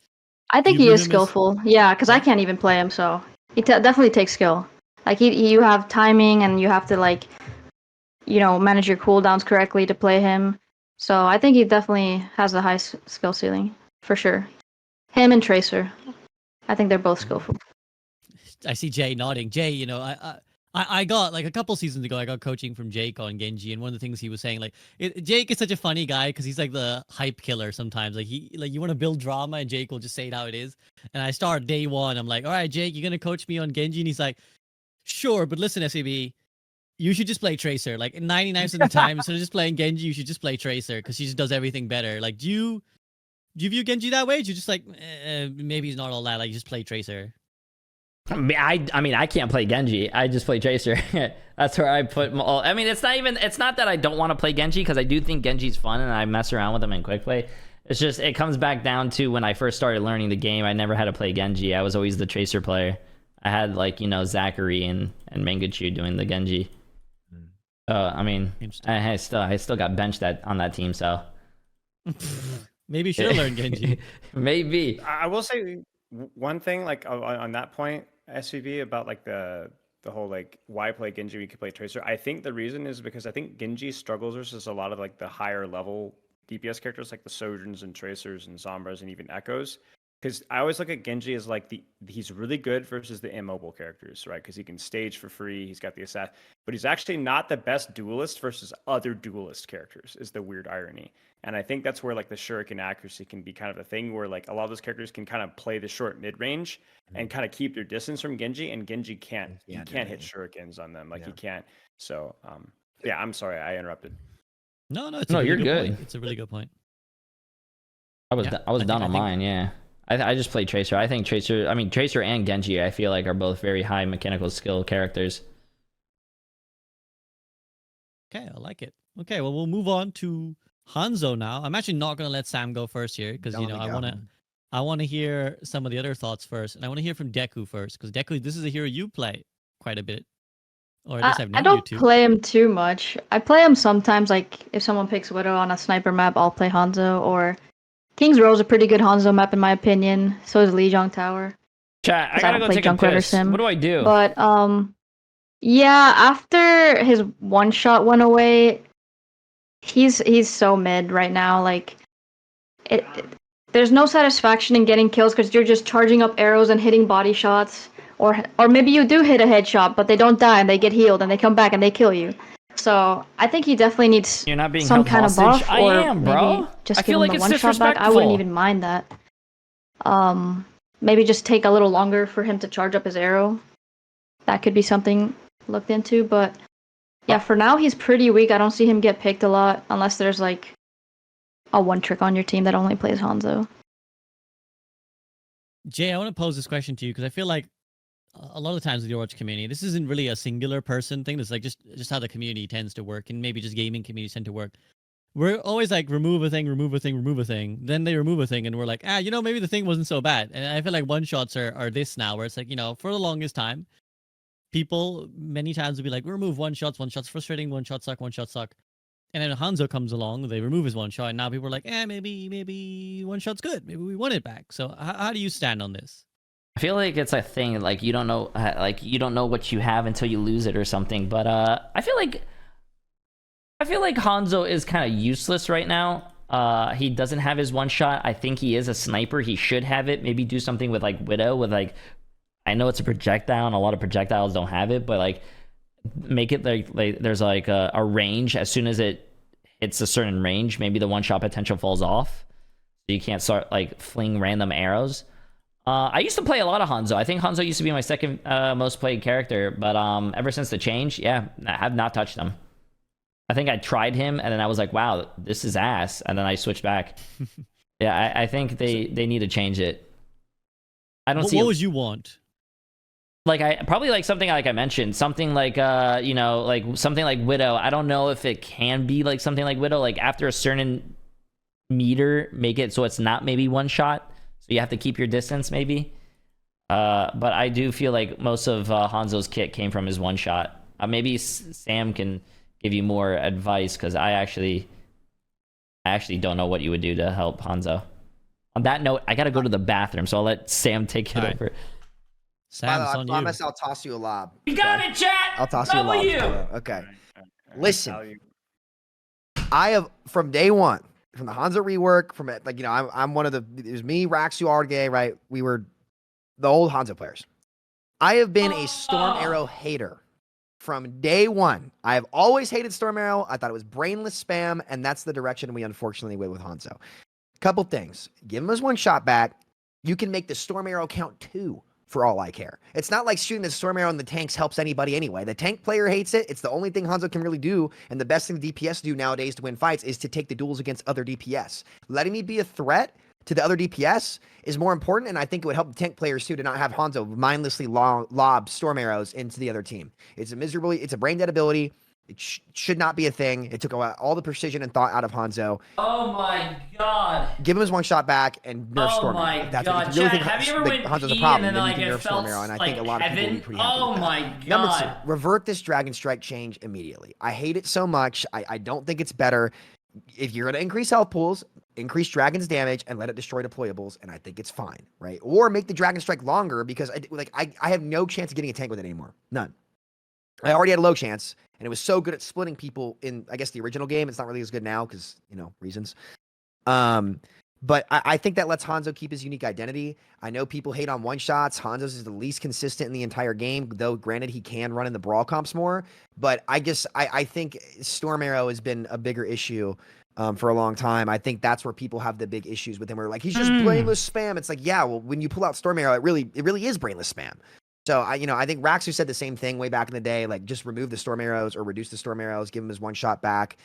I think you he view is him as- skillful. Yeah, because I Yeah? can't even play him, so he definitely takes skill. Like you have timing, and you have to like, manage your cooldowns correctly to play him. So I think he definitely has a high skill ceiling for sure. Him and Tracer, I think they're both skillful. I see Jay nodding. Jay, I got like a couple seasons ago, I got coaching from Jake on Genji, and one of the things he was saying, like, Jake is such a funny guy because he's like the hype killer sometimes. Like you want to build drama, and Jake will just say it how it is. And I start day one, I'm like, all right, Jake, you're gonna coach me on Genji, and he's like, sure, but listen, SAB, you should just play Tracer. Like 99% of the time, instead of just playing Genji, you should just play Tracer because she just does everything better. Like, do you view Genji that way? Do you just like maybe he's not all that? Like, you just play Tracer. I mean, I can't play Genji. I just play Tracer. That's where I put all. I mean, it's not that I don't want to play Genji, because I do think Genji's fun and I mess around with him in quick play. It's just, it comes back down to when I first started learning the game, I never had to play Genji. I was always the Tracer player. I had like, Zachary and Mangachu doing the Genji. I mean, I still got benched on that team, so. Maybe you should have learned Genji. Maybe. I will say one thing, like on that point, SVB, about like the whole like why play Genji when you could play Tracer. I think the reason is because I think Genji struggles versus a lot of like the higher level DPS characters like the Sojourns and Tracers and Sombras and even Echoes. Because I always look at Genji as like he's really good versus the immobile characters, right? Because he can stage for free, he's got the assassin, but he's actually not the best duelist versus other duelist characters, is the weird irony. And I think that's where like the shuriken accuracy can be kind of a thing where like a lot of those characters can kind of play the short mid range and kind of keep their distance from Genji, and Genji can't hit shurikens on them, like he can't. So yeah, I'm sorry I interrupted. No, it's a really you're good. point. It's a really good point. I was done on mine. Yeah. I just play Tracer. I think Tracer and Genji, I feel like, are both very high mechanical skill characters. Okay, I like it. Okay, well, we'll move on to Hanzo now. I'm actually not going to let Sam go first here because, I want to hear some of the other thoughts first. And I want to hear from Deku first because Deku, this is a hero you play quite a bit. Or at least I've known I don't you to. play him too much. I play him sometimes, like if someone picks Widow on a sniper map, I'll play Hanzo, or King's Row is a pretty good Hanzo map in my opinion. So is Lijiang Tower. Chat, I gotta go take a piss. What do I do? But yeah, after his one shot went away, he's so mid right now. Like there's no satisfaction in getting kills because you're just charging up arrows and hitting body shots, or maybe you do hit a headshot, but they don't die and they get healed and they come back and they kill you. So I think he definitely needs You're not being some held kind hostage. of buff, I or am, bro. maybe just I give feel him like the it's one shot back. I wouldn't disrespectful. even mind that. Maybe just take a little longer for him to charge up his arrow. That could be something looked into, but yeah, for now he's pretty weak. I don't see him get picked a lot unless there's like a one trick on your team that only plays Hanzo. Jay, I want to pose this question to you because I feel like a lot of times with the Overwatch community, this isn't really a singular person thing. It's like just how the community tends to work, and maybe just gaming communities tend to work. We're always like remove a thing, remove a thing, remove a thing. Then they remove a thing, and we're like, maybe the thing wasn't so bad. And I feel like one shots are this now, where it's like, for the longest time, people many times will be like, remove one shots frustrating, one shot suck. And then Hanzo comes along, they remove his one shot, and now people are like, maybe one shot's good. Maybe we want it back. So how do you stand on this? I feel like it's a thing, like you don't know what you have until you lose it or something. But I feel like Hanzo is kind of useless right now. He doesn't have his one shot. I think he is a sniper. He should have it. Maybe do something with like Widow with like, I know it's a projectile and a lot of projectiles don't have it, but like make it like there's like a range. As soon as it hits a certain range, maybe the one shot potential falls off. So you can't start like fling random arrows. I used to play a lot of Hanzo. I think Hanzo used to be my second most played character, but ever since the change, I have not touched him. I think I tried him, and then I was like, wow, this is ass, and then I switched back. Yeah, I think they need to change it. I don't see... What would you want? Like, I probably like something like I mentioned, something like, like something like Widow. I don't know if it can be like something like Widow, like after a certain meter, make it so it's not maybe one shot. So you have to keep your distance, maybe. But I do feel like most of Hanzo's kit came from his one shot. Maybe Sam can give you more advice because I actually don't know what you would do to help Hanzo. On that note, I gotta go to the bathroom, so I'll let Sam take it over. Sam, it's I on you. promise I'll toss you a lob. You got it, chat. I'll toss you a lob. Okay. All right. Listen, I have from day one, from the Hanzo rework, from like I'm one of the. It was me, Raxu, Arge, right? We were the old Hanzo players. I have been a Storm Arrow hater from day one. I have always hated Storm Arrow. I thought it was brainless spam, and that's the direction we unfortunately went with Hanzo. Couple things. Give him his one shot back. You can make the Storm Arrow count 2 for all I care. It's not like shooting the Storm Arrow in the tanks helps anybody anyway. The tank player hates it. It's the only thing Hanzo can really do, and the best thing the DPS do nowadays to win fights is to take the duels against other DPS. Letting me be a threat to the other DPS is more important, and I think it would help the tank players too to not have Hanzo mindlessly lob Storm Arrows into the other team. It's a brain dead ability. It should not be a thing. It took all the precision and thought out of Hanzo. Oh my god. Give him his one shot back and nerf Storm Arrow. That's what if you really think have you ever went Hanzo's a pee problem, and then then you can nerf Storm Arrow, and I think a lot of people will be pretty happy with that. my Number god. 2, revert this Dragon Strike change immediately. I hate it so much. I don't think it's better. If you're going to increase health pools, increase Dragon's damage and let it destroy deployables, and I think it's fine, right? Or make the Dragon Strike longer because I have no chance of getting a tank with it anymore. None. I already had a low chance, and it was so good at splitting people in, I guess, the original game. It's not really as good now because, reasons. But I think that lets Hanzo keep his unique identity. I know people hate on one-shots. Hanzo's is the least consistent in the entire game, though granted he can run in the brawl comps more. But I think Storm Arrow has been a bigger issue for a long time. I think that's where people have the big issues with him. Where like, he's just brainless spam. It's like, yeah, well, when you pull out Storm Arrow, it really is brainless spam. So I think Raxu said the same thing way back in the day, like just remove the Storm Arrows or reduce the Storm Arrows, give him his one shot back.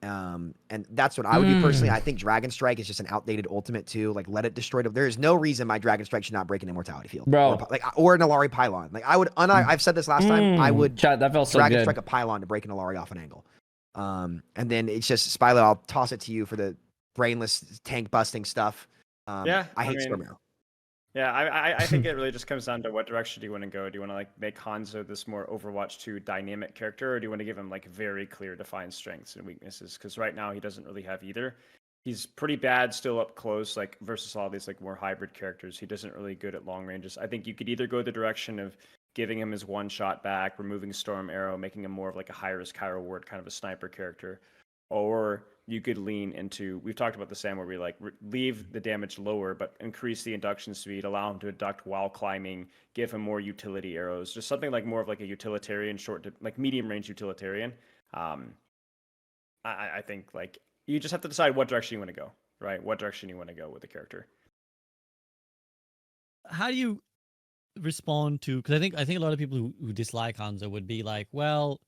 And that's what I would do personally. I think Dragon Strike is just an outdated ultimate too. Like let it destroy. There is no reason my Dragon Strike should not break an immortality field, bro. Or an Alari pylon. Like I would, I've said this last time. I would Chat, that felt so Dragon good. Strike a pylon to break an Alari off an angle. And then it's just Spilo. I'll toss it to you for the brainless tank busting stuff. I hate Storm Arrow. Yeah, I think it really just comes down to what direction do you want to go? Do you want to like make Hanzo this more Overwatch 2 dynamic character, or do you want to give him like very clear defined strengths and weaknesses? Because right now he doesn't really have either. He's pretty bad still up close, like versus all these like more hybrid characters. He doesn't really good at long ranges. I think you could either go the direction of giving him his one shot back, removing Storm Arrow, making him more of like a high risk, high reward kind of a sniper character, or you could lean into, we've talked about the Sam where we like leave the damage lower, but increase the induction speed, allow him to induct while climbing, give him more utility arrows, just something like more of like a utilitarian like medium range utilitarian. I think like you just have to decide what direction you want to go, right? What direction you want to go with the character. How do you respond to, because I think a lot of people who dislike Hanzo would be like, well,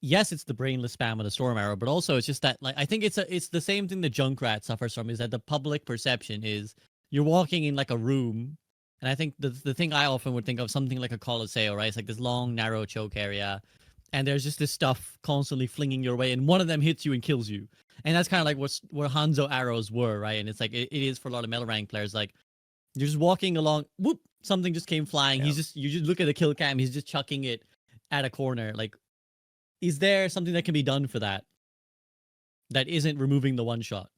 yes, it's the brainless spam of the Storm Arrow, but also it's just that like I think it's the same thing that Junkrat suffers from, is that the public perception is you're walking in like a room, and I think the thing I often would think of something like a Colosseo, right? It's like this long narrow choke area, and there's just this stuff constantly flinging your way, and one of them hits you and kills you, and that's kind of like where Hanzo arrows were, right? And it's like it is for a lot of metal rank players, like you're just walking along, whoop, something just came flying. Yeah. You just look at the kill cam, he's just chucking it at a corner, like. Is there something that can be done for that isn't removing the one shot?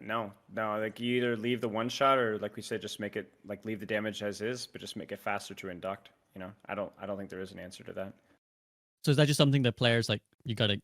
No, like you either leave the one shot or like we said, just make it like leave the damage as is, but just make it faster to induct. I don't think there is an answer to that. So is that just something that players like you gotta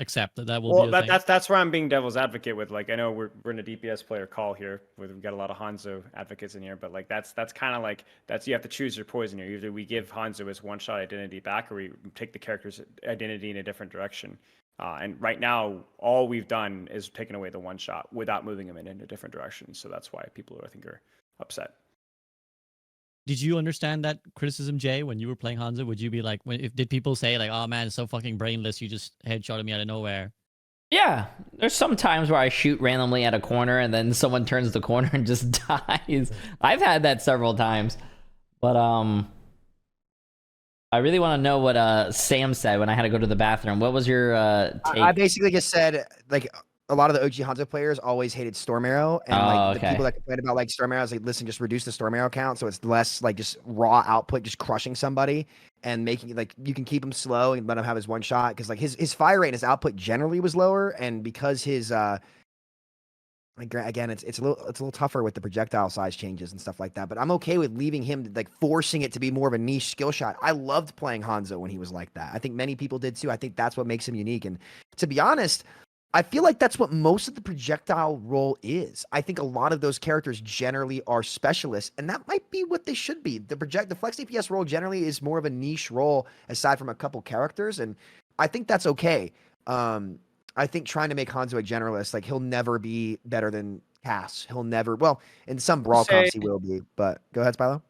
accept that will be a thing? That's where I'm being devil's advocate with, like, I know we're in a DPS player call here where we've got a lot of Hanzo advocates in here, but like that's kind of like you have to choose your poison here. Either we give Hanzo his one shot identity back, or we take the character's identity in a different direction. And right now, all we've done is taken away the one shot without moving him in a different direction. So that's why people I think are upset. Did you understand that criticism, Jay, when you were playing Hanzo? Would you be like, did people say like, "Oh man, it's so fucking brainless. You just headshotted me out of nowhere"? Yeah, there's some times where I shoot randomly at a corner and then someone turns the corner and just dies. I've had that several times. But I really want to know what Sam said when I had to go to the bathroom. What was your take? I basically just said, like, a lot of the OG Hanzo players always hated Storm Arrow, and Oh, like okay. the people that complain about like Storm Arrow, I was like, listen, just reduce the Storm Arrow count so it's less like just raw output, just crushing somebody and making like you can keep him slow and let him have his one shot because like his fire rate and his output generally was lower, and because his again it's a little tougher with the projectile size changes and stuff like that. But I'm okay with leaving him like forcing it to be more of a niche skill shot. I loved playing Hanzo when he was like that. I think many people did too. I think that's what makes him unique. And to be honest, I feel like that's what most of the projectile role is. I think a lot of those characters generally are specialists, and that might be what they should be. The flex DPS role generally is more of a niche role aside from a couple characters, and I think that's okay. I think trying to make Hanzo a generalist, like he'll never be better than Cass. He'll never. Well, in some brawl comps he will be, but go ahead, Spilo.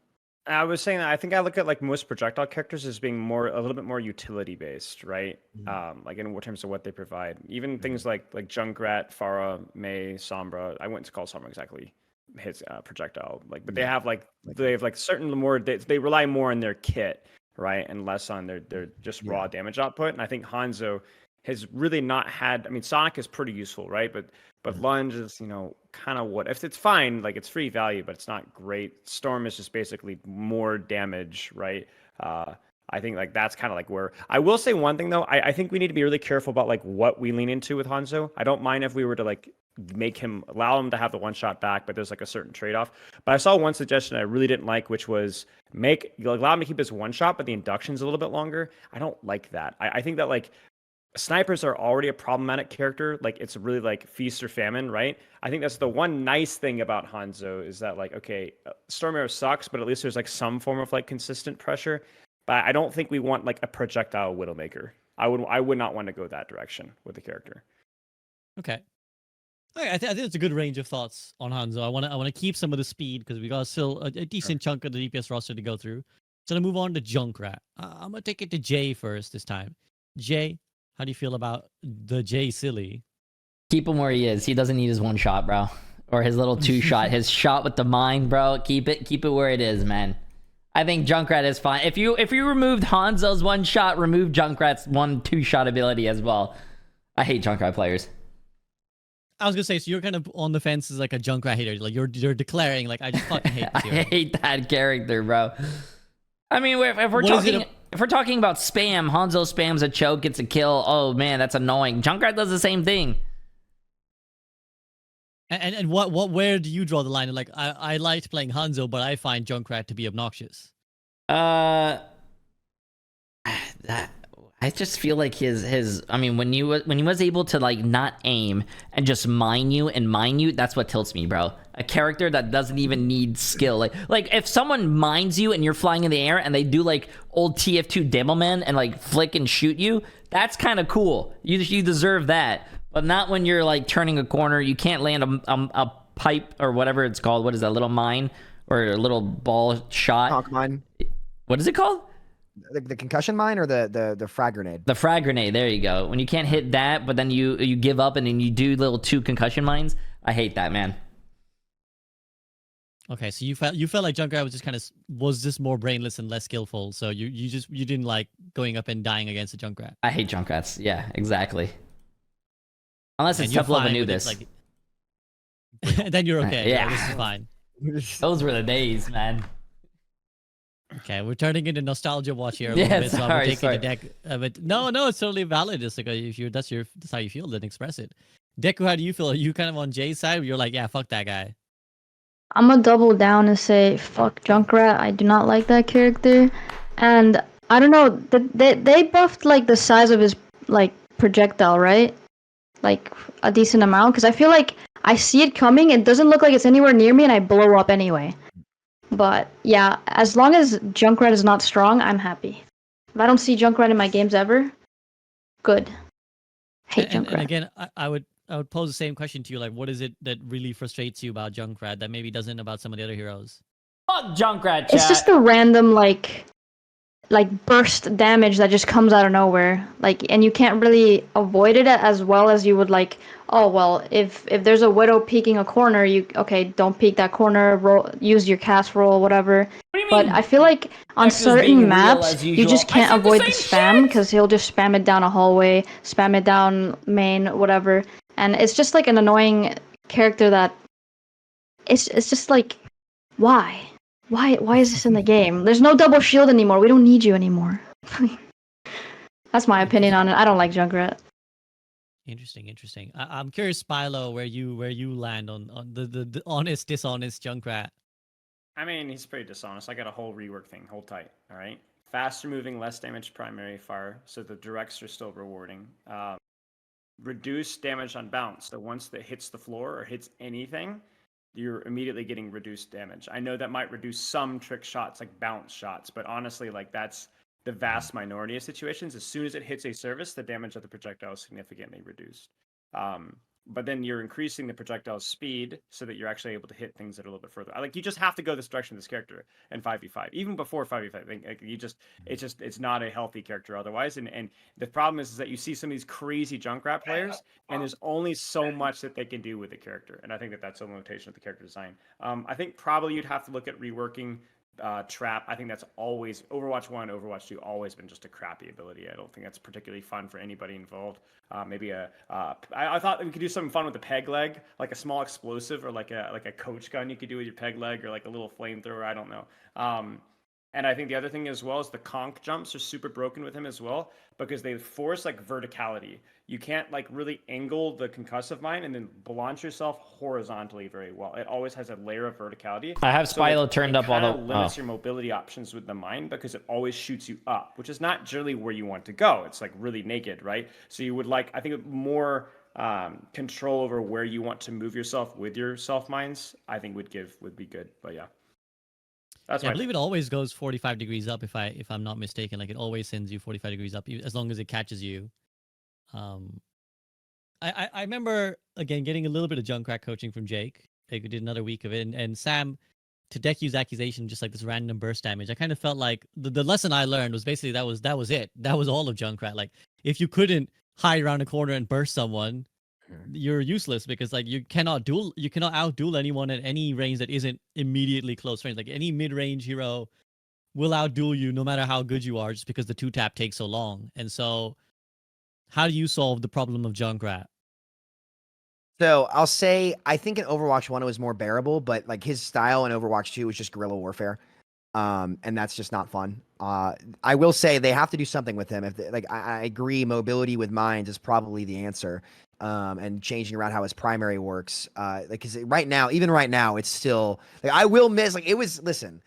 I was saying that I think I look at like most projectile characters as being a little bit more utility based, right? Like in terms of what they provide. Even things like Junkrat, Pharah, Mei, Sombra. I wouldn't call Sombra exactly his projectile, like, but they have like certain more. They rely more on their kit, right, and less on their just raw damage output. And I think Hanzo has really not had. I mean, Sonic is pretty useful, right? But Lunge is, kind of what if it's fine, like it's free value, but it's not great. Storm is just basically more damage, right? I think like that's kind of like where I will say one thing though. I think we need to be really careful about like what we lean into with Hanzo. I don't mind if we were to like allow him to have the one shot back, but there's like a certain trade off. But I saw one suggestion I really didn't like, which was allow him to keep his one shot, but the induction's a little bit longer. I don't like that. I think that like snipers are already a problematic character. Like it's really like feast or famine, right? I think that's the one nice thing about Hanzo is that like, okay, Storm Arrow sucks, but at least there's like some form of like consistent pressure. But I don't think we want like a projectile Widowmaker. I would not want to go that direction with the character. Okay. I think it's a good range of thoughts on Hanzo. I want to keep some of the speed because we got still a decent chunk of the DPS roster to go through. So to move on to Junkrat. I'm gonna take it to Jay first this time. Jay, how do you feel about the Jay Silly? Keep him where he is. He doesn't need his one shot, bro, or his little two shot. His shot with the mine, bro. Keep it where it is, man. I think Junkrat is fine. If you removed Hanzo's one shot, remove Junkrat's 1-2 shot ability as well. I hate Junkrat players. I was gonna say, so you're kind of on the fence as like a Junkrat hater. Like you're declaring like I just fucking hate this hero. I hate that character, bro. I mean, if we're talking about spam, Hanzo spams a choke, gets a kill. Oh man, that's annoying. Junkrat does the same thing. And where do you draw the line? Like I liked playing Hanzo, but I find Junkrat to be obnoxious. I just feel like his I mean when he was able to like not aim and just mine you, that's what tilts me, bro. A character that doesn't even need skill. Like if someone mines you and you're flying in the air and they do like old TF2 Demoman and like flick and shoot you, that's kind of cool. You deserve that. But not when you're like turning a corner. You can't land a pipe or whatever it's called. What is that, little mine or a little ball shot? Conk mine. What is it called? The concussion mine or the frag grenade? The frag grenade. There you go. When you can't hit that, but then you give up and then you do little 2 concussion mines. I hate that, man. Okay, so you felt like Junkrat was just more brainless and less skillful. So you didn't like going up and dying against a Junkrat. I hate Junkrats. Yeah, exactly. Unless it's And you're tough love fine and with it, this. like, then you're okay. Yeah. This is fine. Those were the days, man. Okay, we're turning into nostalgia watch here a Yeah, little bit. So I'm sorry. taking the deck. But no, it's totally valid. It's like if that's how you feel, then express it. Deku, how do you feel? Are you kind of on Jay's side? Where you're like, yeah, fuck that guy. I'm gonna double down and say fuck Junkrat. I do not like that character, and I don't know. They buffed like the size of his like projectile, right? Like a decent amount, because I feel like I see it coming. It doesn't look like it's anywhere near me, and I blow up anyway. But yeah, as long as Junkrat is not strong, I'm happy. If I don't see Junkrat in my games ever, good. Hate Junkrat. And again, I would pose the same question to you. Like, what is it that really frustrates you about Junkrat that maybe doesn't about some of the other heroes? Fuck Junkrat, chat. It's just the random like burst damage that just comes out of nowhere. Like, and you can't really avoid it as well as you would like. Oh well, if there's a Widow peeking a corner, don't peek that corner. Use your cast roll, whatever. What do you mean? But I feel like on Deck is being certain real maps, as you usual. just can't I said the avoid the same spam shit! because he'll just spam it down a hallway, spam it down main, whatever. and it's just like an annoying character that it's just like, why? Why is this in the game? There's no double shield anymore. We don't need you anymore. That's my opinion on it. I don't like Junkrat. Interesting. I'm curious, Spilo, where you land on the honest, dishonest Junkrat. I mean, he's pretty dishonest. I got a whole rework thing. Hold tight. All right. Faster moving, less damage primary fire, so the directs are still rewarding. Reduce damage on bounce. So once that hits the floor or hits anything, you're immediately getting reduced damage. I know that might reduce some trick shots like bounce shots, but honestly, like that's the vast minority of situations. As soon as it hits a surface, the damage of the projectile is significantly reduced. But then you're increasing the projectile's speed so that you're actually able to hit things that are a little bit further. Like you just have to go this direction of this character in 5v5. Even before 5v5, like it's not a healthy character otherwise. And the problem is that you see some of these crazy Junkrat players, and there's only so much that they can do with the character. And I think that that's a limitation of the character design. I think probably you'd have to look at reworking trap. I think that's always Overwatch 1, Overwatch 2 always been just a crappy ability. I don't think that's particularly fun for anybody involved. Maybe I thought we could do something fun with the peg leg, like a small explosive or like a coach gun you could do with your peg leg, or like a little flamethrower. I don't know. And I think the other thing as well is the conch jumps are super broken with him as well, because they force like verticality. You can't like really angle the concussive mine and then launch yourself horizontally very well. It always has a layer of verticality. I have Spilo turned up all the limits your mobility options with the mine, because it always shoots you up, which is not generally where you want to go. It's like really naked, right? So you would like, I think, more control over where you want to move yourself with your self mines. I think would be good. But yeah. Yeah, I believe it always goes 45 degrees up if I'm not mistaken. Like it always sends you 45 degrees up as long as it catches you. I remember again getting a little bit of Junkrat coaching from Jake. Like we did another week of it, and Sam, to Deku's accusation, just like this random burst damage. I kind of felt like the lesson I learned was basically that was it. That was all of Junkrat. Like if you couldn't hide around a corner and burst someone, you're useless, because like you cannot outduel anyone at any range that isn't immediately close range. Like any mid-range hero will outduel you no matter how good you are, just because the 2-tap takes so long. And so how do you solve the problem of Junkrat? So I'll say I think in Overwatch 1 it was more bearable, but like his style in Overwatch 2 was just guerrilla warfare. And that's just not fun. I will say they have to do something with him. If I agree, mobility with mines is probably the answer. And changing around how his primary works. Because even right now, it's still like I will miss. Like it was. Listen,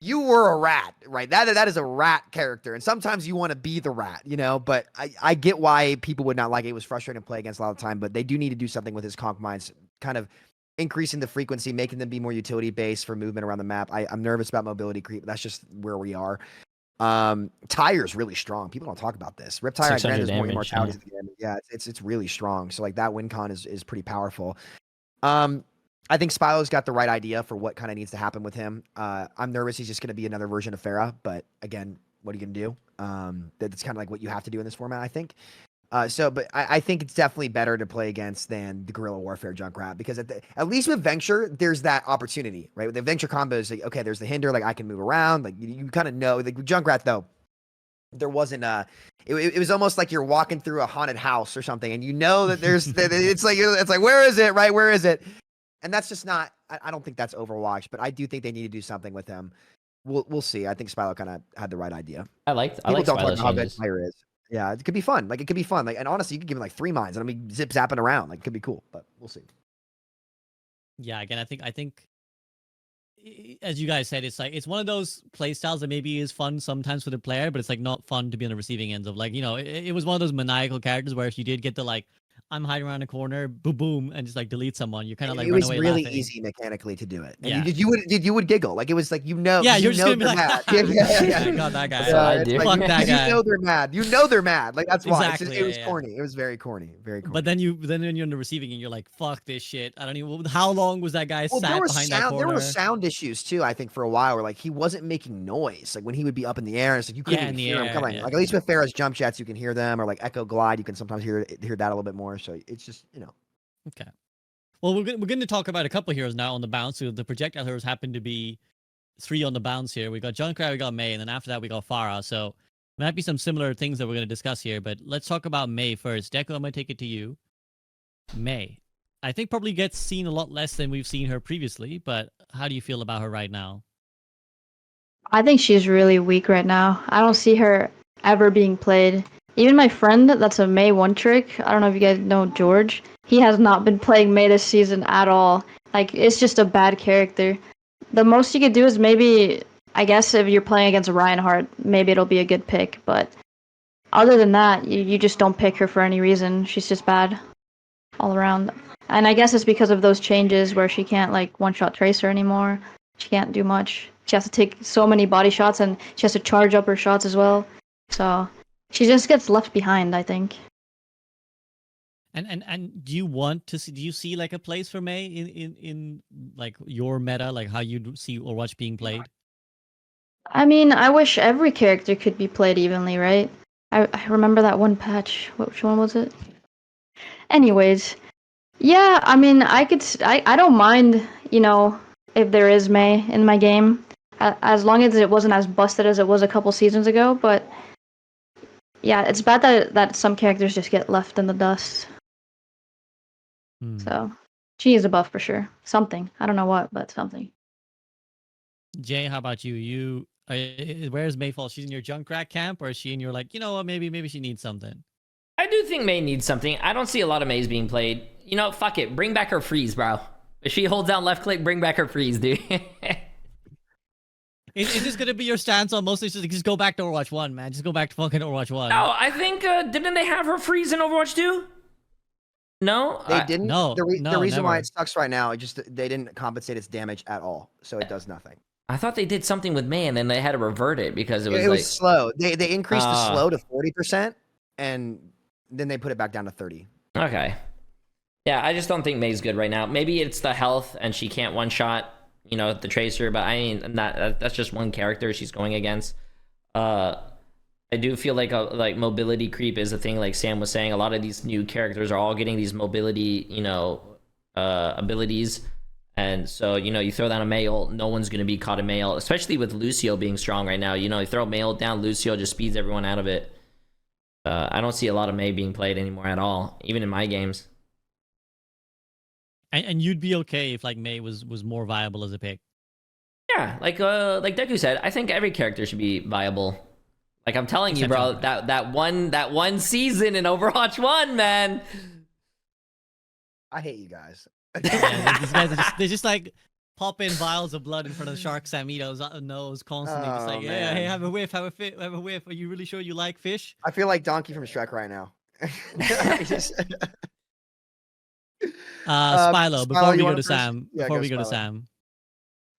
you were a rat, right? That is a rat character, and sometimes you want to be the rat, you know. But I get why people would not like it. It was frustrating to play against a lot of the time, but they do need to do something with his conch mines, kind of increasing the frequency, making them be more utility based for movement around the map. I'm nervous about mobility creep, but that's just where we are. Tire's really strong. People don't talk about this. Rip Tire, granted, there's more immortality. Yeah, it's really strong. So like that win con is pretty powerful. I think Spilo's got the right idea for what kind of needs to happen with him. I'm nervous he's just going to be another version of Pharah, but again, what are you going to do? That's kind of like what you have to do in this format, I think. But I think it's definitely better to play against than the guerrilla warfare Junkrat, because at least with Venture, there's that opportunity, right? With the Venture combos, like, okay, there's the hinder, like I can move around, like you kind of know. Like with Junkrat though, there wasn't it was almost like you're walking through a haunted house or something, and you know that there's it's like where is it, right? Where is it? And that's just not. I don't think that's Overwatch, but I do think they need to do something with him. We'll see. I think Spilo kind of had the right idea. I like don't talk about Spilo's how good changes. Fire is. Yeah, it could be fun. Like it could be fun. Like, and honestly, you could give him like 3 mines and I mean zip zapping around. Like it could be cool, but we'll see. Yeah, again, I think as you guys said, it's one of those play styles that maybe is fun sometimes for the player, but it's like not fun to be on the receiving ends of. Like, you know, it was one of those maniacal characters where if you did get the like, I'm hiding around a corner, boom, boom, and just like delete someone, you kind of like run away. It was really laughing. easy mechanically to do it. And Yeah. you would giggle. Like it was like, you know, Yeah, you're you just know gonna be they're like, mad. Yeah. I got that guy. That's what I it's do. like, Fuck that guy. You know they're mad. You know they're mad. Like that's why. Exactly, It was yeah. corny. It was very corny. Very corny. But then when you're on the receiving end, you're like, fuck this shit. I don't even. How long was that guy sat behind that corner? There were sound issues too. I think for a while where like he wasn't making noise. Like when he would be up in the air, it's like you couldn't even hear him coming. Yeah. Like at least with Pharah's jump jets, you can hear them, or like Echo Glide, you can sometimes hear that a little bit more. So it's just Okay. Well, we're going to talk about a couple of heroes now on the bounce. So the projectile heroes happen to be 3 on the bounce here. We got Junkrat, we got Mei, and then after that we got Pharah. So there might be some similar things that we're going to discuss here. But let's talk about Mei first. Deku, I'm going to take it to you. May. I think probably gets seen a lot less than we've seen her previously, but how do you feel about her right now? I think she's really weak right now. I don't see her ever being played. Even my friend that's a May one trick, I don't know if you guys know George, he has not been playing May this season at all. Like, it's just a bad character. The most you could do is maybe, I guess, if you're playing against Reinhardt, maybe it'll be a good pick. But other than that, you just don't pick her for any reason. She's just bad all around. And I guess it's because of those changes where she can't, like, one-shot Tracer anymore. She can't do much. She has to take so many body shots, and she has to charge up her shots as well. So she just gets left behind, I think. And do you want to see? Do you see like a place for May in like your meta, like how you see Overwatch being played? I mean, I wish every character could be played evenly, right? I remember that one patch. Which one was it? Anyways, yeah, I mean, I don't mind, if there is May in my game, as long as it wasn't as busted as it was a couple seasons ago. But yeah, it's bad that some characters just get left in the dust. Hmm. So she is a buff for sure. Something. I don't know what, but something. Jay, how about you? Where's Mayfall? She's in your Junkrat camp, or is she in your like, you know what, maybe she needs something? I do think May needs something. I don't see a lot of Mays being played. You know, fuck it. Bring back her freeze, bro. If she holds down left click, bring back her freeze, dude. Is this gonna be your stance on mostly just go back to Overwatch 1, man? Just go back to fucking Overwatch 1. No, I think, didn't they have her freeze in Overwatch 2? No? They didn't. no, The no, reason why never. it sucks right now, they didn't compensate its damage at all, so it does nothing. I thought they did something with May and then they had to revert it because it was It like... was slow. They increased the Ah. slow to 40%, and then they put it back down to 30. Okay. Yeah, I just don't think May's good right now. Maybe it's the health and she can't one-shot, the Tracer, but I mean, that's just one character she's going against. I do feel like mobility creep is a thing, like Sam was saying. A lot of these new characters are all getting these mobility, abilities. And so, you throw down a May ult, no one's going to be caught in May ult, especially with Lucio being strong right now. You throw May ult down, Lucio just speeds everyone out of it. I don't see a lot of May being played anymore at all, even in my games. And you'd be okay if like May was more viable as a pick. Yeah, like Deku said, I think every character should be viable. Like I'm telling you, bro, that one season in Overwatch 1, man. I hate you guys. Yeah, these guys they just like pop in vials of blood in front of Shark Samito's nose constantly, just like, Oh, yeah, man. hey, have a whiff, have a whiff. Are you really sure you like fish? I feel like Donkey from Shrek right now. Spilo, before Spilo, we you go want to it first? Sam, Yeah, before go we go to Spilo. Sam.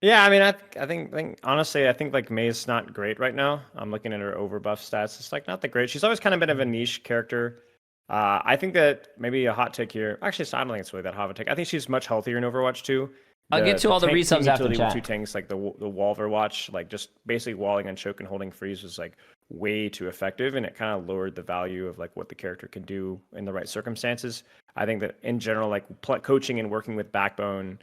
Yeah, I mean, I think honestly, I think like May's not great right now. I'm looking at her overbuff stats. It's like not that great. She's always kind of been of a niche character. I think that maybe a hot take here. Actually, I don't think it's really that hot of a take. I think she's much healthier in Overwatch 2. I'll get to all the tank resubs team after utility with chat. two tanks, like the Overwatch, like just basically walling on choke and holding freeze was like way too effective, and it kind of lowered the value of like what the character can do in the right circumstances. I think that in general, like coaching and working with Backbone,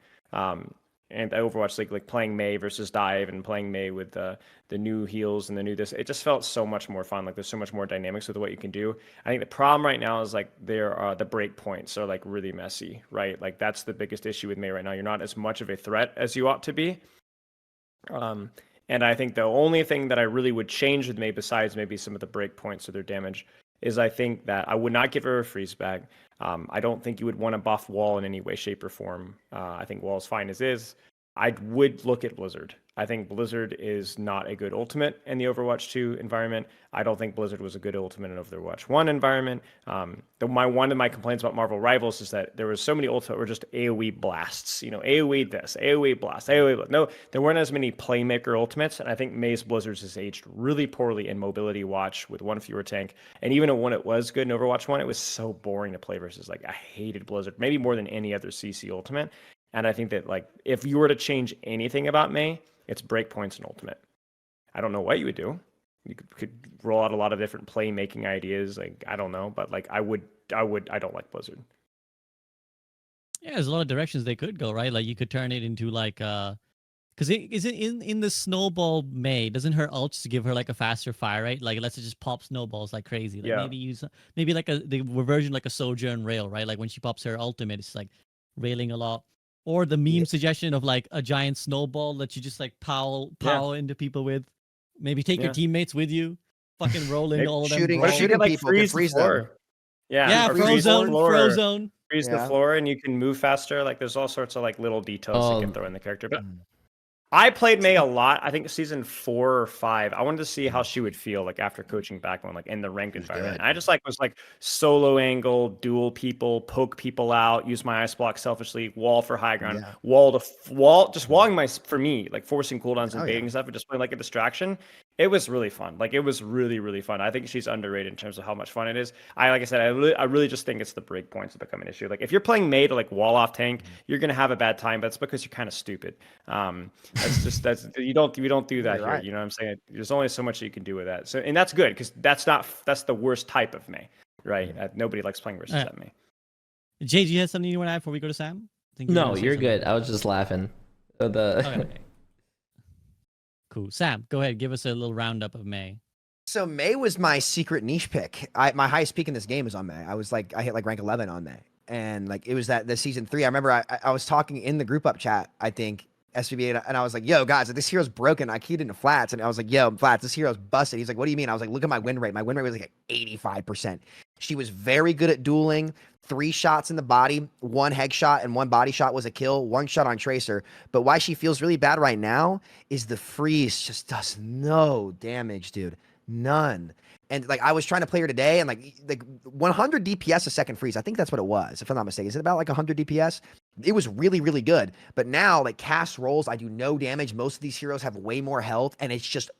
and the Overwatch League, like playing May versus Dive and playing May with the new heals and the new this, it just felt so much more fun. Like there's so much more dynamics with what you can do. I think the problem right now is like there are the break points are like really messy, right? Like that's the biggest issue with May right now. You're not as much of a threat as you ought to be. And I think the only thing that I really would change with May, besides maybe some of the break points or their damage, is I think that I would not give her a freeze bag. I don't think you would want to buff Wall in any way, shape, or form. I think Wall is fine as is. I would look at Blizzard. I think Blizzard is not a good ultimate in the Overwatch 2 environment. I don't think Blizzard was a good ultimate in Overwatch 1 environment. One of my complaints about Marvel Rivals is that there was so many ultimates that were just AoE blasts. AoE this, AoE blast, AoE blast. No, there weren't as many playmaker ultimates, and I think Maze Blizzards has aged really poorly in Mobility Watch with one fewer tank. And even when it was good in Overwatch 1, it was so boring to play versus. Like, I hated Blizzard, maybe more than any other CC ultimate. And I think that, like, if you were to change anything about May, it's breakpoints and ultimate. I don't know what you would do. You could roll out a lot of different playmaking ideas. Like, I don't know, but like I don't like Blizzard. Yeah, there's a lot of directions they could go, right? Like you could turn it into like Because is it in the snowball May? Doesn't her ult just give her like a faster fire rate? Like let's just pop snowballs like crazy. Like Yeah. maybe like the version like a Sojourn rail, right? Like when she pops her ultimate, it's like railing a lot. Or the meme suggestion of like a giant snowball that you just like pow into people with. Maybe take your teammates with you. Fucking roll into all of them. Shooting- What if you shooting could like people could freeze the freeze them. floor? Yeah, or freeze the Frozone, floor. Frozone. Freeze Yeah. the floor, and you can move faster. Like there's all sorts of like little details you Oh. can throw in the character. But I played Mei a lot. I think season 4 or 5. I wanted to see how she would feel like after coaching Backbone, like in the ranked environment. good. And I just like was like solo angle, duel people, poke people out, use my ice block selfishly, wall for high ground, Yeah. wall to wall, just walling for me, like forcing cooldowns and Oh, baiting yeah. stuff and just playing like a distraction. It was really fun. Like it was really, really fun. I think she's underrated in terms of how much fun it is. Like I said, I really just think it's the break points that become an issue. Like if you're playing Mei to like wall off tank, you're gonna have a bad time, but it's because you're kind of stupid. That's we don't do that You're here. right. You know what I'm saying? There's only so much that you can do with that. So and that's good because that's the worst type of Mei, right? Nobody likes playing versus that Mei. Jay, do you have something you want to add before we go to Sam? I think No, you're good. I was just laughing. Okay. Cool. Sam, go ahead. Give us a little roundup of May. So May was my secret niche pick. My highest peak in this game was on May. I hit like rank 11 on May, and like it was the season 3. I remember I was talking in the group up chat. I think SVB and I was like, "Yo guys, this hero's broken." I keyed into flats, and I was like, "Yo flats, this hero's busted." He's like, "What do you mean?" I was like, "Look at my win rate. My win rate was like 85%." She was very good at dueling. 3 shots in the body, 1 headshot and 1 body shot was a kill, 1 shot on Tracer. But why she feels really bad right now is the freeze just does no damage, dude. None. And like I was trying to play her today, and like 100 DPS a second freeze. I think that's what it was, if I'm not mistaken. Is it about like 100 DPS? It was really, really good. But now, like cast rolls, I do no damage. Most of these heroes have way more health, and it's just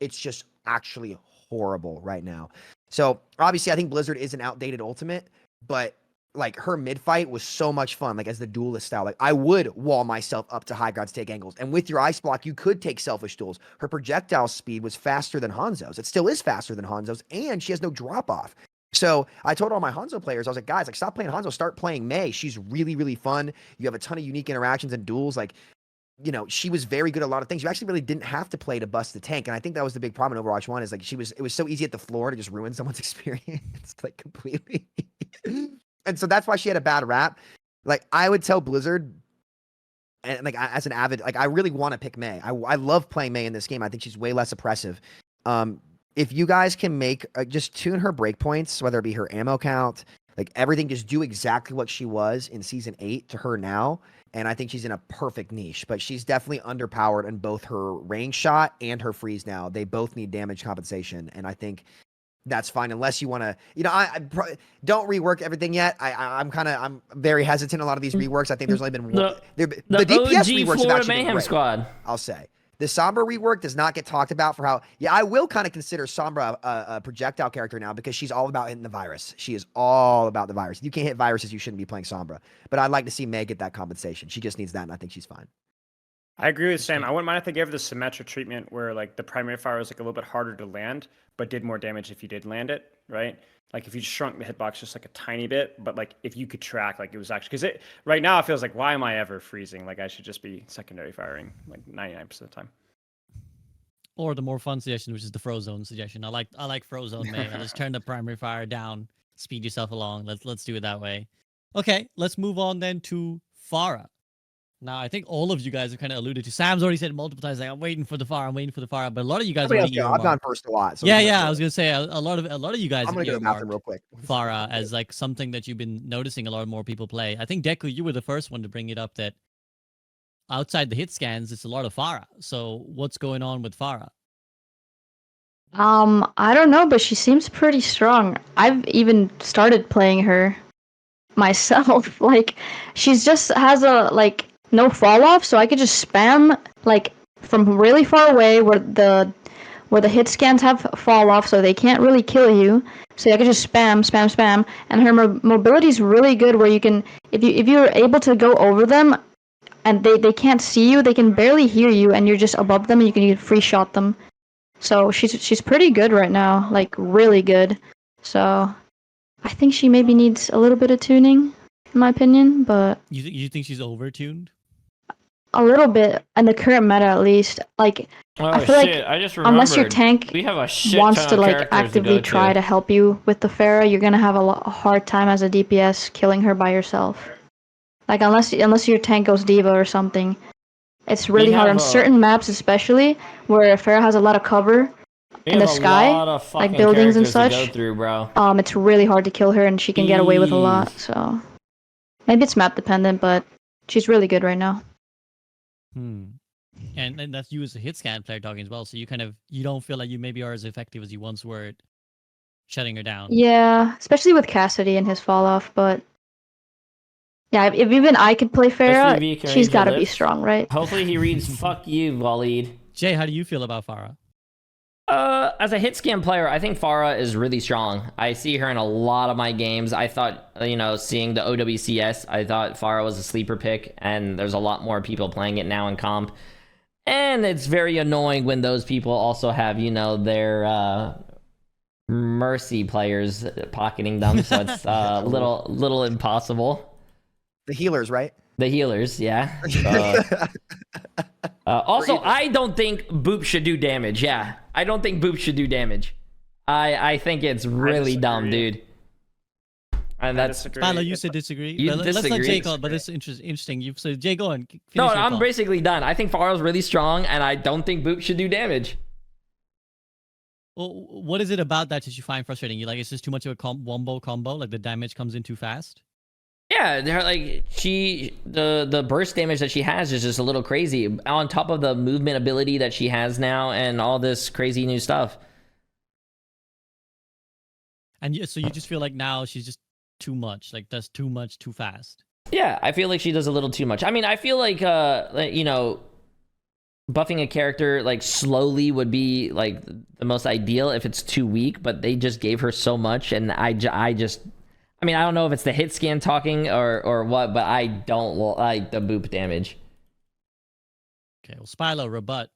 actually horrible right now. So obviously, I think Blizzard is an outdated ultimate, but like her mid fight was so much fun. Like as the duelist style, like I would wall myself up to high ground to take angles, and with your ice block, you could take selfish duels. Her projectile speed was faster than Hanzo's. It still is faster than Hanzo's, and she has no drop off. So I told all my Hanzo players, I was like, guys, like stop playing Hanzo, start playing Mei. She's really, really fun. You have a ton of unique interactions and duels. Like, you know, she was very good at a lot of things. You actually really didn't have to play to bust the tank. And I think that was the big problem in Overwatch 1 is like it was so easy at the floor to just ruin someone's experience like completely. And so that's why she had a bad rap. Like I would tell Blizzard, and like as an avid, like I really want to pick Mei. I love playing Mei in this game. I think she's way less oppressive. If you guys can make just tune her breakpoints, whether it be her ammo count, like everything, just do exactly what she was in season 8 to her now. And I think she's in a perfect niche, but she's definitely underpowered in both her range shot and her freeze now. They both need damage compensation. And I think that's fine unless you want to, you know, I don't rework everything yet. I'm very hesitant. A lot of these reworks, I think there's only been one. The DPS OG reworks have Florida actually been Mayhem great, Squad. I'll say. The Sombra rework does not get talked about for how, yeah, I will kind of consider Sombra a projectile character now because she's all about hitting the virus. She is all about the virus. If you can't hit viruses, you shouldn't be playing Sombra. But I'd like to see Mei get that compensation. She just needs that, and I think she's fine. I agree with Sam. I wouldn't mind if they gave her the symmetric treatment where like the primary fire was like a little bit harder to land, but did more damage if you did land it, right? Like if you shrunk the hitbox just like a tiny bit, but like if you could track, like it was actually, because it right now it feels like, why am I ever freezing? Like I should just be secondary firing like 99% of the time. Or the more fun suggestion, which is the Frozone suggestion. I like Frozone Mei. I just turn the primary fire down, speed yourself along. Let's do it that way. Okay, let's move on then to Pharah. Now, I think all of you guys have kind of alluded to. Sam's already said multiple times, like, I'm waiting for the Pharah, but a lot of you guys already I've gone first a lot. So I was gonna say a lot of you guys. I'm gonna go to the bathroom real quick. Pharah as like something that you've been noticing a lot more people play. I think Deku, you were the first one to bring it up that outside the hit scans, it's a lot of Pharah. So what's going on with Pharah? I don't know, but she seems pretty strong. I've even started playing her myself. Like, she's just has a like no fall off, so I could just spam like from really far away where the hit scans have fall off, so they can't really kill you. So I could just spam, and her mobility is really good. Where you can, if you're able to go over them, and they can't see you, they can barely hear you, and you're just above them, and you can free shot them. So she's pretty good right now, like really good. So I think she maybe needs a little bit of tuning, in my opinion. But You think she's overtuned? A little bit in the current meta, at least. Like Oh I feel shit! like I just remembered. unless your tank we have a shit wants ton to of like characters actively to go try to help you with the Pharah, you're gonna have a hard time as a DPS killing her by yourself. Like unless your tank goes diva or something, it's We really hard have on certain maps, especially where Pharah has a lot of cover We in have the a sky, lot of like fucking buildings and characters to go such. through, bro. It's really hard to kill her, and she can get away with a lot. Jeez. So maybe it's map dependent, but she's really good right now. And that's you as a hit scan player talking as well. So you don't feel like you maybe are as effective as you once were at shutting her down. Yeah, especially with Cassidy and his fall off. But yeah, if even I could play Pharah, SVB can she's read your got to be lips. strong, right? Hopefully he reads "fuck you," Waleed. Jay, how do you feel about Pharah? As a hit scan player, I think Pharah is really strong. I see her in a lot of my games. I thought, seeing the OWCS, I thought Pharah was a sleeper pick, and there's a lot more people playing it now in comp. And it's very annoying when those people also have, their Mercy players pocketing them, so it's a little impossible. The healers, right? The healers, yeah. Also, I don't think Boop should do damage. Yeah, I don't think Boop should do damage. I think it's really dumb, dude. And that's Philo, you said disagree. You Let's let disagree. Jay call, but it's interesting. You've said Jay, go on. no. Finish your I'm call. basically done. I think Pharah's really strong, and I don't think Boop should do damage. Well, what is it about that you find frustrating? You like it's just too much of a wombo combo, like the damage comes in too fast? Yeah, they're like the burst damage that she has is just a little crazy. On top of the movement ability that she has now, and all this crazy new stuff. And so you just feel like now she's just too much, like does too much too fast. Yeah, I feel like she does a little too much. I mean, I feel like buffing a character like slowly would be like the most ideal if it's too weak, but they just gave her so much, and I mean, I don't know if it's the hit scan talking or what, but I don't like the boop damage. Okay, well, Spilo, rebut.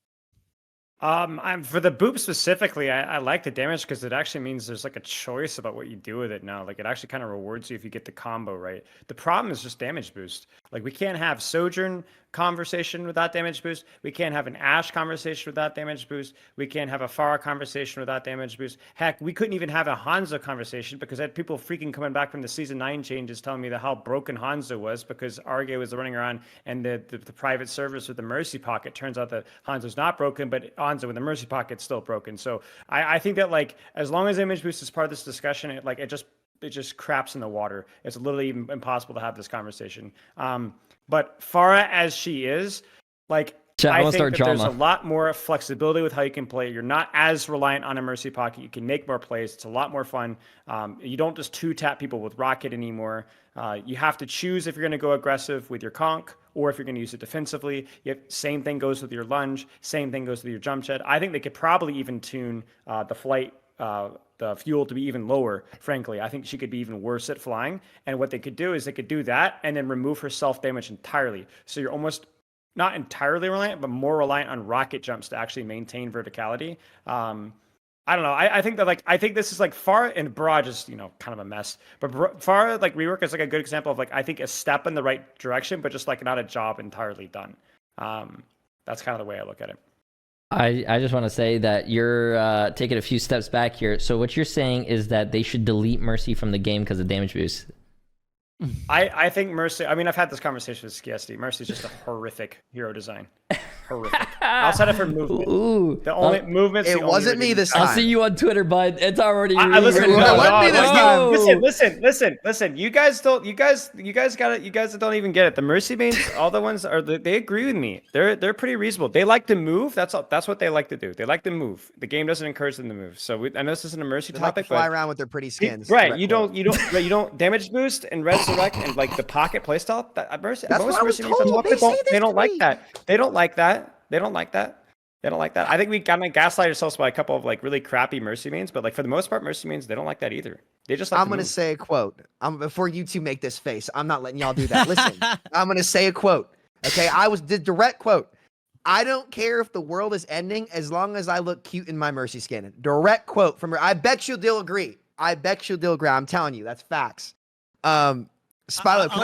I'm for the boop specifically. I like the damage because it actually means there's like a choice about what you do with it now. Like it actually kind of rewards you if you get the combo right. The problem is just damage boost. Like we can't have Sojourn conversation without damage boost. We can't have an Ashe conversation without damage boost. We can't have a Pharah conversation without damage boost. Heck, we couldn't even have a Hanzo conversation because I had people freaking coming back from the Season 9 changes telling me how broken Hanzo was because Arge was running around and the private servers with the Mercy Pocket. Turns out that Hanzo's not broken, but Hanzo with the Mercy Pocket's still broken. So I think that like as long as damage boost is part of this discussion, it just craps in the water. It's literally impossible to have this conversation. But Pharah as she is, like I think that there's a lot more flexibility with how you can play. You're not as reliant on a Mercy Pocket. You can make more plays. It's a lot more fun. You don't just two-tap people with Rocket anymore. You have to choose if you're going to go aggressive with your conch or if you're going to use it defensively. Same thing goes with your lunge. Same thing goes with your jump shed. I think they could probably even tune the flight, the fuel to be even lower, frankly. I think she could be even worse at flying. And what they could do is they could do that and then remove her self-damage entirely. So you're almost not entirely reliant, but more reliant on rocket jumps to actually maintain verticality. I don't know. I think that I think this is like Pharah and Barrage is, kind of a mess. But Pharah rework is like a good example of I think a step in the right direction, but just not a job entirely done. That's kind of the way I look at it. I just want to say that you're taking a few steps back here. So what you're saying is that they should delete Mercy from the game because of damage boost. I think Mercy, I've had this conversation with Skiesti. Mercy's just a horrific hero design. Horrific. Outside of her movement. Ooh. The only movement's It wasn't me this time. I'll see you on Twitter, bud. It's already listen, Listen. listen. You guys don't even get it. The Mercy mains, all the ones they agree with me. They're pretty reasonable. They like to move. That's what they like to do. They like to move. The game doesn't encourage them to move. So I know this isn't a Mercy They like to topic, fly but around with their pretty skins. right. You don't damage boost and resurrect and the pocket playstyle. Mercy, That's most what I was Mercy mains told. they don't like that. They don't like that. They don't like that. I think we kind of gaslight ourselves by a couple of really crappy Mercy mains, but for the most part, Mercy mains, they don't like that either. They just like I'm going to say a quote. Before you two make this face, I'm not letting y'all do that. Listen, I'm going to say a quote. Okay, the direct quote. I don't care if the world is ending as long as I look cute in my Mercy skin. Direct quote from her. I bet you'll agree. I'm telling you, that's facts. Spilo, can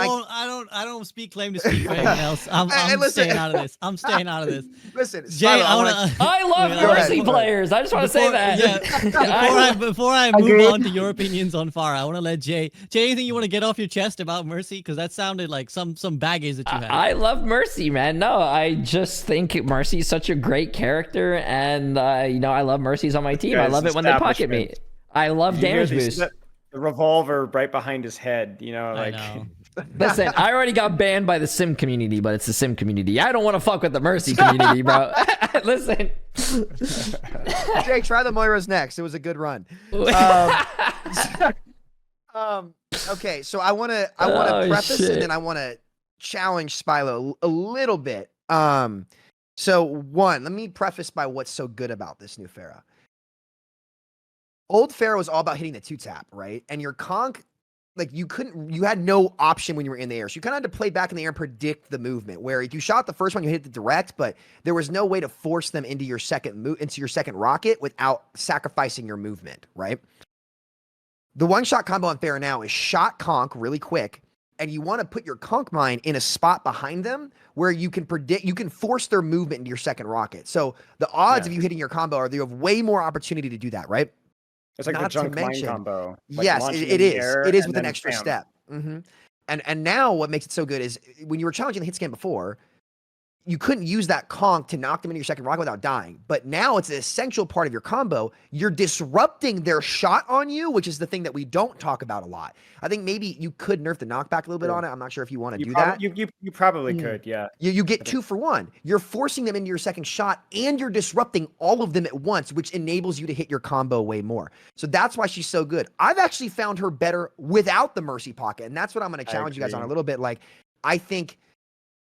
I don't speak claim to speak for anyone else. I'm listen. staying out of this. I'm staying out of this. Listen, Jay, Spilo, I wanna- wanna. I love Wait, go ahead, Mercy go ahead. players. I just want to say that. Yeah, before I move Agreed. on to your opinions on Pharah, I want to let Jay. Anything you want to get off your chest about Mercy? Because that sounded like some baggage that you had. I love Mercy, man. No, I just think Mercy is such a great character, and I love Mercy's on my team. I guy's love it when they pocket me. establishment. I love You hear damage these- boost. The revolver right behind his head, I like know. Listen, I already got banned by the Sim community, but it's the Sim community. I don't want to fuck with the Mercy community, bro. Listen. Jay, try the Moiras next. It was a good run. Okay, so I want to Oh, preface shit. and then I want to challenge Spilo a little bit. So one, let me preface by what's so good about this new Pharah. Old Pharah was all about hitting the 2-tap, right? And your conk, like you had no option when you were in the air. So you kind of had to play back in the air and predict the movement. Where if you shot the first one, you hit the direct, but there was no way to force them into your second rocket without sacrificing your movement, right? The one-shot combo on Pharah now is shot conk really quick, and you want to put your conk mine in a spot behind them where you can force their movement into your second rocket. So the odds of you hitting your combo are you have way more opportunity to do that, right? it's like the Not to junk mine mention- combo. Like Yes, launching it in the is. air It is and with an then extra bam. step. And now what makes it so good is when you were challenging the hit scan before, you couldn't use that conk to knock them into your second rocket without dying. But now it's an essential part of your combo. You're disrupting their shot on you, which is the thing that we don't talk about a lot. I think maybe you could nerf the knockback a little bit Sure. on it. I'm not sure if you want to do prob- that. You probably Mm. could, yeah. You get 2 for 1. You're forcing them into your second shot and you're disrupting all of them at once, which enables you to hit your combo way more. So that's why she's so good. I've actually found her better without the Mercy Pocket. And that's what I'm going to challenge you guys on a agree. little bit. Like,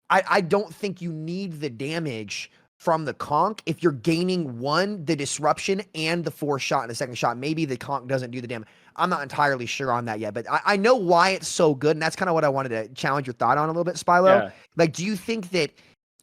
I don't think you need the damage from the conk if you're gaining the disruption and the 4 shot in the second shot. Maybe the conk doesn't do the damage. I'm not entirely sure on that yet, but I know why it's so good, and that's kind of what I wanted to challenge your thought on a little bit, Spilo. Yeah. Like, do you think that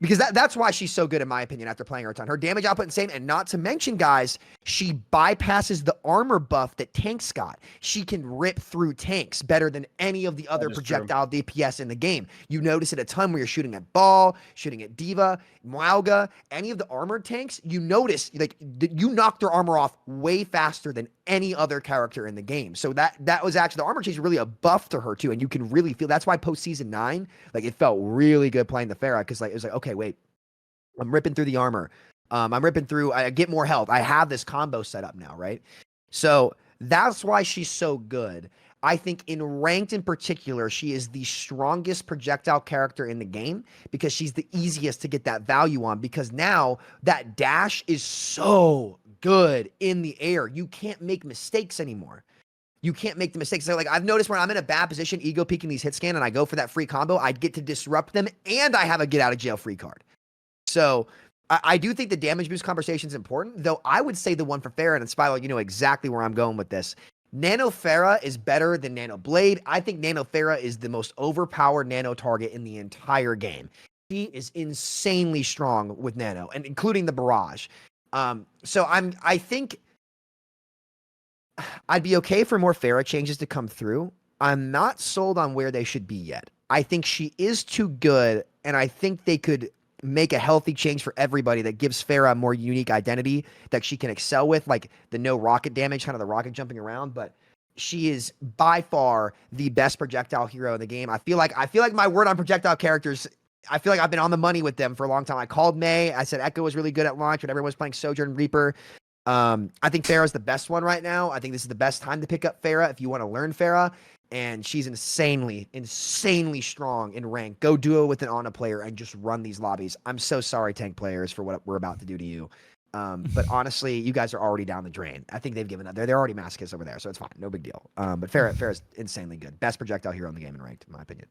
because that's why she's so good in my opinion after playing her a ton. Her damage output insane, and not to mention, guys, she bypasses the armor buff that tanks got. She can rip through tanks better than any of the other is true. projectile DPS in the game. You notice it a ton when you're shooting at Ball, shooting at Diva, Mauga, any of the armored tanks. You notice like you knock their armor off way faster than any other character in the game. So that was actually the armor change is really a buff to her too, and you can really feel that's why post season 9, like it felt really good playing the Pharah because like it was like okay, wait, I'm ripping through the armor. I'm ripping through. I get more health. I have this combo set up now, right? So that's why she's so good. I think in ranked in particular, she is the strongest projectile character in the game because she's the easiest to get that value on because now that dash is so good in the air. You can't make mistakes anymore. You can't make the mistakes. So like I've noticed when I'm in a bad position, ego peeking these hit scan and I go for that free combo, I get to disrupt them and I have a get out of jail free card. So I do think the damage boost conversation is important, though I would say the one for Pharah and Spilo, you know exactly where I'm going with this. Nano Pharah is better than Nano Blade. I think Nano Pharah is the most overpowered Nano target in the entire game. She is insanely strong with Nano, and including the Barrage. So I think I'd be okay for more Pharah changes to come through. I'm not sold on where they should be yet. I think she is too good, and I think they could make a healthy change for everybody that gives Pharah a more unique identity that she can excel with, like the no rocket damage, kind of the rocket jumping around. But she is by far the best projectile hero in the game. I feel like my word on projectile characters, I feel like I've been on the money with them for a long time. I called May. I said Echo was really good at launch when everyone was playing Sojourn Reaper. I think Pharah's the best one right now. I think this is the best time to pick up Pharah if you want to learn Pharah. And she's insanely strong in rank. Go duo with an Ana player and just run these lobbies. I'm so sorry, tank players, for what we're about to do to you. But honestly, you guys are already down the drain. I think they've given up. They're already masochists over there, so it's fine. No big deal. But Pharah's insanely good. Best projectile hero in the game in ranked, in my opinion.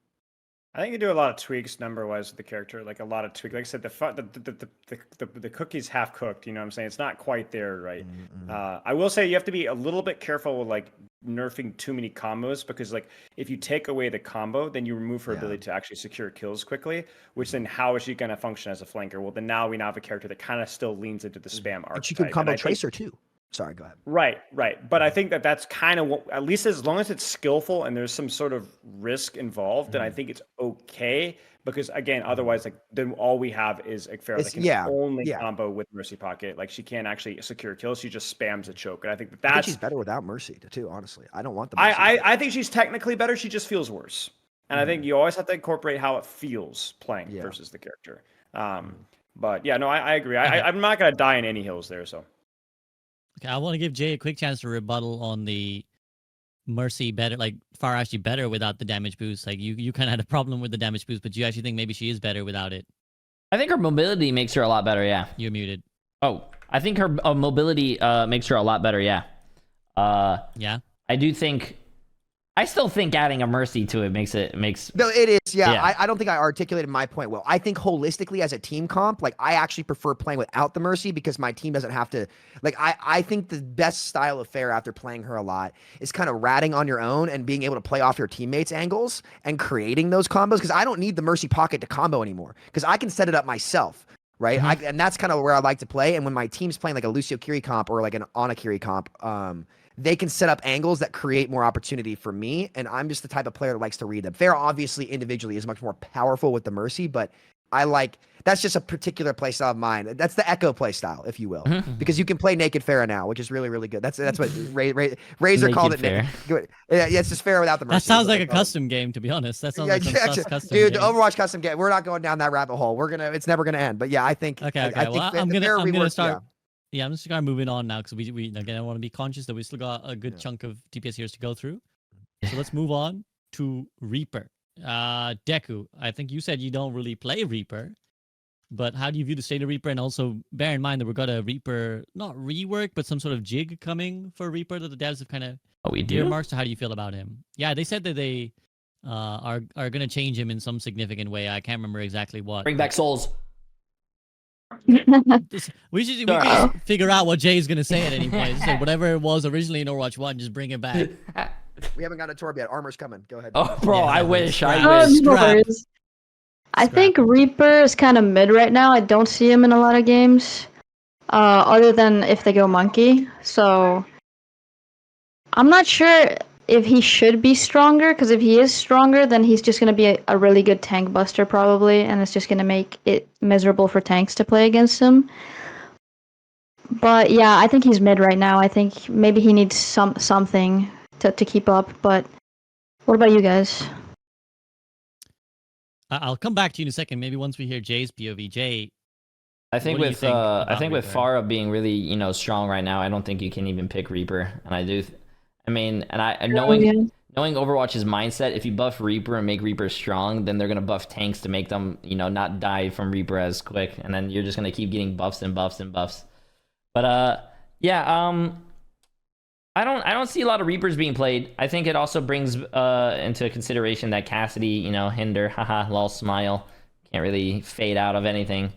I think you do a lot of tweaks number-wise with the character, like a lot of tweaks. Like I said, the cookie's half cooked. You know what I'm saying? It's not quite there, right? I will say you have to be a little bit careful with like nerfing too many combos because like if you take away the combo, then you remove her ability to actually secure kills quickly. Which then how is she going to function as a flanker? Well, then now we have a character that kind of still leans into the spam archetype. But you can combo Tracer too. Sorry, go ahead. Right. But I think that that's kind of what, at least as long as it's skillful and there's some sort of risk involved, then I think it's okay. Because again, otherwise, like then all we have is a Pharaoh that can only combo with Mercy Pocket. Like she can't actually secure kills. She just spams a choke, and I think that's. I think she's better without Mercy too. Honestly, I don't want the. Mercy I think she's technically better. She just feels worse, and I think you always have to incorporate how it feels playing versus the character. But yeah, no, I agree. I'm not gonna die in any hills there. So. Okay, I want to give Jay a quick chance to rebuttal on the Mercy better, like far actually better without the damage boost. Like you kind of had a problem with the damage boost, but you actually think maybe she is better without it. I think her mobility makes her a lot better. Yeah. You're muted. Oh, I think her mobility makes her a lot better. Yeah. Yeah. I still think adding a Mercy to it makes. No, it is. Yeah. I don't think I articulated my point well. I think holistically as a team comp, like I actually prefer playing without the Mercy because my team doesn't have to. Like I think the best style of Pharah after playing her a lot is kind of ratting on your own and being able to play off your teammates' angles and creating those combos because I don't need the Mercy Pocket to combo anymore because I can set it up myself. Right. And that's kind of where I like to play. And when my team's playing like a Lucio Kiri comp or like an Ana Kiri comp, they can set up angles that create more opportunity for me. And I'm just the type of player that likes to read them. Pharah obviously individually is much more powerful with the Mercy, but that's just a particular play style of mine. That's the Echo play style, if you will, because you can play naked Pharah now, which is really, really good. That's what Razor called it. Pharah. Yeah, it's just Pharah without the Mercy. That sounds like a custom game, to be honest. That sounds like some custom dude. game. The Overwatch custom game. We're not going down that rabbit hole. It's never gonna end. But yeah, I think. Okay. I Well, think I'm gonna start. Yeah. Yeah, I'm just gonna moving on now because we again I want to be conscious that we still got a good chunk of DPS heroes to go through. So let's move on to Reaper. Deku, I think you said you don't really play Reaper, but how do you view the state of Reaper? And also bear in mind that we've got a Reaper not rework, but some sort of jig coming for Reaper that the devs have kind of earmarked. So how do you feel about him? Yeah, they said that they are gonna change him in some significant way. I can't remember exactly what. Bring back souls. We can just figure out what Jay's gonna say at any point. Just like whatever it was originally in Overwatch 1, just bring it back. We haven't gotten a Torb yet. Armor's coming. Go ahead. Oh, bro, Yeah, I wish. No worries. I think Reaper is kind of mid right now. I don't see him in a lot of games, other than if they go Monkey. So I'm not sure if he should be stronger, because if he is stronger, then he's just going to be a really good tank buster probably, and it's just going to make it miserable for tanks to play against him. But yeah, I think he's mid right now. I think maybe he needs something to keep up. But what about you guys? I'll come back to you in a second. Maybe once we hear Jay's POV. Jay, I think what do you with think about I think with Reaper? Pharah being really strong right now, I don't think you can even pick Reaper. And I do. Knowing Overwatch's mindset, if you buff Reaper and make Reaper strong, then they're gonna buff tanks to make them not die from Reaper as quick, and then you're just gonna keep getting buffs and buffs and buffs. But I don't see a lot of Reapers being played. I think it also brings into consideration that Cassidy, hinder, haha, lol, smile, can't really fade out of anything.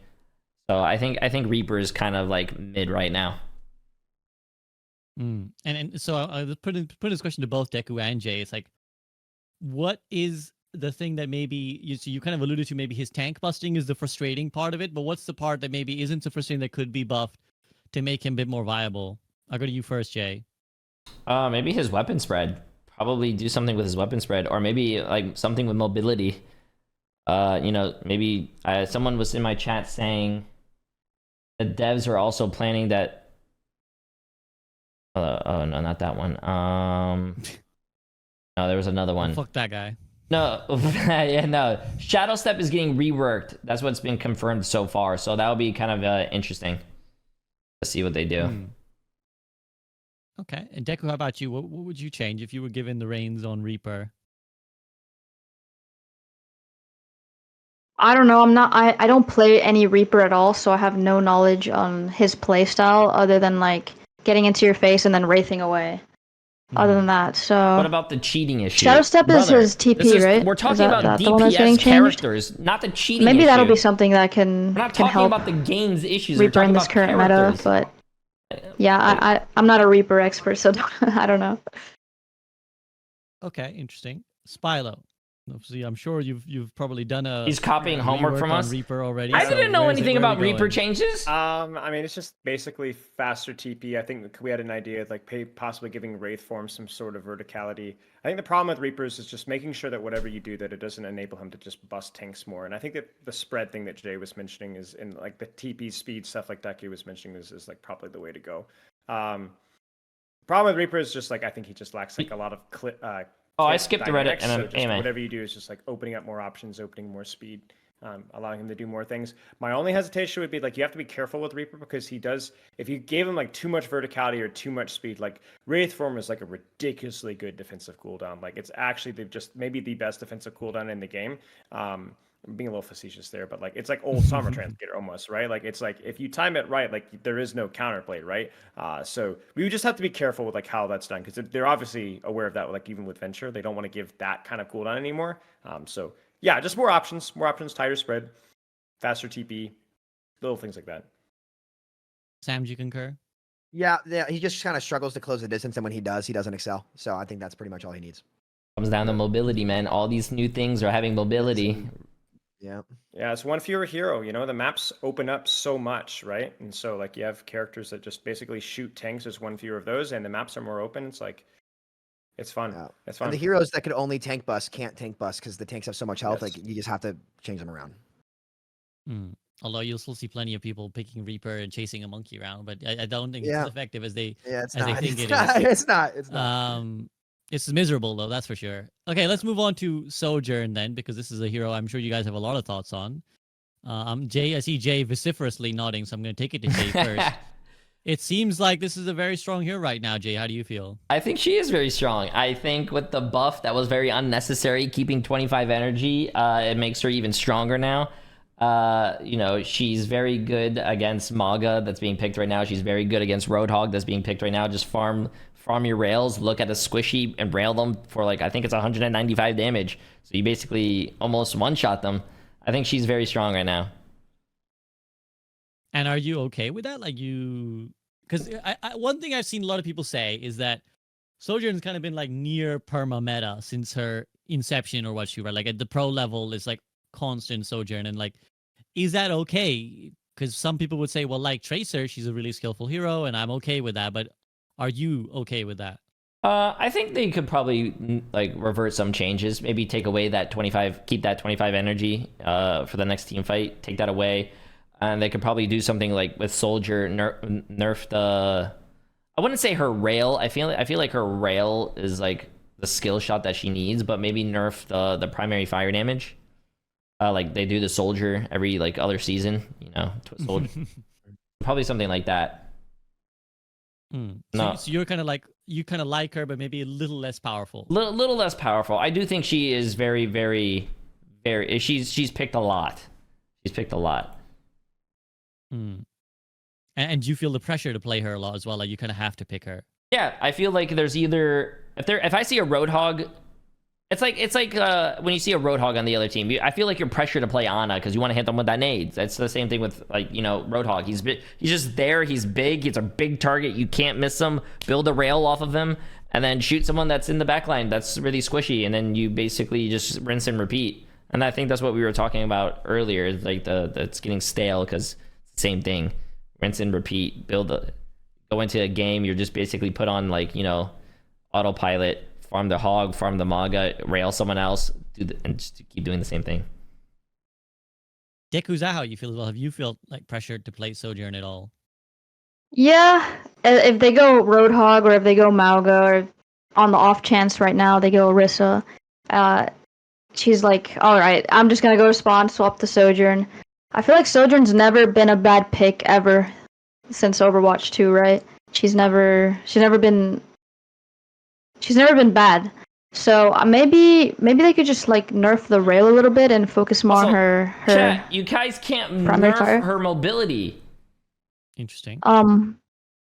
So I think Reaper is kind of like mid right now. And so I'll put this question to both Deku and Jay. It's like, what is the thing that maybe you kind of alluded to? Maybe his tank busting is the frustrating part of it, but what's the part that maybe isn't so frustrating that could be buffed to make him a bit more viable? I'll go to you first, Jay. Maybe his weapon spread. Probably do something with his weapon spread, or maybe like something with mobility. Maybe someone was in my chat saying the devs are also planning that. Oh no, not that one. No, there was another one. Fuck that guy. No, yeah, no. Shadow Step is getting reworked. That's what's been confirmed so far. So that'll be kind of interesting to see what they do. Okay, and Deku, how about you? What would you change if you were given the reins on Reaper? I don't know. I don't play any Reaper at all, so I have no knowledge on his playstyle other than like getting into your face and then wraithing away. Other than that, so what about the cheating issue? Shadow Step is his TP, right? We're talking about the one that's getting DPS changed? characters, not the cheating Maybe issue. that'll be something that can We're not can talking help about the game's issues. Reaper in this current meta, characters. but yeah, I'm not a Reaper expert, so I don't know. Okay, interesting. Spilo, Obviously, I'm sure you've probably done a. He's copying homework rework from on us. Reaper already. I so didn't know where is it- anything where are about we Reaper going? changes. I mean, it's just basically faster TP. I think we had an idea of like possibly giving Wraith form some sort of verticality. I think the problem with Reapers is just making sure that whatever you do, that it doesn't enable him to just bust tanks more. And I think that the spread thing that Jay was mentioning is in like the TP speed stuff like Ducky was mentioning is like probably the way to go. Problem with Reaper is just like I think he just lacks like a lot of Oh, I kit skipped the Reddit dynamics, and so I'm just AMA. whatever you do is just like opening up more options, opening more speed, allowing him to do more things. My only hesitation would be like you have to be careful with Reaper because he does. If you gave him like too much verticality or too much speed, like Wraith Form is like a ridiculously good defensive cooldown. Like it's actually maybe the best defensive cooldown in the game. I'm being a little facetious there, but like it's like old Summer Transcator almost, right? Like it's like if you time it right, like there is no counterplay, right? So we would just have to be careful with like how that's done because they're obviously aware of that. Like even with Venture, they don't want to give that kind of cooldown anymore. So yeah, just more options, tighter spread, faster TP, little things like that. Sam, do you concur? Yeah, he just kind of struggles to close the distance, and when he does, he doesn't excel. So I think that's pretty much all he needs. Comes down to mobility, man. All these new things are having mobility. Yeah. Yeah, it's one fewer hero. You know, the maps open up so much, right? And so like you have characters that just basically shoot tanks. There's one fewer of those, and the maps are more open. It's like it's fun. Yeah. It's fun. And the heroes that could only tank bust can't tank bust because the tanks have so much health. Yes. Like you just have to change them around. Although you'll still see plenty of people picking Reaper and chasing a monkey around, but I don't think Yeah. it's as effective as they. Yeah, it's As they not. think It's it not. is. It's not. It's not. It's miserable though, that's for sure. Okay, let's move on to Sojourn then, because this is a hero I'm sure you guys have a lot of thoughts on. Jay, I see Jay vociferously nodding, so I'm going to take it to Jay first. It seems like this is a very strong hero right now, Jay. How do you feel? I think she is very strong. I think with the buff that was very unnecessary, keeping 25 energy, it makes her even stronger now. You know, she's very good against Maga that's being picked right now. She's very good against Roadhog that's being picked right now. Just farm your rails, look at a squishy and rail them for like, I think it's 195 damage. So you basically almost one-shot them. I think she's very strong right now. And are you okay with that? Like because one thing I've seen a lot of people say is that Sojourn's kind of been like near perma meta since her inception or what she read. Like at the pro level, it's like constant Sojourn, and like, is that okay? Because some people would say, well, like Tracer, she's a really skillful hero, and I'm okay with that. But are you okay with that? I think they could probably like revert some changes. Maybe take away that 25, keep that 25 energy for the next team fight. Take that away, and they could probably do something like with Soldier nerf the. I wouldn't say her rail. I feel like her rail is like the skill shot that she needs, but maybe nerf the primary fire damage. Like they do the Soldier every like other season, you know, Soldier. Probably something like that. No. So you're kind of like her, but maybe a little less powerful. Little less powerful. I do think she is very, very, very. She's picked a lot. She's picked a lot. And do you feel the pressure to play her a lot as well? Like you kind of have to pick her. Yeah, I feel like there's either if I see a Roadhog, it's like when you see a Roadhog on the other team, I feel like you're pressured to play Ana because you want to hit them with that nades. That's the same thing with like, you know, Roadhog. He's just there. He's big. He's a big target. You can't miss him. Build a rail off of him and then shoot someone that's in the backline that's really squishy, and then you basically just rinse and repeat. And I think that's what we were talking about earlier, like it's getting stale because it's the same thing. Rinse and repeat. Go into a game. You're just basically put on like, you know, autopilot. Farm the hog, farm the Maga, rail someone else, and just keep doing the same thing. Dick, who's that how you feel as well? Have you felt like pressured to play Sojourn at all? Yeah, if they go Roadhog or if they go Mauga, or on the off chance right now they go Orisa, she's like, all right, I'm just gonna go spawn, swap the Sojourn. I feel like Sojourn's never been a bad pick ever since Overwatch 2, right? She's never been bad. So maybe they could just like nerf the rail a little bit and focus more Also, on her. Chat, you guys can't primary nerf fire? her mobility. Interesting.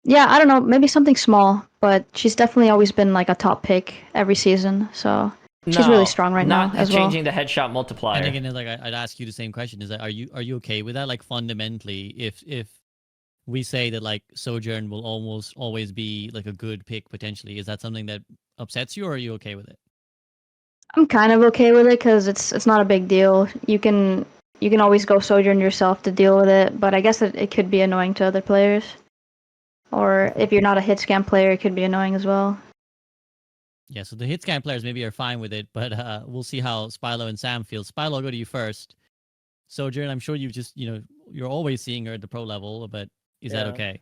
Yeah, I don't know, maybe something small, but she's definitely always been like a top pick every season. So she's really strong right now as well. Not changing the headshot multiplier. And again, like I'd ask you the same question: is that are you okay with that? Like fundamentally, if we say that like Sojourn will almost always be like a good pick potentially, is that something that upsets you, or are you okay with it? I'm kind of okay with it because it's not a big deal. You can always go Sojourn yourself to deal with it, but I guess it could be annoying to other players. Or if you're not a hit scan player, it could be annoying as well. Yeah, so the hit scan players maybe are fine with it, but we'll see how Spilo and Sam feel. Spilo, I'll go to you first. Sojourn, I'm sure you're always seeing her at the pro level, but is that Yeah. okay?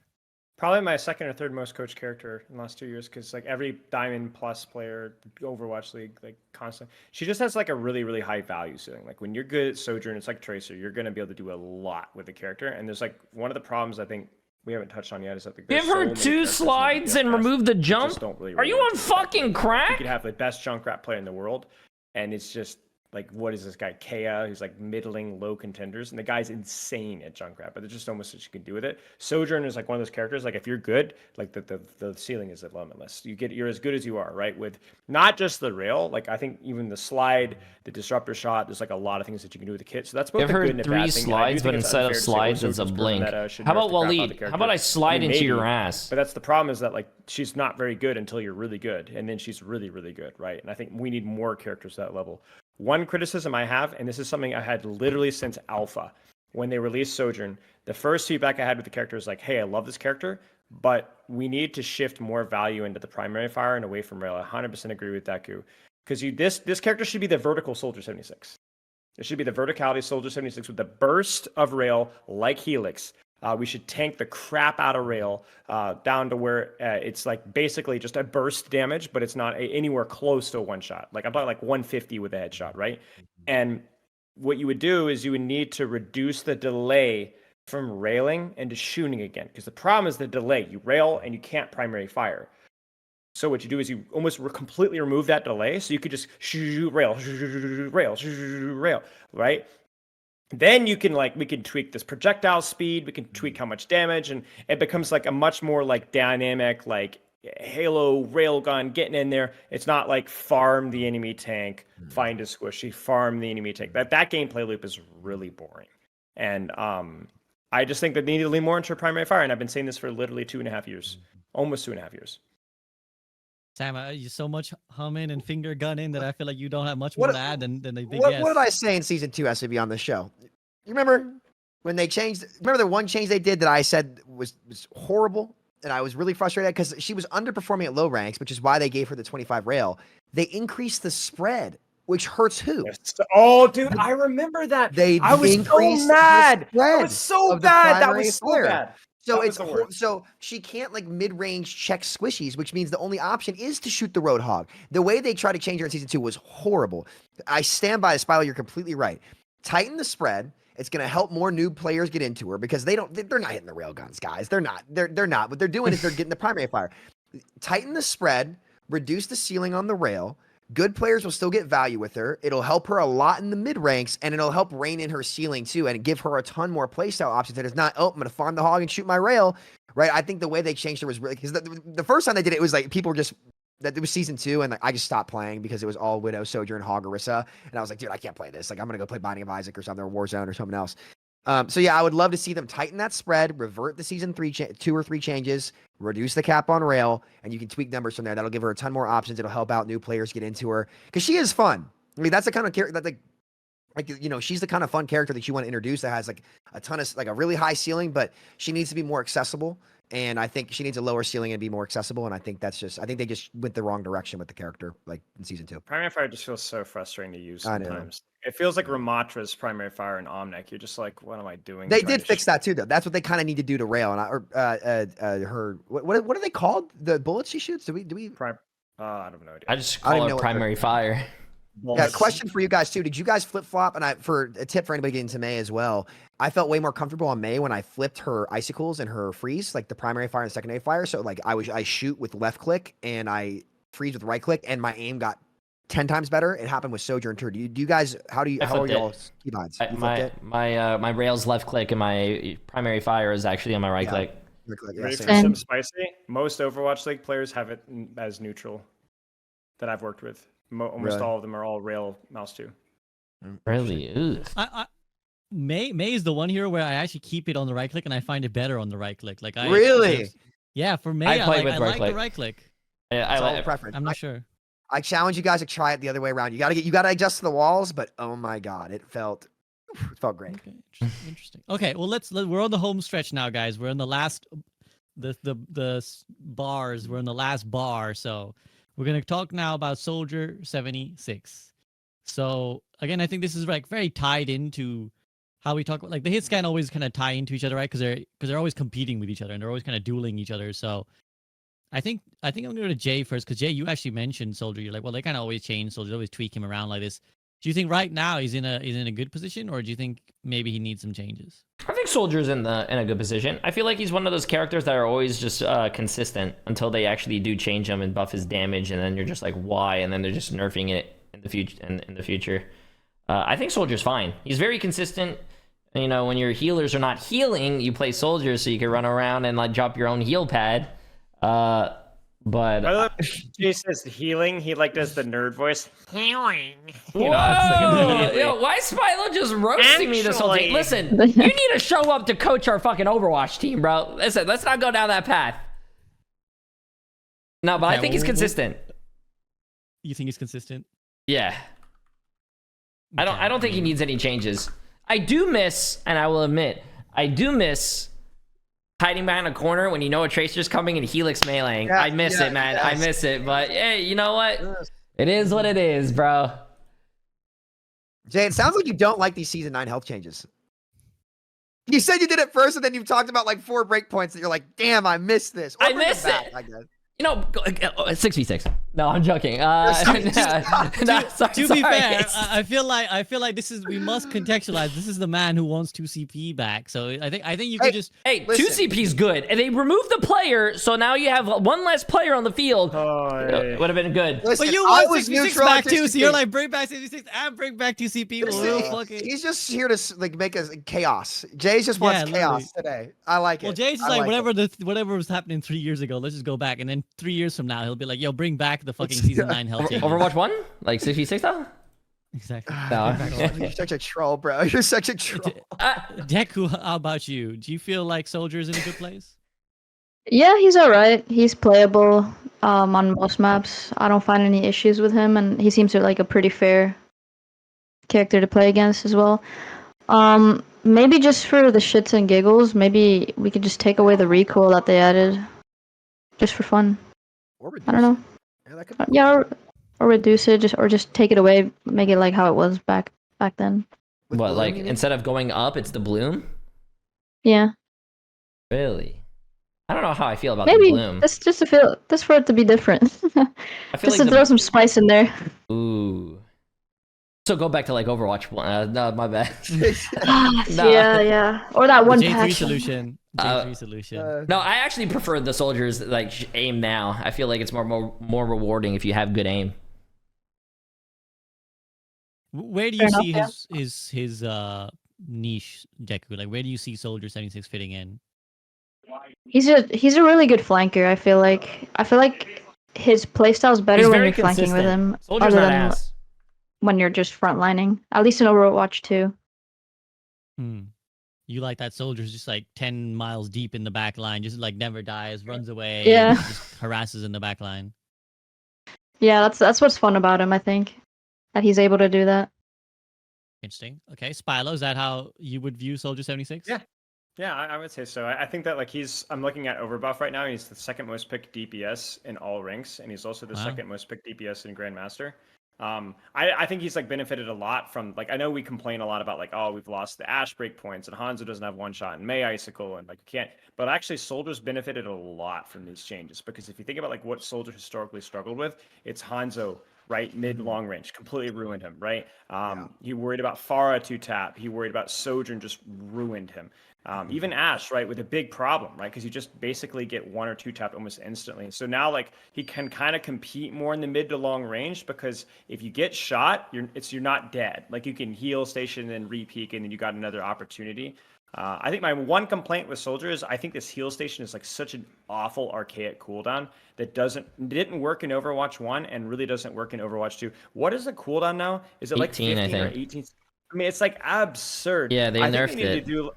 Probably my second or third most coached character in the last 2 years, because like every Diamond Plus player, Overwatch League, like constant, she just has like a really, really high value ceiling. Like when you're good at Sojourn, it's like Tracer, you're gonna be able to do a lot with the character. And there's like one of the problems I think we haven't touched on yet is that Give there's so her many 2 characters in the slides DPS and cast remove the that just jump. don't really Are you relate on to the fucking You crack? could have the best Junkrat player in the world, and it's just like, what is this guy, Kea, who's like middling low contenders, and the guy's insane at Junkrat, but there's just almost what you can do with it. Sojourn is like one of those characters, like if you're good, like the ceiling is limitless. You're as good as you are, right? With not just the rail, like I think even the slide, the disruptor shot, there's like a lot of things that you can do with the kit. So that's both Give a her good and a 3 bad thing. And I do slides, think but it's instead unfair of to say, well, slides, it's a Sojourn's blink. meta, should How nerf about the crap out of the Waleed? How character. about I slide into Maybe, your ass? But that's the problem, is that like she's not very good until you're really good, and then she's really, really good, right? And I think we need more characters at that level. One criticism I have, and this is something I had literally since Alpha, when they released Sojourn, the first feedback I had with the character is like, hey, I love this character, but we need to shift more value into the primary fire and away from rail. I 100% agree with Deku. Because this character should be the vertical Soldier 76. It should be the verticality Soldier 76 with the burst of rail like Helix. We should tank the crap out of rail down to where it's like basically just a burst damage, but it's not anywhere close to a one shot. Like I'm talking like 150 with a headshot, right? And what you would do is you would need to reduce the delay from railing into shooting again, because the problem is the delay. You rail and you can't primary fire. So what you do is you almost completely remove that delay, so you could just shoot rail, rail, right? Then you can we can tweak this projectile speed, we can tweak how much damage, and it becomes like a much more like dynamic, like Halo railgun getting in there. It's not like farm the enemy tank, find a squishy, farm the enemy tank. That gameplay loop is really boring. And I just think that they need to lean more into primary fire, and I've been saying this for literally 2.5 years, almost 2.5 years. Sam, you so much humming and finger gunning that I feel like you don't have much What- more to add than the big What yes. did I say in season 2 SCB on the show? You remember when they changed? Remember the one change they did that I said was horrible, and I was really frustrated because she was underperforming at low ranks, which is why they gave her the 25 rail. They increased the spread, which hurts who? Oh, dude, I remember that. They I was so increased the mad. That spread was so of the bad. That primary was so fire. bad. So That was it's the worst. so she can't like mid-range check squishies, which means the only option is to shoot the Roadhog. The way they tried to change her in season 2 was horrible. I stand by Spilo. You're completely right. Tighten the spread. It's going to help more new players get into her because they're not hitting the railguns, guys. They're not. What they're doing is they're getting the primary fire. Tighten the spread. Reduce the ceiling on the rail. Good players will still get value with her. It'll help her a lot in the mid ranks, and it'll help rein in her ceiling too, and give her a ton more playstyle options. That is not, oh, I'm going to farm the hog and shoot my rail, right? I think the way they changed her was really, because the first time they did it, it was like people were just, that it was season 2, and like I just stopped playing because it was all Widow, Sojourn, Hog, Orisa, and I was like, dude, I can't play this. Like I'm going to go play Binding of Isaac or something, or Warzone or something else. So yeah, I would love to see them tighten that spread, revert the season 2 or 3 changes, reduce the cap on rail, and you can tweak numbers from there. That'll give her a ton more options. It'll help out new players get into her because she is fun. I mean, that's the kind of character that she's the kind of fun character that you want to introduce that has like a ton of like a really high ceiling, but she needs to be more accessible. And I think she needs a lower ceiling and be more accessible. And I think I think they just went the wrong direction with the character, like in season 2. Primary fire just feels so frustrating to use I know. sometimes. It feels like Ramatra's primary fire and Omnic. You're just like, what am I doing? They trying did to fix shoot? that too, though. That's what they kind of need to do to rail. And her what are they called? The bullets she shoots? Do we? I don't know. I just I don't call know it what primary fire. Yeah, question for you guys too. Did you guys flip flop? And for a tip for anybody getting to May as well, I felt way more comfortable on May when I flipped her icicles and her freeze, like the primary fire and secondary fire. So like I shoot with left click and I freeze with right click, and my aim got 10 times better. It happened with Sojourn too. Do you guys? How are flipped y'all it. keybinds? You flipped My it? my rails left click and my primary fire is actually on my right Yeah. click. Right click, yeah, Ready same. for some Same. spicy? Most Overwatch League players have it as neutral that I've worked with. Almost Really? all of them are all rail mouse too. Really? Ugh. May is the one hero where I actually keep it on the right click and I find it better on the right click. Like Really? Yeah, for May, I play I with right like click. the right click. It's all preference. I'm not sure. I challenge you guys to try it the other way around. You gotta adjust to the walls, but oh my god, it felt great. Okay, interesting. Okay, well we're on the home stretch now, guys. We're in the last bars. We're in the last bar, so we're gonna talk now about Soldier 76. So again, I think this is like very tied into how we talk about, like, the hits can always kind of tie into each other, right? Because they're always competing with each other and they're always kind of dueling each other. So I think I'm gonna go to Jay first, because Jay, you actually mentioned Soldier. You're like, well, they kind of always change Soldier, always tweak him around like this. Do you think right now he's in a good position, or do you think maybe he needs some changes? I think Soldier's in a good position. I feel like he's one of those characters that are always just consistent until they actually do change him and buff his damage, and then you're just like, why? And then they're just nerfing it in the future. In the future, I think Soldier's fine. He's very consistent. You know, when your healers are not healing, you play Soldier so you can run around and like drop your own heal pad. But I love Jay says healing. He like does the nerd voice. Healing. whoa, yo, why is Spilo just roasting me this whole day? Actually- Listen, you need to show up to coach our fucking Overwatch team, bro. Listen, let's not go down that path. No, but I Okay, think he's well, consistent. You think he's consistent? Yeah. I don't think he needs any changes. I do miss, and I will admit, I do miss hiding behind a corner when you know a Tracer's coming and Helix meleeing. Yeah, I miss it, man. I yes. miss it. But hey, you know what? Yes. It is what it is, bro. Jay, it sounds like you don't like these season 9 health changes. You said you did it first, and then you talked about like 4 breakpoints that you're like, damn, I missed this. Or I bring them miss back, it. I guess. You know, 6v6. No, I'm joking. To be fair, guys. I feel like this is, we must contextualize. This is the man who wants 2 CP back. So I think you could just Hey, Listen. 2 CP's good. And they removed the player, so now you have one less player on the field. Would have been good. Listen, But you I want was 66 neutral back on too, so you're 66. like, bring back 66 and bring back 2 CP. Well, fucking... He's just here to like make us chaos. Jay's just wants Yeah, chaos today. I like it. Well, Jay's just I like, it. whatever was happening 3 years ago, let's just go back. And then 3 years from now, he'll be like, yo, bring back the fucking season 9 health changes. Overwatch 1? Like 6v6 though? Exactly. No. You're such a troll, bro. You're such a troll. Deku, how about you? Do you feel like Soldier's in a good place? Yeah, he's alright. He's playable on most maps. I don't find any issues with him, and he seems like a pretty fair character to play against as well. Maybe just for the shits and giggles, maybe we could just take away the recoil that they added, just for fun. Or I don't know. Yeah, that could be Yeah, or reduce it, just take it away, make it like how it was back then. with What, Bloom, like you mean? instead of going up, it's the bloom? Yeah, Really? I don't know how I feel about the maybe bloom. just to feel, just for it to be different. I feel Just like to throw some spice in there. Ooh. So go back to like Overwatch 1. No, my bad. No. Yeah. Or that one J3 patch. solution. J3 solution. No, I actually prefer the soldiers like aim now. I feel like it's more rewarding if you have good aim. Where do you Fair see enough, his niche, Deku? Like, where do you see Soldier 76 fitting in? He's a really good flanker. I feel like his playstyle's better He's when very you're flanking with consistent. him, Soldier's other not than ass. when you're just frontlining. At least in Overwatch 2. Hmm. You like that Soldier's just like 10 miles deep in the back line, just like never dies, runs away, Yeah. and just harasses in the back line. Yeah, that's what's fun about him. I think that he's able to do that. Interesting. Okay, Spilo, is that how you would view Soldier 76? Yeah. Yeah, I would say so. I think that like I'm looking at Overbuff right now. He's the second most picked DPS in all ranks, and he's also the Wow. second most picked DPS in Grandmaster. I think he's like benefited a lot from like I know we complain a lot about like we've lost the Ash break points and Hanzo doesn't have one shot and May Icicle and like you can't, but actually Soldier's benefited a lot from these changes because if you think about like what Soldier historically struggled with, it's Hanzo. Right, mid long range, completely ruined him. Right, he worried about Pharah 2-tap. He worried about Sojourn, just ruined him. Even Ash, right, with a big problem, right, because you just basically get 1 or 2-tap almost instantly. So now, like, he can kind of compete more in the mid to long range because if you get shot, you're not dead. Like you can heal station and re-peek, and then you got another opportunity. I think my one complaint with Soldier is I think this heal station is like such an awful archaic cooldown that didn't work in Overwatch 1 and really doesn't work in Overwatch 2. What is the cooldown now? Is it like 18, I 15 or think. 18? I mean, it's like absurd. Yeah, they I think nerfed need it. To do,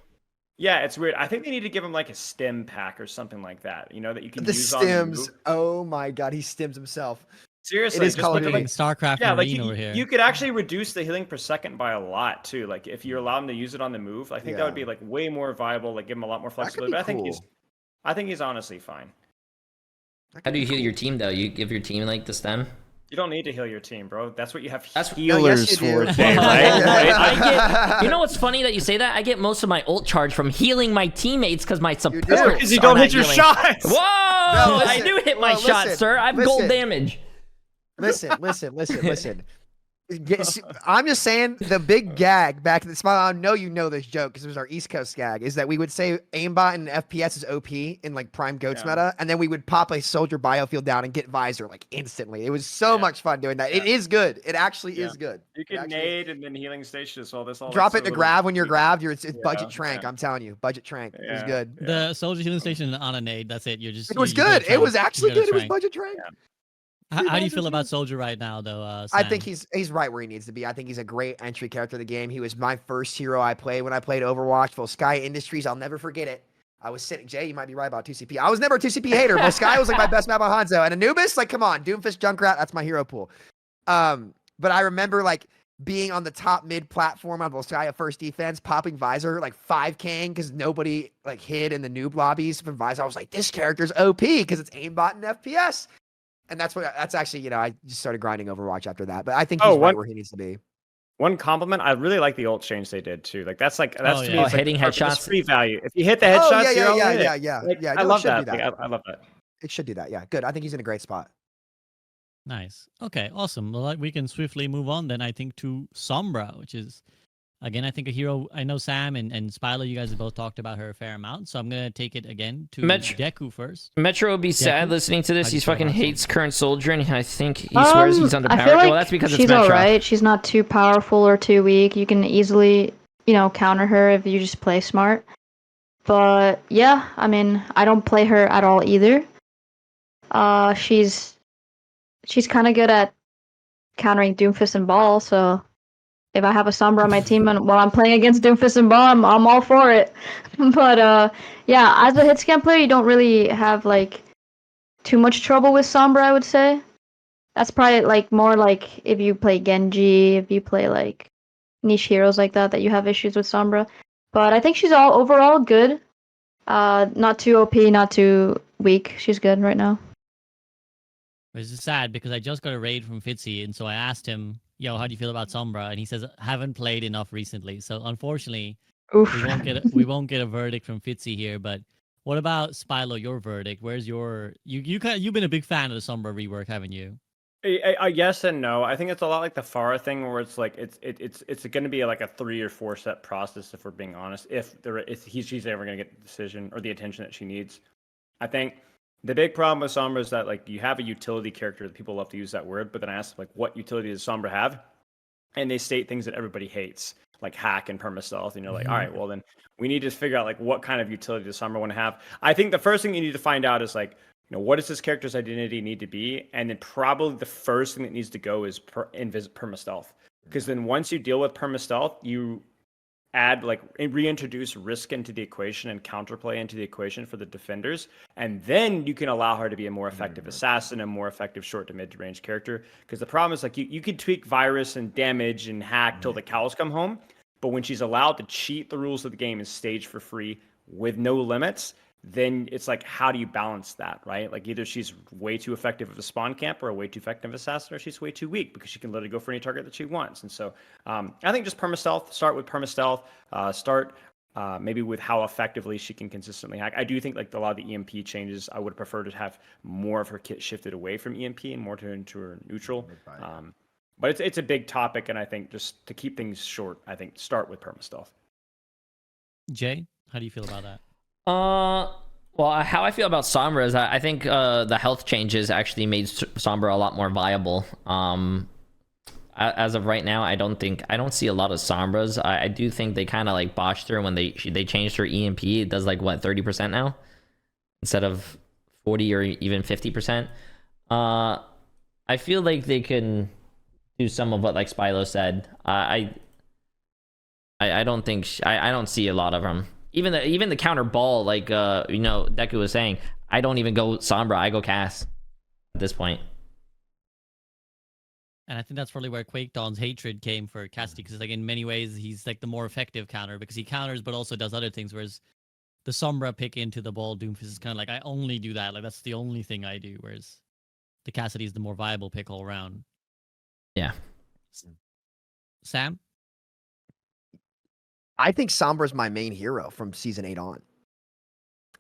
yeah, it's weird. I think they need to give him like a stim pack or something like that. You know, that you can The use on the stims. move. Oh my god, he stims himself. Seriously, is just Call of look at Duty. like StarCraft yeah, like Marine over here. you could actually reduce the healing per second by a lot too. Like if you allow him to use it on the move, I think that would Yeah. be like way more viable. Like give him a lot more That could flexibility. be But cool. I think he's honestly fine. That How could do you be heal your cool. team though? You give your team like the stem? You don't need to heal your team, bro. That's what you have That's- No, yes, healers you for, do. Jay, Yeah. right? I get. You know what's funny that you say that? I get most of my ult charge from healing my teammates because my support. do. Because you don't hit your shots. Whoa! I listen, do hit my well, shots, listen, sir. I have gold listen. damage. Listen. I'm just saying the big gag back at the spot. I know you know this joke because it was our East Coast gag. Is that we would say aimbot and FPS is OP in like prime goats Yeah. meta, and then we would pop a soldier biofield down and get visor like instantly. It was so Yeah. much fun doing that. Yeah. It is good. It actually Yeah. is good. You It can actually is. nade and then healing station as well. That's all. like, Drop so it to little- grab when you're grabbed. It's Yeah, budget trank. yeah. I'm telling you, budget trank. It was Yeah. good. Yeah. The soldier healing station on a nade. That's it. You're just. It was you gotta good. It was trank. You actually gotta good. It was trank. budget trank. Yeah. How do you budget feel about trank. Soldier right now, though? I think Sam? he's right where he needs to be. I think he's a great entry character of the game. He was my first hero I played when I played Overwatch. Well, Sky Industries, I'll never forget it. I was sitting, Jay, you might be right about 2CP. I was never a 2CP hater, but Sky was like my best map on Hanzo. And Anubis, like, come on, Doomfist Junkrat, that's my hero pool. But I remember like being on the top mid platform on Volskaya first defense, popping visor, like 5K'ing because nobody like hid in the noob lobbies from visor. I was like, this character's OP because it's aimbot and FPS. And that's actually, you know, I just started grinding Overwatch after that. But I think he's right where he needs to be. One compliment, I really like the ult change they did too. Like that's to me, yeah. it's Oh, like hitting the perfect- headshots? it's free value. If you hit the headshots, Oh, yeah, you're all yeah, in it. yeah, yeah, Like, yeah. I No, it love should that. do that. Like, I love that. It should do that. Yeah, good. I think he's in a great spot. Nice. Okay, awesome. Well, we can swiftly move on then, I think, to Sombra, which is, again, I think a hero. I know Sam and Spilo, you guys have both talked about her a fair amount, so I'm going to take it again to Deku first. Metro would be sad listening to this. How do you He feel fucking about hates current soldier, and I think he swears he's underpowered. I feel like well, that's because it's she's Metro. alright. She's not too powerful or too weak. You can easily, counter her if you just play smart. But yeah, I mean, I don't play her at all either. She's kind of good at countering Doomfist and Ball, so if I have a Sombra on my team and while I'm playing against Doomfist and Ball, I'm all for it. But yeah, as a hit scan player, you don't really have like too much trouble with Sombra, I would say. That's probably like more like if you play Genji, if you play like niche heroes like that you have issues with Sombra. But I think she's all overall good. Not too OP, not too weak. She's good right now. Which is sad because I just got a raid from Fitzy, and so I asked him, "Yo, how do you feel about Sombra?" And he says, "Haven't played enough recently." So unfortunately, Oof. we won't get a verdict from Fitzy here. But what about Spilo? Your verdict? Where's your you've been a big fan of the Sombra rework, haven't you? Yes and no. I think it's a lot like the Pharah thing, where it's like it's going to be like a 3 or 4 step process if we're being honest. If she's ever going to get the decision or the attention that she needs, I think the big problem with Sombra is that like you have a utility character. People love to use that word, but then I ask like, what utility does Sombra have? And they state things that everybody hates, like hack and permastealth. And you're like, all right, well then we need to figure out like what kind of utility does Sombra want to have. I think the first thing you need to find out is like, what does this character's identity need to be? And then probably the first thing that needs to go is permastealth. Because then once you deal with permastealth, you add like reintroduce risk into the equation and counterplay into the equation for the defenders. And then you can allow her to be a more effective assassin, a more effective short to mid range character. Because the problem is like you could tweak virus and damage and hack till the cows come home. But when she's allowed to cheat the rules of the game and stage for free with no limits, then it's like, how do you balance that, right? Like either she's way too effective of a spawn camp or a way too effective assassin, or she's way too weak because she can literally go for any target that she wants. And so I think just permastealth, start with permastealth, start maybe with how effectively she can consistently hack. I do think like a lot of the EMP changes, I would prefer to have more of her kit shifted away from EMP and more into her neutral. But it's a big topic, and I think just to keep things short, I think start with permastealth. Jay, how do you feel about that? Well, how I feel about Sombra is I think the health changes actually made Sombra a lot more viable. As of right now, I don't see a lot of Sombras. I do think they kind of like botched her when they changed her EMP. It does like what 30% now instead of 40 or even 50%. I feel like they can do some of what like Spilo said. I don't think I don't see a lot of them. Even the counter ball, like Deku was saying, I don't even go Sombra. I go Cass at this point. And I think that's probably where Quakedawn's hatred came for Cassidy, because like in many ways he's like the more effective counter because he counters but also does other things, whereas the Sombra pick into the ball Doomfist is kind of like I only do that, like that's the only thing I do, whereas the Cassidy is the more viable pick all around. Yeah. Sam? I think Sombra's my main hero from season 8 on.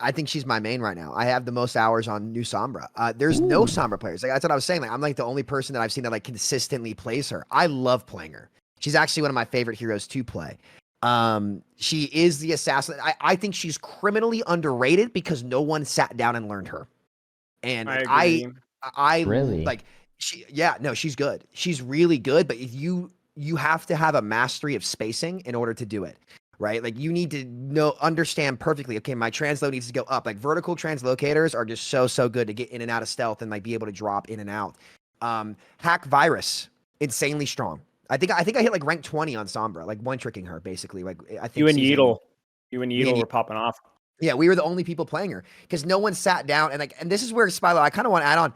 I think she's my main right now. I have the most hours on new Sombra. There's no Sombra players. Like that's what I was saying. Like I'm like the only person that I've seen that like consistently plays her. I love playing her. She's actually one of my favorite heroes to play. She is the assassin. I think she's criminally underrated because no one sat down and learned her. And I Really? like she's good. She's really good, but you have to have a mastery of spacing in order to do it. Right? Like you need to understand perfectly, okay, my transload needs to go up. Like vertical translocators are just so good to get in and out of stealth and like be able to drop in and out. Hack Virus, insanely strong. I think I hit like rank 20 on Sombra, like one tricking her basically. Like I think you and Yeetle were popping off. Yeah, we were the only people playing her because no one sat down and this is where Spilo, I kind of want to add on.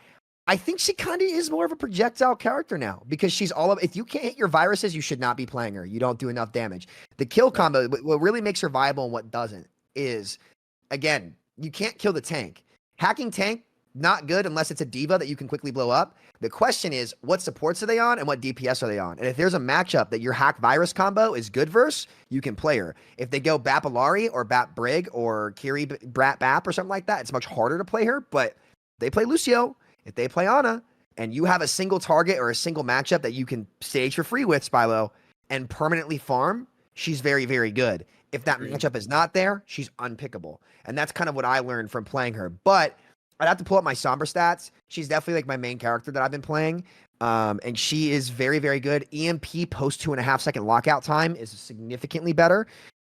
I think she kind of is more of a projectile character now because she's if you can't hit your viruses, you should not be playing her. You don't do enough damage. The kill combo, what really makes her viable and what doesn't is, again, you can't kill the tank. Hacking tank, not good unless it's a diva that you can quickly blow up. The question is, what supports are they on and what DPS are they on? And if there's a matchup that your hack virus combo is good versus, you can play her. If they go Bapalari or Bap Brig or Kiri Brat Bap or something like that, it's much harder to play her, but they play Lucio. If they play Ana and you have a single target or a single matchup that you can stage for free with, Spilo, and permanently farm, she's very, very good. If that matchup is not there, she's unpickable. And that's kind of what I learned from playing her. But I'd have to pull up my Sombra stats. She's definitely like my main character that I've been playing. And she is very, very good. EMP post 2.5 second lockout time is significantly better.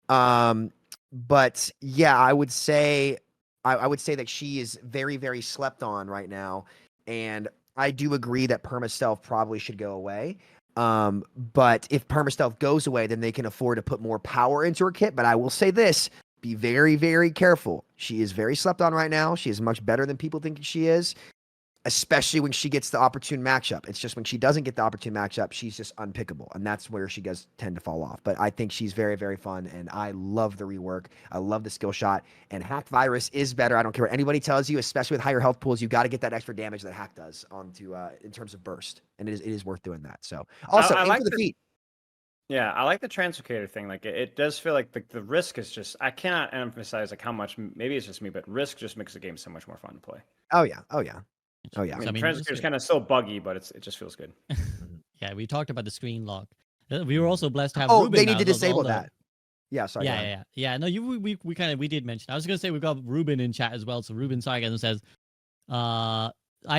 But yeah, I would say that she is very, very slept on right now. And I do agree that perma-stealth probably should go away. But if perma-stealth goes away, then they can afford to put more power into her kit. But I will say this, be very, very careful. She is very slept on right now. She is much better than people think she is, especially when she gets the opportune matchup. It's just when she doesn't get the opportune matchup, she's just unpickable. And that's where she does tend to fall off. But I think she's very, very fun. And I love the rework. I love the skill shot. And Hack Virus is better. I don't care what anybody tells you, especially with higher health pools. You got to get that extra damage that Hack does onto in terms of burst. And it is worth doing that. So also, I aim like for the feet. Yeah, I like the translocator thing. Like it does feel like the risk is just, I cannot emphasize like how much, maybe it's just me, but risk just makes the game so much more fun to play. Oh yeah. Oh yeah. Oh yeah. I mean, translocator is kind of still buggy, but it just feels good. Yeah, we talked about the screen lock. We were also blessed to have. Oh, Ruben they now, need to those disable all the- that. Yeah, sorry. go ahead. Yeah. No, we did mention. I was gonna say we got Ruben in chat as well. So Ruben Sargon says, I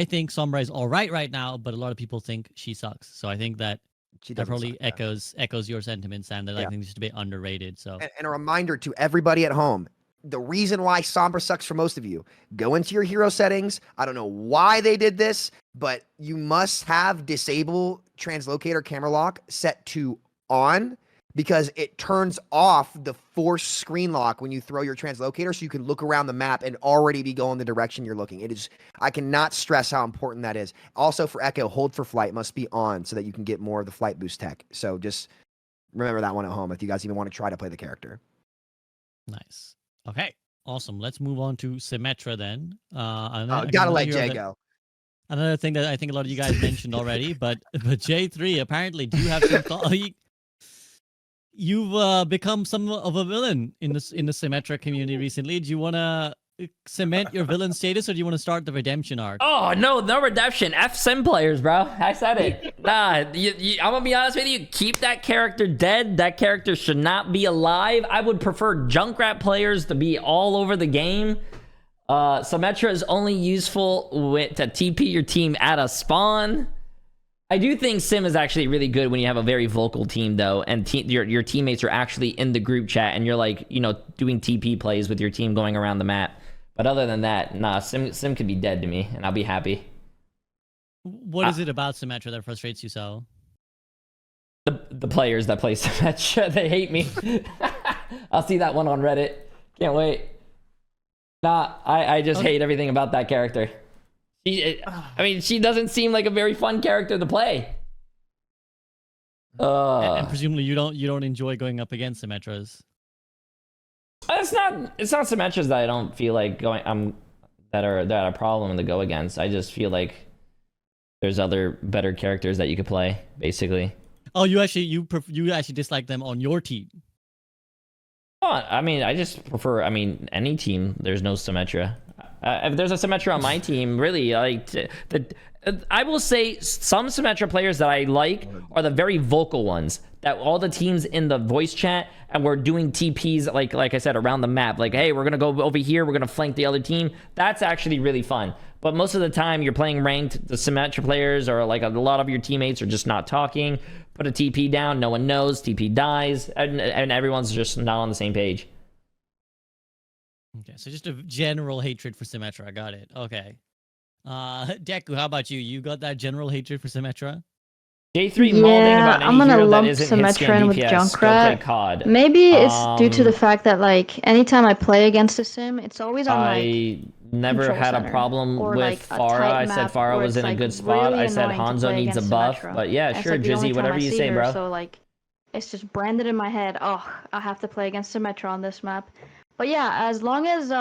think Sombra is all right now, but a lot of people think she sucks. So I think that She that doesn't probably suck, yeah. echoes your sentiments, Sam. That I Yeah. think she's a bit underrated. So And a reminder to everybody at home, the reason why Sombra sucks for most of you, go into your hero settings. I don't know why they did this, but you must have disable translocator camera lock set to on because it turns off the force screen lock when you throw your translocator so you can look around the map and already be going the direction you're looking. It is, I cannot stress how important that is. Also for Echo, hold for flight must be on so that you can get more of the flight boost tech. So just remember that one at home if you guys even want to try to play the character. nice. Okay, awesome. Let's move on to Symmetra then. Gotta let Jay go. Another thing that I think a lot of you guys mentioned already, but J3 apparently do have some thought. You've become some of a villain in the Symmetra community recently. Do you want to cement your villain status, or do you want to start the redemption arc? Oh, no redemption. F sim players, bro. I said it. Nah, I'm gonna be honest with you. Keep that character dead. That character should not be alive. I would prefer Junkrat players to be all over the game. Symmetra is only useful to TP your team at a spawn. I do think Sim is actually really good when you have a very vocal team, though, and your teammates are actually in the group chat, and you're like, doing TP plays with your team going around the map. But other than that, nah, Sim could be dead to me, and I'll be happy. What is it about Symmetra that frustrates you so? The players that play Symmetra, they hate me. I'll see that one on Reddit. Can't wait. Nah, I just hate everything about that character. She doesn't seem like a very fun character to play. And presumably you don't enjoy going up against Symmetras. It's not Symmetras that I don't feel like going. That are a problem to go against. I just feel like there's other better characters that you could play, basically. Oh, you actually dislike them on your team. Oh, I mean, I just prefer. I mean, any team. There's no Symmetra. If there's a Symmetra on my team, really, I will say some Symmetra players that I like are the very vocal ones. That all the teams in the voice chat and we're doing TPs, like I said, around the map. Like, hey, we're gonna go over here. We're gonna flank the other team. That's actually really fun. But most of the time, you're playing ranked. The Symmetra players are like a lot of your teammates are just not talking. Put a TP down. No one knows. TP dies, and everyone's just not on the same page. Okay, so just a general hatred for Symmetra. I got it. Okay. Deku, how about you? You got that general hatred for Symmetra? J3 molding about I'm any gonna hero that lump isn't hit Symmetra scan in with DPS. Go play Junkrat. COD. Maybe it's due to the fact that like anytime I play against a sim, it's always on like I never control had a center, problem or, with like, a Farah. tight I said map Farah where was it's, in a like, good spot. really I said annoying to Hanzo play needs a against buff. Symmetra. But yeah, And it's, sure, like, the only Jizzy, time whatever I you see say, her, bro. So like, it's just branded in my head. Oh, I have to play against Symmetra on this map. But yeah, as long as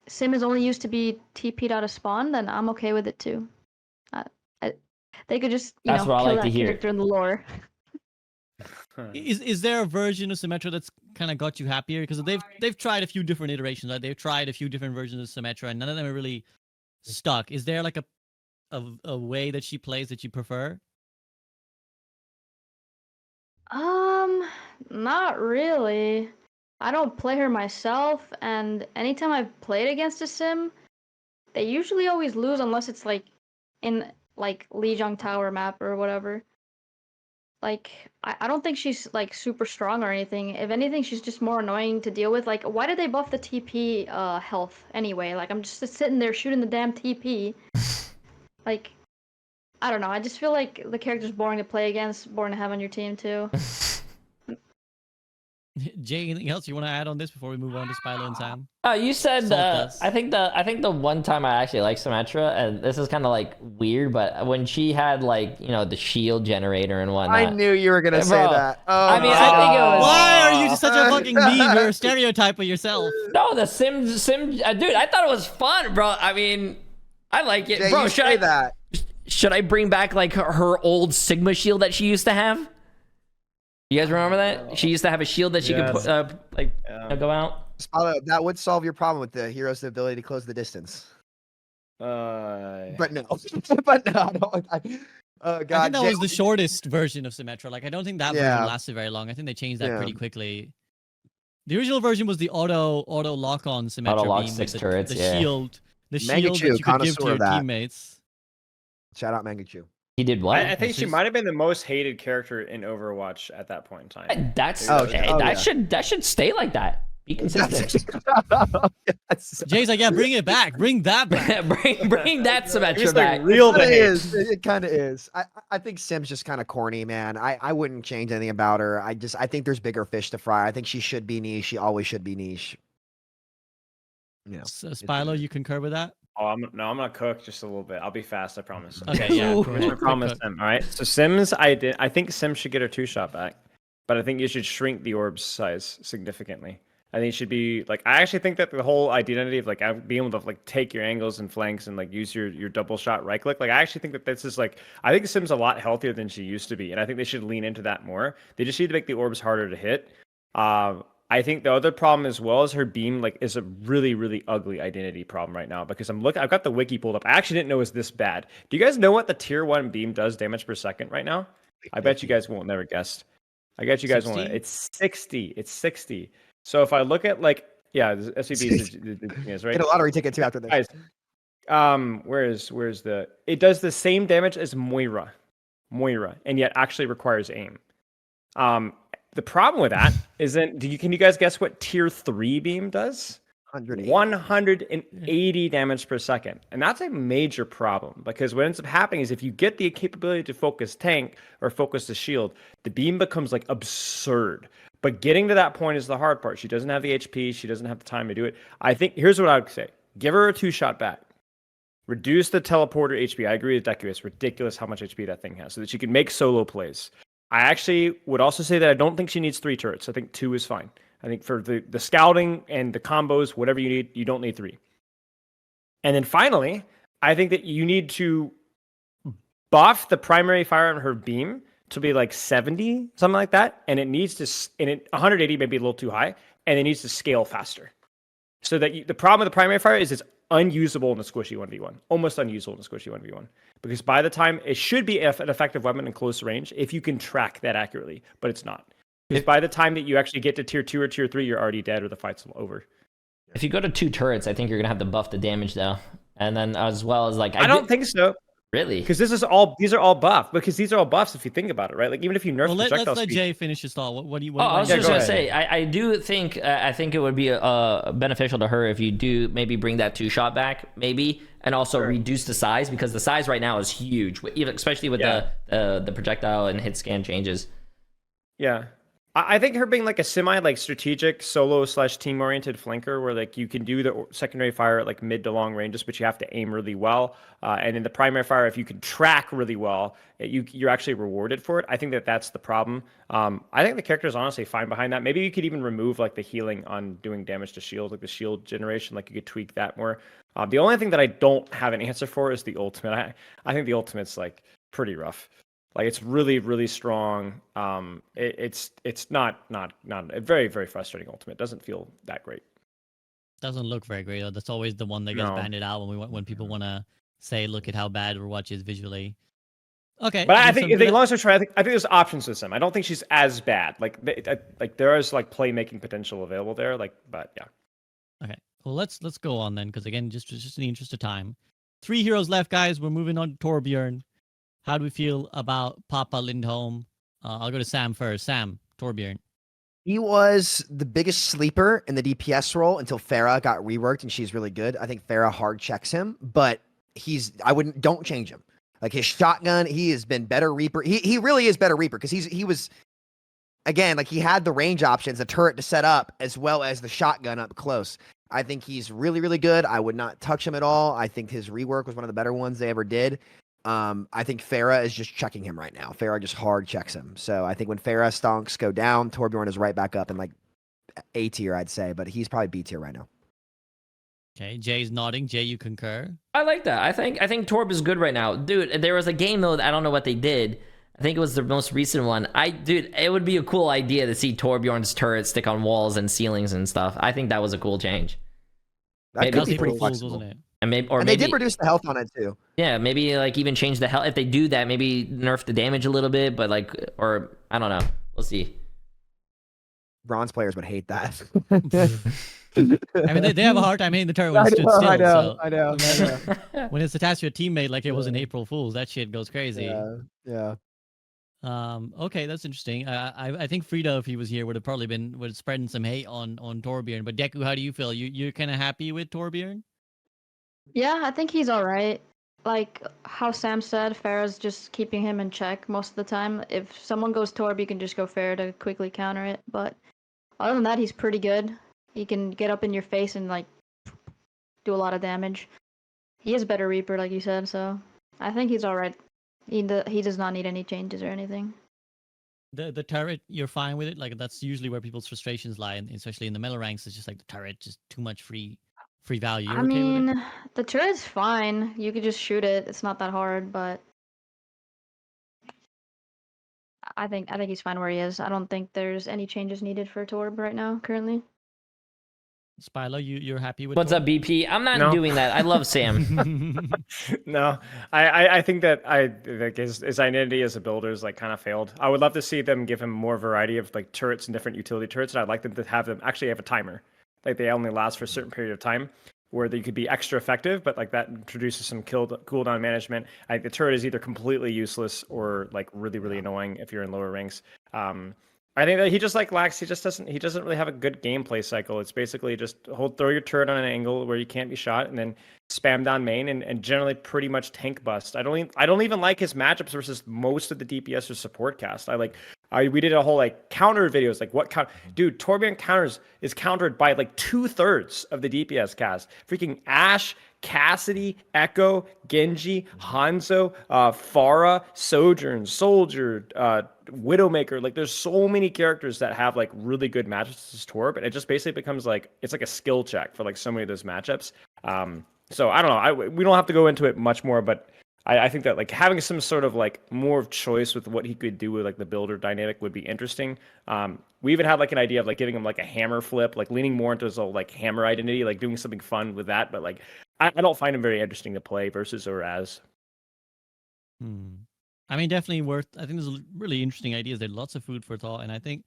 sim is only used to be TP'd out of spawn, then I'm okay with it too. They could just That's what I kill like to that hear. character in the lore. Is there a version of Symmetra that's kind of got you happier? Because they've tried a few different iterations. Right? They've tried a few different versions of Symmetra, and none of them are really stuck. Is there like a way that she plays that you prefer? Not really. I don't play her myself, and anytime I've played against a sim, they usually always lose unless it's like in like Lijiang Tower map or whatever. Like I don't think she's like super strong or anything. If anything, she's just more annoying to deal with. Like, why did they buff the TP health anyway? Like, I'm just sitting there shooting the damn TP. Like, I don't know. I just feel like the character's boring to play against, boring to have on your team too. Jay, anything else you want to add on this before we move on to Spilo and Sam? You said Salt us. I think the one time I actually liked Symmetra, and this is kind of like weird, but when she had like the shield generator and whatnot. I knew you were gonna say Bro, that. Oh, I mean, I think it was. Why are you just such a fucking meme? You're a stereotype of yourself. No, the sim, dude. I thought it was fun, bro. I mean, I like it, Jay, bro. you Should say I that? should I bring back like her old Sigma shield that she used to have? You guys remember that? She used to have a shield that she could put, go out. Spilo, that would solve your problem with the hero's ability to close the distance. But no, but no, I don't. God, I think that was the shortest version of Symmetra. Like, I don't think that version Yeah. lasted very long. I think they changed that Yeah. pretty quickly. The original version was the auto lock on Symmetra Auto lock beam 6 with turrets, the yeah. shield, the Mangachu, shield that you could give connoisseur to your of that. teammates. Shout out Mangachu. He did what? I think she she's- might have been the most hated character in Overwatch at that point in time. That's Oh, okay. oh, that yeah. should stay like that. Be consistent. Yes. Jay's like, yeah, bring it back. Bring that back. bring that Symmetra He's back. like real to It hate. is. It kind of is. I think Sim's just kind of corny, man. I wouldn't change anything about her. I think there's bigger fish to fry. I think she should be niche. She always should be niche. You know. So, Spilo, you concur with that? Oh, I'm gonna cook just a little bit. I'll be fast, I promise. Okay, yeah. Ooh. go Here's ahead. my promise, Quick Sim. All right. So Sims, I think Sims should get her 2-shot back, but I think you should shrink the orb's size significantly. I think it should be like I actually think that the whole identity of like being able to like take your angles and flanks and like use your double shot right click. Like I actually think that this is like I think Sim's a lot healthier than she used to be, and I think they should lean into that more. They just need to make the orbs harder to hit. I think the other problem as well is her beam like is a really, really ugly identity problem right now because I've got the wiki pulled up. I actually didn't know it was this bad. Do you guys know what the tier 1 beam does damage per second right now? I bet you guys won't never guess. I bet you guys won't. 60? It's 60. It's 60. So if I look at like the SVB is right. Get a lottery ticket too after this. Guys, where's the it does the same damage as Moira, and yet actually requires aim. The problem with that isn't. Can you guys guess what tier 3 beam does? 180 damage per second, and that's a major problem because what ends up happening is if you get the capability to focus tank or focus the shield, the beam becomes like absurd. But getting to that point is the hard part. She doesn't have the HP. She doesn't have the time to do it. I think here's what I would say: give her a 2-shot back. Reduce the teleporter HP. I agree with Deku. It's ridiculous how much HP that thing has, so that she can make solo plays. I actually would also say that I don't think she needs 3 turrets. I think 2 is fine. I think for the scouting and the combos, whatever you need, you don't need 3. And then finally, I think that you need to buff the primary fire on her beam to be like 70, something like that. And it needs to, 180 may be a little too high, and it needs to scale faster. So that the problem with the primary fire is it's unusable in a squishy 1v1, almost unusable in a squishy 1v1. Because by the time it should be an effective weapon in close range if you can track that accurately, but it's not. Because by the time that you actually get to tier 2 or tier 3, you're already dead or the fight's over. If you go to 2 turrets, I think you're gonna have to buff the damage though, and then as well as like I don't think so. Really, because these are all buff. Because these are all buffs if you think about it, right? Like even if you nerf projectile let's let speed. Jay finish his thought. What do you? I was Yeah, just go gonna ahead. say, I do think I think it would be beneficial to her if you do maybe bring that 2-shot back, maybe, and also reduce the size, because the size right now is huge, even especially with the projectile and hit scan changes. Yeah. I think her being like a semi like strategic solo / team oriented flanker where like you can do the secondary fire at like mid to long ranges, but you have to aim really well. And in the primary fire, if you can track really well, you're actually rewarded for it. I think that's the problem. I think the character is honestly fine behind that. Maybe you could even remove like the healing on doing damage to shield, like the shield generation. Like you could tweak that more. The only thing that I don't have an answer for is the ultimate. I think the ultimate's like pretty rough. Like it's really, really strong. It's not a very, very frustrating ultimate. Doesn't feel that great. Doesn't look very great though. That's always the one that gets No. banded out when people want to say, look at how bad Overwatch is visually. Okay, But I so think long story short, I think there's options with him. I don't think she's as bad. Like there is like playmaking potential available there. Like, but yeah. Okay, well let's go on then, because again, just in the interest of time, 3 heroes left, guys. We're moving on to Torbjorn. How do we feel about Papa Lindholm? I'll go to Sam first. Sam, Torbjorn. He was the biggest sleeper in the DPS role until Farah got reworked, and she's really good. I think Farah hard checks him, but don't change him. Like his shotgun, he has been better Reaper. He really is better Reaper because he was, again, like he had the range options, the turret to set up, as well as the shotgun up close. I think he's really, really good. I would not touch him at all. I think his rework was one of the better ones they ever did. I think Farah is just checking him right now. Farah just hard checks him. So I think when Farah stonks go down, Torbjorn is right back up in like A tier, I'd say, but he's probably B tier right now. Okay, Jay's nodding. Jay, you concur? I like that. I think Torb is good right now, dude. There was a game though that I don't know what they did. I think it was the most recent one. Dude, it would be a cool idea to see Torbjorn's turret stick on walls and ceilings and stuff. I think that was a cool change. That Maybe could That's be April pretty Fools, flexible. wasn't it? And maybe They did reduce the health on it too. Yeah, maybe like even change the health. If they do that, maybe nerf the damage a little bit, but like, or I don't know. We'll see. Bronze players would hate that. I mean, they have a hard time hitting the turret when it stood still. I know. When it's attached to a teammate like it was in April Fools, that shit goes crazy. Yeah. Okay, that's interesting. I think Frida, if he was here, would have spreading some hate on Torbjorn. But Deku, how do you feel? You're kind of happy with Torbjorn? Yeah, I think he's alright. Like how Sam said, Farah's just keeping him in check most of the time. If someone goes Torb, you can just go Farah to quickly counter it. But other than that, he's pretty good. He can get up in your face and like do a lot of damage. He is better Reaper, like you said, so I think he's alright. He does not need any changes or anything. The turret, you're fine with it? Like that's usually where people's frustrations lie, and especially in the middle ranks, it's just like the turret, just too much free value. You're I okay with it? mean, the turret's fine. You could just shoot it. It's not that hard, but I think he's fine where he is. I don't think there's any changes needed for Torb right now, currently. Spilo, you're happy with What's Torb? up, BP? I'm not No. doing that. I love Sam. No, I think that like his identity as a builder is like kind of failed. I would love to see them give him more variety of like turrets and different utility turrets, and I'd like them to have them actually have a timer. Like they only last for a certain period of time, where they could be extra effective, but like that introduces some cooldown management. The turret is either completely useless or like really, really annoying if you're in lower ranks. I think that he just like lacks. He doesn't really have a good gameplay cycle. It's basically just throw your turret on an angle where you can't be shot, and then spam down main, and generally pretty much tank bust. I don't even like his matchups versus most of the DPS or support cast. We did a whole like counter videos, like what count, dude. Torbjorn is countered by like 2/3 of the DPS cast. Freaking Ashe, Cassidy, Echo, Genji, Hanzo, Pharah, Sojourn, Soldier, Widowmaker. Like there's so many characters that have like really good matchups this Torb, and it just basically becomes like it's like a skill check for like so many of those matchups. So I don't know. We don't have to go into it much more, but I think that like having some sort of like more of choice with what he could do with like the builder dynamic would be interesting. We even had like an idea of like giving him like a hammer flip, like leaning more into his whole like hammer identity, like doing something fun with that. But like I don't find him very interesting to play versus Oraz. I mean, definitely worth. I think there's really interesting ideas. There's lots of food for thought, and I think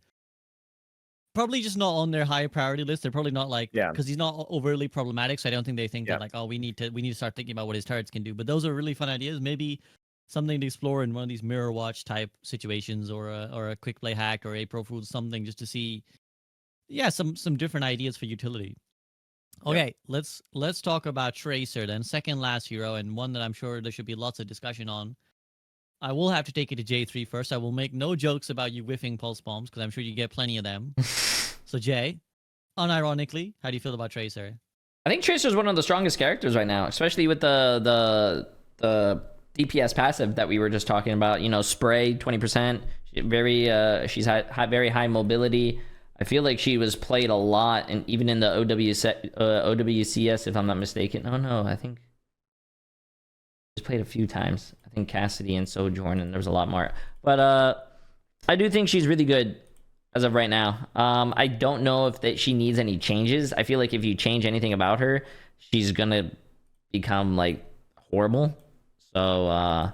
probably just not on their high priority list. They're probably not like because he's not overly problematic. So I don't think they think that like, oh, we need to start thinking about what his turrets can do. But those are really fun ideas. Maybe something to explore in one of these mirror watch type situations, or a quick play hack, or April Fool's, something just to see, some different ideas for utility. Okay, let's talk about Tracer then, second last hero, and one that I'm sure there should be lots of discussion on. I will have to take it to Jay3 first. I will make no jokes about you whiffing pulse bombs because I'm sure you get plenty of them. So Jay, unironically, how do you feel about Tracer? I think Tracer is one of the strongest characters right now, especially with the DPS passive that we were just talking about. You know, spray 20%. She's had very high mobility. I feel like she was played a lot, and even in the OWCS, if I'm not mistaken. Oh no, I think she was played a few times. I think Cassidy and Sojourn, and there was a lot more. But I do think she's really good as of right now. I don't know if she needs any changes. I feel like if you change anything about her, she's gonna become like horrible. So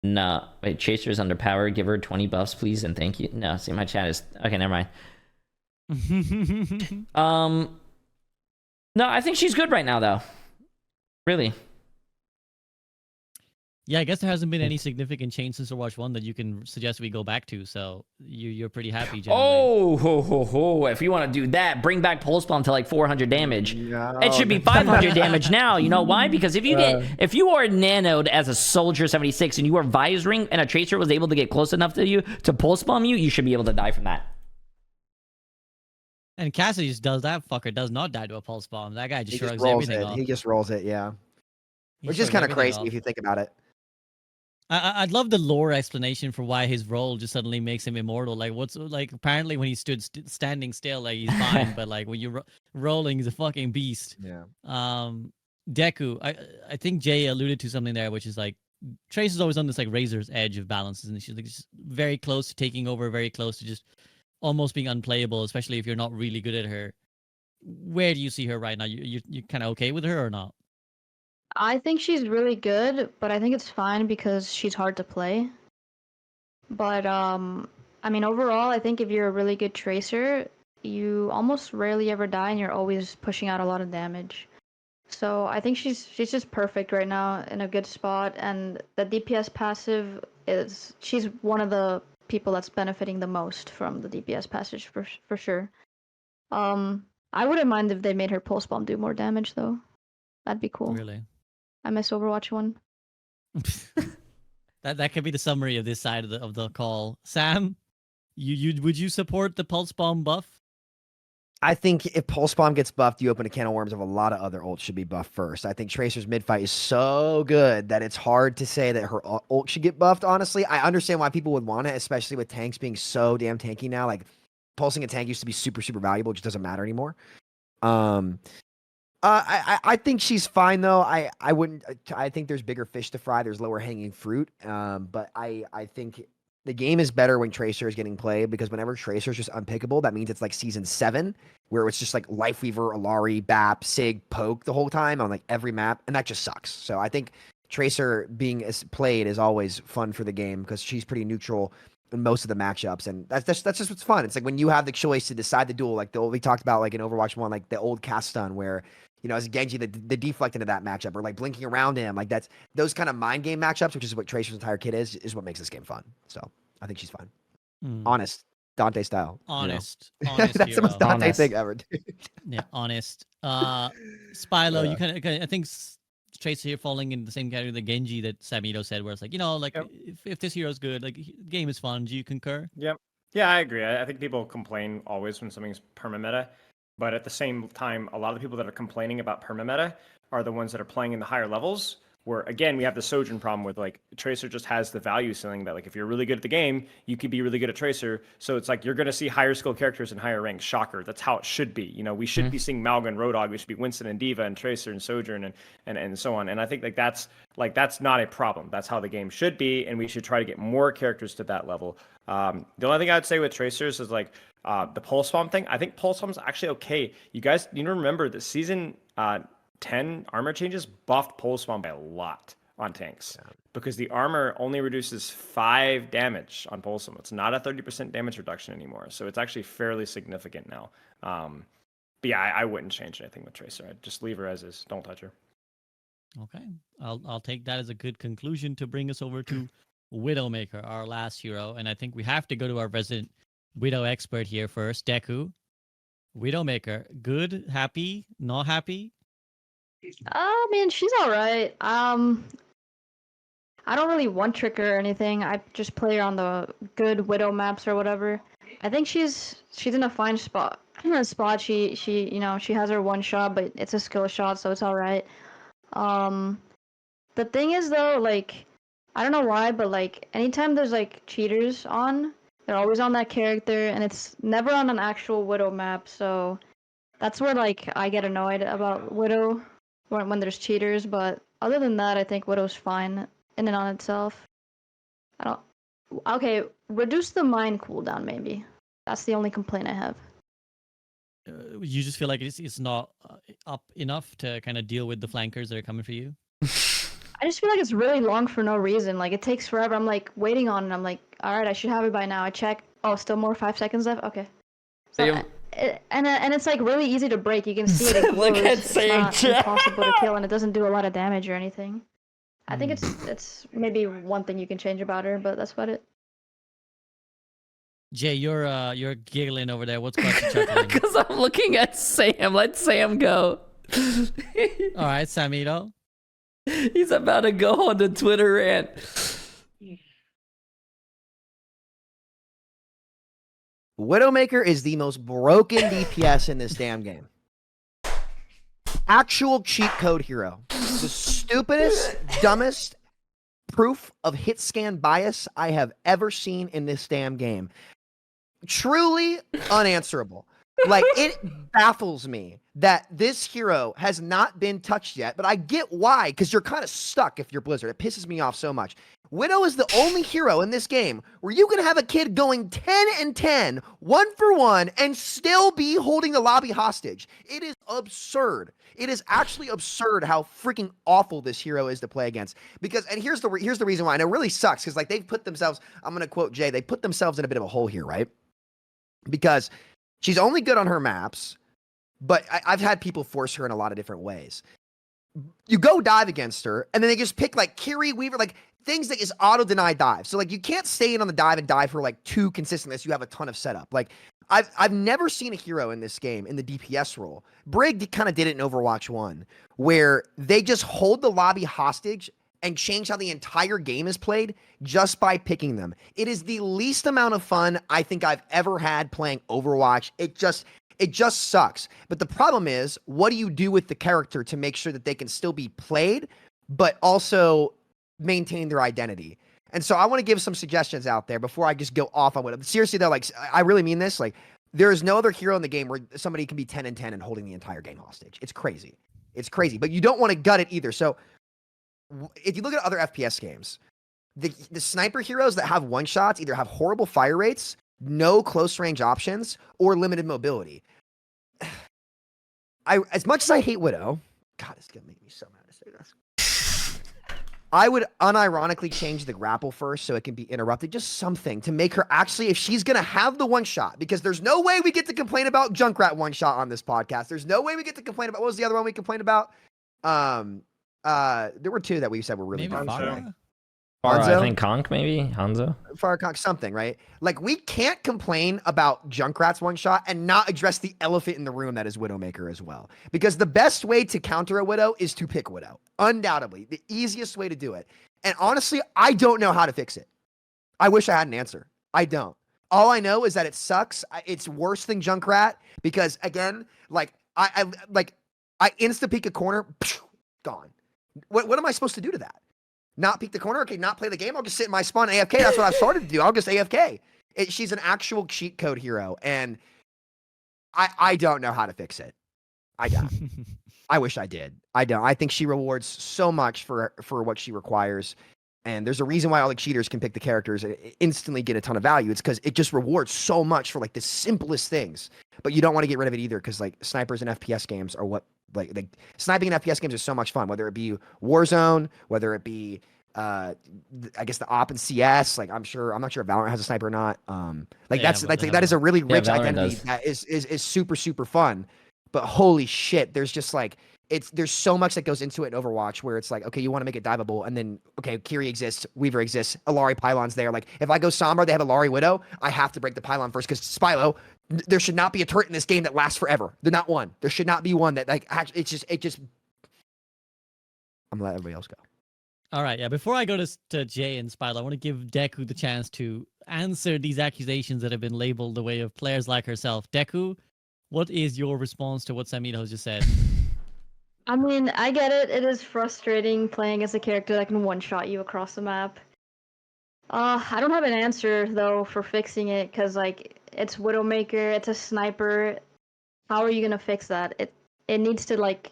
no, wait, Chaser's underpowered. Give her 20 buffs, please, and thank you. No, see, my chat is okay. Never mind. No, I think she's good right now, though. Really. Yeah, I guess there hasn't been any significant change since Overwatch 1 that you can suggest we go back to, so you're pretty happy, generally. Oh, if you want to do that, bring back Pulse Bomb to like 400 damage. No, It should be 500 damage now. You know why? Because if you are nanoed as a Soldier 76 and you are visoring and a Tracer was able to get close enough to you to Pulse Bomb you, you should be able to die from that. And Cassidy just does that. Fucker does not die to a pulse bomb. That guy just shrugs rolls everything it. off. He just rolls it, yeah. He Which is shrugs kind of everything crazy off. if you think about it. I'd love the lore explanation for why his roll just suddenly makes him immortal. Like, what's like? Apparently, when he stood standing still, like he's fine, but like when you're rolling, he's a fucking beast. Yeah. Deku, I think Jay alluded to something there, which is like Trace is always on this like razor's edge of balances, and she's like just very close to taking over, very close to just almost being unplayable, especially if you're not really good at her. Where do you see her right now? You kind of okay with her or not? I think she's really good, but I think it's fine because she's hard to play. But I mean, overall, I think if you're a really good Tracer, you almost rarely ever die, and you're always pushing out a lot of damage. So I think she's just perfect right now, in a good spot, and the DPS passive she's one of the people that's benefiting the most from the DPS passage for sure. I wouldn't mind if they made her pulse bomb do more damage though. That'd be cool. Really? I miss Overwatch 1. That could be the summary of this side of the call. Sam, would you support the pulse bomb buff? I think if Pulse Bomb gets buffed, you open a can of worms of a lot of other ults should be buffed first. I think Tracer's mid-fight is so good that it's hard to say that her ult should get buffed, honestly. I understand why people would want it, especially with tanks being so damn tanky now. Like, pulsing a tank used to be super, super valuable. It just doesn't matter anymore. I think she's fine, though. I wouldn't... I think there's bigger fish to fry. There's lower hanging fruit. But I think... The game is better when Tracer is getting played because whenever Tracer is just unpickable, that means it's like Season 7, where it's just like Lifeweaver, Alari, BAP, Sig, Poke the whole time on like every map, and that just sucks. So I think Tracer being played is always fun for the game because she's pretty neutral in most of the matchups, and that's just what's fun. It's like when you have the choice to decide the duel, like we talked about like in Overwatch 1, like the old cast stun where, you know, as Genji, the deflect into that matchup, or like blinking around him, like that's those kind of mind game matchups, which is what Tracer's entire kit is what makes this game fun. So I think she's fine. Honest, Dante style. Honest, you know? honest. That's hero. the most Dante Honest. thing ever. Dude. Yeah, honest. Spylo, you kind of I think Tracer here falling in the same category that Genji that Samito said, where it's like, you know, like if this hero's good, like game is fun. Do you concur? Yep. Yeah, I agree. I think people complain always when something's permameta, but at the same time, a lot of the people that are complaining about permameta are the ones that are playing in the higher levels. Where again, we have the Sojourn problem with like Tracer just has the value ceiling that like if you're really good at the game, you could be really good at Tracer. So it's like you're gonna see higher skill characters in higher ranks. Shocker. That's how it should be. You know, we should be seeing Malga and Roadhog. We should be Winston and Diva and Tracer and Sojourn and so on. And I think that's not a problem. That's how the game should be, and we should try to get more characters to that level. The only thing I'd say with Tracers is like the Pulse Bomb thing. I think Pulse Bomb's actually okay. You guys need to remember that season 10 armor changes buffed Pulse Bomb by a lot on tanks because the armor only reduces 5 damage on Pulse Bomb. It's not a 30% damage reduction anymore, so it's actually fairly significant now. But yeah, I wouldn't change anything with Tracer. I'd just leave her as is. Don't touch her. Okay, I'll take that as a good conclusion to bring us over to Widowmaker, our last hero, and I think we have to go to our resident Widow expert here first, Deku. Widowmaker, good, happy, not happy? I mean, she's all right. I don't really one trick her or anything. I just play her on the good Widow maps or whatever. I think she's in a fine spot. She she has her one shot, but it's a skill shot, so it's all right. The thing is though, like, I don't know why, but like anytime there's like cheaters on, they're always on that character, and it's never on an actual Widow map. So that's where like I get annoyed about Widow when there's cheaters. But other than that, I think Widow's fine in and on itself. Okay, reduce the mine cooldown maybe. That's the only complaint I have. You just feel like it's not up enough to kind of deal with the flankers that are coming for you? I just feel like it's really long for no reason. Like, it takes forever. I'm like waiting on it. I'm like, all right, I should have it by now. I check. Oh, still more 5 seconds left. Okay. So, and it's like really easy to break. You can see it. It Look at it's not impossible to kill, and it doesn't do a lot of damage or anything. I think it's maybe one thing you can change about her, but that's about it. Jay, you're giggling over there. What's got you chuckling? Because I'm looking at Sam. Let Sam go. All right, Samito. He's about to go on the Twitter rant. Widowmaker is the most broken DPS in this damn game. Actual cheat code hero. The stupidest, dumbest proof of hit scan bias I have ever seen in this damn game. Truly unanswerable. Like, it baffles me that this hero has not been touched yet, but I get why, because you're kind of stuck if you're Blizzard. It pisses me off so much. Widow is the only hero in this game where you can have a kid going 10 and 10, 1-for-1, and still be holding the lobby hostage. It is absurd. It is actually absurd how freaking awful this hero is to play against. Because, and here's the reason why, and it really sucks, because like they've put themselves, I'm going to quote Jay, they put themselves in a bit of a hole here, right? Because she's only good on her maps, but I've had people force her in a lot of different ways. You go dive against her, and then they just pick like Kiri, Weaver, like things that is auto-deny dive. So like you can't stay in on the dive and dive for like 2 consistently unless you have a ton of setup. Like I've never seen a hero in this game in the DPS role. Brig kind of did it in Overwatch 1, where they just hold the lobby hostage and change how the entire game is played just by picking them. It is the least amount of fun I think I've ever had playing Overwatch. It just sucks. But the problem is, what do you do with the character to make sure that they can still be played, but also maintain their identity? And so I want to give some suggestions out there before I just go off on what. Seriously though, like I really mean this. Like there is no other hero in the game where somebody can be 10 and 10 and holding the entire game hostage. It's crazy. It's crazy. But you don't want to gut it either. So if you look at other FPS games, the sniper heroes that have one shots either have horrible fire rates, no close range options, or limited mobility. As much as I hate Widow, God, it's gonna make me so mad to say this. I would unironically change the grapple first so it can be interrupted, just something to make her actually, if she's gonna have the one shot, because there's no way we get to complain about Junkrat one shot on this podcast. There's no way we get to complain about, what was the other one we complained about? There were 2 that we said were really Maybe good. Farah? I think Conk, maybe Hanzo. Firecock, something, right? Like, we can't complain about Junkrat's one shot and not address the elephant in the room that is Widowmaker as well. Because the best way to counter a Widow is to pick Widow. Undoubtedly. The easiest way to do it. And honestly, I don't know how to fix it. I wish I had an answer. I don't. All I know is that it sucks. It's worse than Junkrat because, again, like, I insta-peek a corner, gone. What am I supposed to do to that? Not peek the corner? Okay, not play the game? I'll just sit in my spawn AFK. That's what I've started to do. I'll just AFK. She's an actual cheat code hero, and I don't know how to fix it. I don't. I wish I did. I don't. I think she rewards so much for what she requires. And there's a reason why all the cheaters can pick the characters and instantly get a ton of value. It's because it just rewards so much for like the simplest things. But you don't want to get rid of it either, because like snipers and FPS games are what like sniping in FPS games is so much fun. Whether it be Warzone, whether it be I guess the op and CS. Like I'm not sure if Valorant has a sniper or not. That is a really rich identity that is super super fun. But holy shit, there's just like there's so much that goes into it in Overwatch, where it's like, okay, you want to make it diveable, and then okay, Kiri exists, Weaver exists, Alari pylon's there. Like if I go Sombra, they have Alari Widow, I have to break the pylon first, because Spylo, there should not be a turret in this game that lasts forever. There's not one. There should not be one that like it just. I'm gonna let everybody else go. All right, yeah. Before I go to Jay and Spylo, I want to give Deku the chance to answer these accusations that have been labeled the way of players like herself. Deku, what is your response to what Samito just said? I mean, I get it. It is frustrating playing as a character that can one-shot you across the map. I don't have an answer though for fixing it, because like it's Widowmaker, it's a sniper. How are you gonna fix that? It needs to like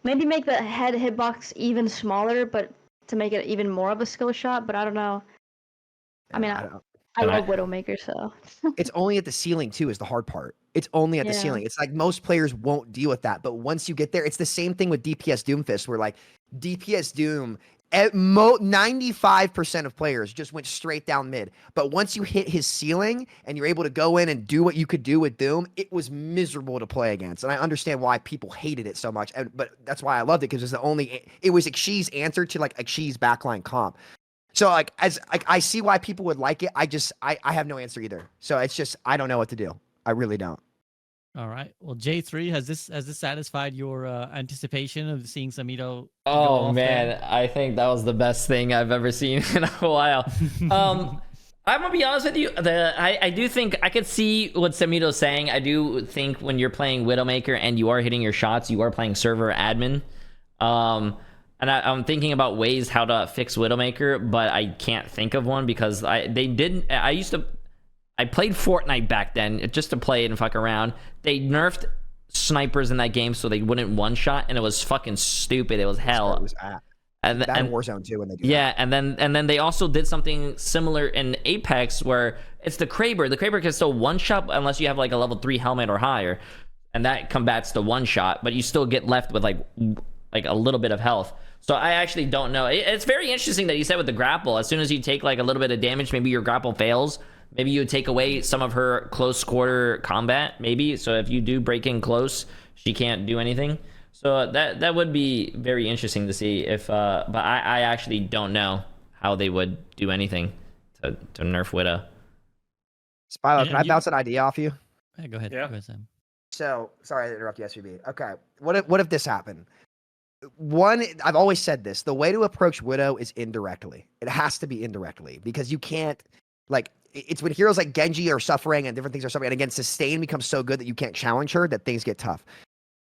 maybe make the head hitbox even smaller, but to make it even more of a skill shot. But I don't know. I mean, I love Widowmaker, so. It's only at the ceiling too is the hard part. It's only at the ceiling. It's like most players won't deal with that, but once you get there, it's the same thing with DPS Doomfist, where like DPS Doom, 95% of players just went straight down mid. But once you hit his ceiling and you're able to go in and do what you could do with Doom, it was miserable to play against. And I understand why people hated it so much, but that's why I loved it, because it was Xyz's answer to like Xyz's backline comp. So like I see why people would like it. I have no answer either. So it's just I don't know what to do. I really don't. All right. Well, Jay3, has this satisfied your anticipation of seeing Samito? Oh man, I think that was the best thing I've ever seen in a while. I'm gonna be honest with you. I do think I could see what Samito's saying. I do think when you're playing Widowmaker and you are hitting your shots, you are playing server admin. And I'm thinking about ways how to fix Widowmaker, but I can't think of one, because I played Fortnite back then just to play it and fuck around. They nerfed snipers in that game so they wouldn't one-shot, and it was fucking stupid. It was hell. It was and Warzone too when they do that. And then they also did something similar in Apex, where it's the Kraber. The Kraber can still one-shot unless you have like a level 3 helmet or higher, and that combats the one-shot, but you still get left with like a little bit of health. So I actually don't know. It's very interesting that you said with the grapple. As soon as you take like a little bit of damage, maybe your grapple fails. Maybe you would take away some of her close quarter combat, maybe. So if you do break in close, she can't do anything. So that would be very interesting to see. But I actually don't know how they would do anything to nerf Widow. Spylo, can I bounce an idea off you? Yeah, go ahead. Yeah. Go ahead, Sam. So sorry to interrupt you, SVB. Okay, what if this happened? One, I've always said this: the way to approach Widow is indirectly. It has to be indirectly, because you can't like. It's when heroes like Genji are suffering and different things are suffering, and again, sustain becomes so good that you can't challenge her, that things get tough.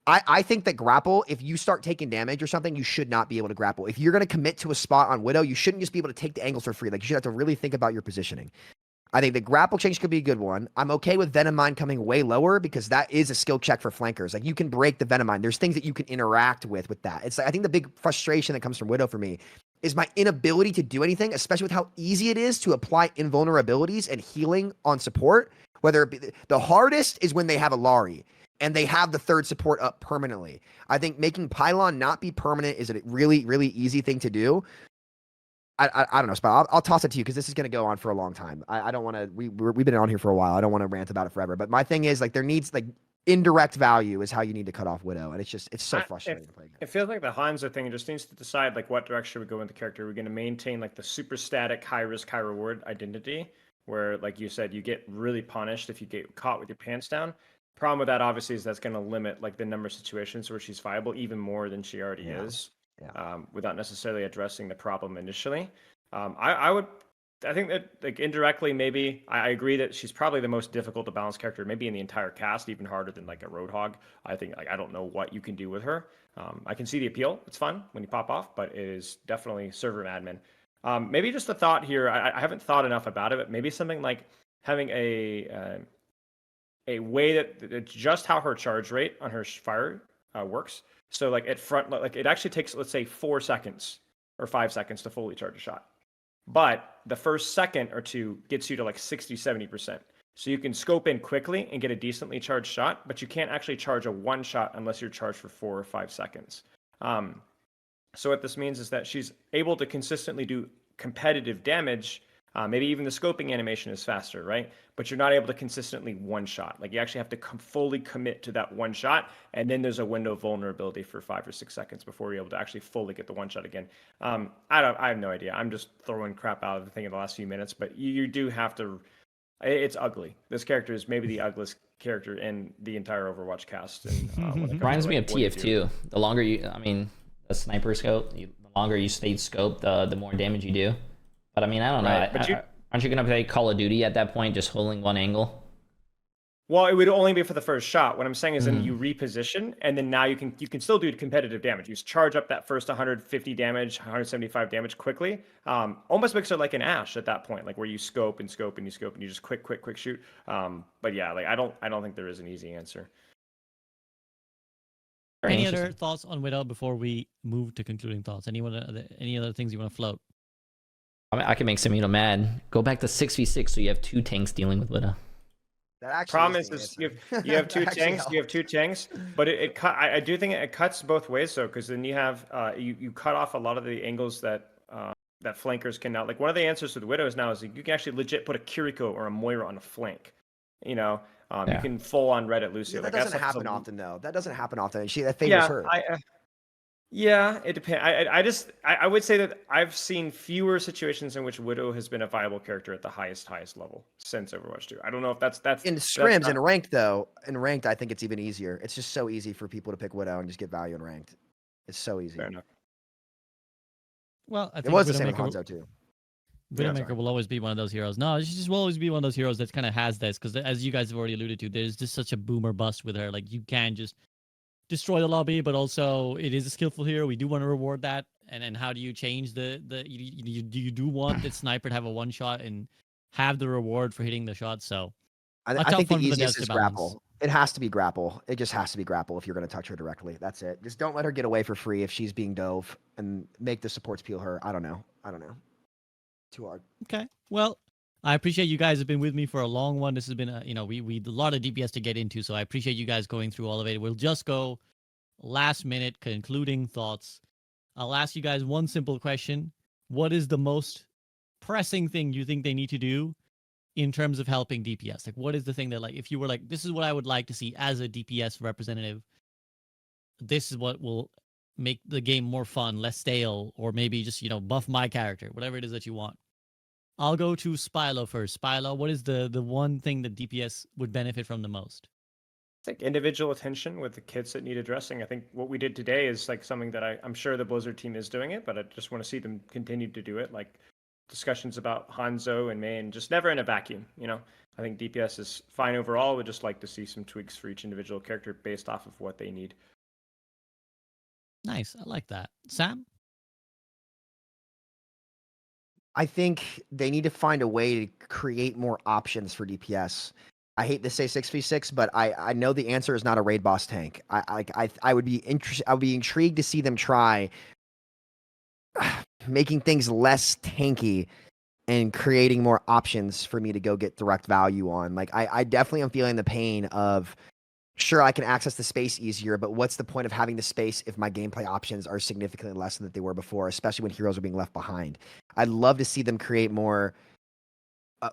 I think that grapple, if you start taking damage or something, you should not be able to grapple. If you're going to commit to a spot on Widow, you shouldn't just be able to take the angles for free. Like, you should have to really think about your positioning. I think the grapple change could be a good one. I'm okay with Venom Mine coming way lower, because that is a skill check for flankers. Like, you can break the Venom Mine. There's things that you can interact with that. It's like, I think the big frustration that comes from Widow for me is my inability to do anything, especially with how easy it is to apply invulnerabilities and healing on support. Whether it be the hardest is when they have a Lari and they have the third support up permanently. I think making Pylon not be permanent is a really, really easy thing to do. I don't know, Spot. I'll toss it to you, because this is going to go on for a long time. I don't want to. We've been on here for a while. I don't want to rant about it forever. But my thing is, like, there needs like indirect value is how you need to cut off Widow, and it's so frustrating to play against. It feels like the Hanzo thing just needs to decide like what direction we go in the character. We're going to maintain like the super static high risk high reward identity, where like you said, you get really punished if you get caught with your pants down. Problem with that obviously is that's going to limit like the number of situations where she's viable even more than she already is. Yeah. Without necessarily addressing the problem initially. I would I think that like indirectly, maybe I agree that she's probably the most difficult to balance character, maybe in the entire cast, even harder than like a Roadhog. I think like I don't know what you can do with her. I can see the appeal; it's fun when you pop off, but it is definitely server admin. Maybe just a thought here. I haven't thought enough about it, but maybe something like having a way that just how her charge rate on her fire works. So like at front, like it actually takes, let's say, 4 seconds or 5 seconds to fully charge a shot. But the first second or two gets you to like 60, 70%. So you can scope in quickly and get a decently charged shot, but you can't actually charge a one shot unless you're charged for 4 or 5 seconds. So what this means is that she's able to consistently do competitive damage. Maybe even the scoping animation is faster, right? But you're not able to consistently one shot. Like you actually have to fully commit to that one shot, and then there's a window of vulnerability for 5 or 6 seconds before you're able to actually fully get the one shot again. I have no idea. I'm just throwing crap out of the thing in the last few minutes, but you do have to. It's ugly. This character is maybe the ugliest character in the entire Overwatch cast. And, Reminds me of TF2. The longer the sniper scope, the longer you stay scoped, the more damage you do. But I mean, I don't know. Right, but aren't you going to play Call of Duty at that point, just holding one angle? Well, it would only be for the first shot. What I'm saying is then you reposition, and then now you can still do competitive damage. You charge up that first 150 damage, 175 damage quickly. Almost makes it like an Ashe at that point, like where you scope and scope and you scope and you just quick shoot. But yeah, like I don't think there is an easy answer. Any other thoughts on Widow before we move to concluding thoughts? Any other things you want to float? I mean, I can make Samito mad. Go back to 6v6 so you have 2 tanks dealing with Widow. That actually Promise is you have 2 tanks. You have 2 tanks, but I do think it cuts both ways. So because then you have you cut off a lot of the angles that flankers can now. Like one of the answers to the Widows now is you can actually legit put a Kiriko or a Moira on a flank. You know, you can full on red at Lucio. That like, doesn't happen often, though. That doesn't happen often. That favors her. Yeah, it depends. I would say that I've seen fewer situations in which Widow has been a viable character at the highest level since Overwatch 2. I don't know if that's in scrims and ranked though. In ranked, I think it's even easier. It's just so easy for people to pick Widow and just get value in ranked. It's so easy. Fair enough. Well, I think it was the same with Hanzo too. Widowmaker will always be one of those heroes. No, she just will always be one of those heroes that kind of has this because, as you guys have already alluded to, there's just such a boomer bust with her. Like you can just destroy the lobby, but also it is a skillful hero. We do want to reward that. And then how do you change you do want the sniper to have a one shot and have the reward for hitting the shot? So I think the easiest is grapple. It has to be grapple. It just has to be grapple if you're going to touch her directly. That's it. Just don't let her get away for free if she's being dove, and make the supports peel her. I don't know. Too hard. Okay. Well, I appreciate you guys have been with me for a long one. This has been a lot of DPS to get into, so I appreciate you guys going through all of it. We'll just go last minute concluding thoughts. I'll ask you guys one simple question. What is the most pressing thing you think they need to do in terms of helping DPS? Like, what is the thing that, like, if you were like, this is what I would like to see as a DPS representative, this is what will make the game more fun, less stale, or maybe just, buff my character, whatever it is that you want. I'll go to Spilo first. Spilo, what is the one thing that DPS would benefit from the most? I think individual attention with the kids that need addressing. I think what we did today is like something that I'm sure the Blizzard team is doing it, but I just want to see them continue to do it. Like discussions about Hanzo and Mei, and just never in a vacuum. I think DPS is fine overall. Would just like to see some tweaks for each individual character based off of what they need. Nice. I like that. Sam? I think they need to find a way to create more options for DPS. I hate to say 6v6, but I know the answer is not a raid boss tank. I would be interested. I would be intrigued to see them try making things less tanky and creating more options for me to go get direct value on. Like I definitely am feeling the pain of, sure, I can access the space easier, but what's the point of having the space if my gameplay options are significantly less than they were before, especially when heroes are being left behind? I'd love to see them create more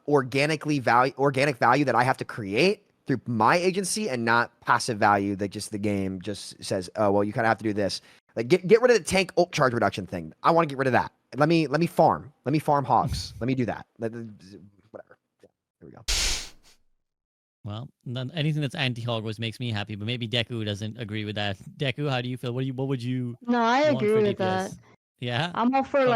organic value that I have to create through my agency, and not passive value that just the game just says, oh, well, you kind of have to do this. Like get rid of the tank ult charge reduction thing. I want to get rid of that. Let me farm. Let me farm hogs. Let me do that. Whatever. Yeah, here we go. Well, anything that's anti-hog makes me happy, but maybe Deku doesn't agree with that. Deku, how do you feel? What would you? No, I want agree for with DPS? that. Yeah, I'm all for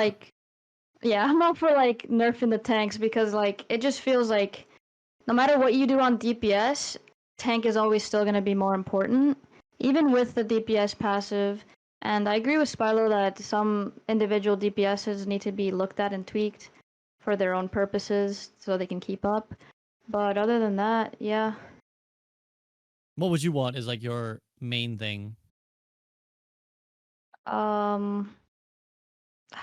Yeah, I'm all for like nerfing the tanks because like it just feels like no matter what you do on DPS, tank is always still gonna be more important, even with the DPS passive. And I agree with Spylo that some individual DPSs need to be looked at and tweaked for their own purposes so they can keep up. But other than that, yeah. What would you want is like your main thing?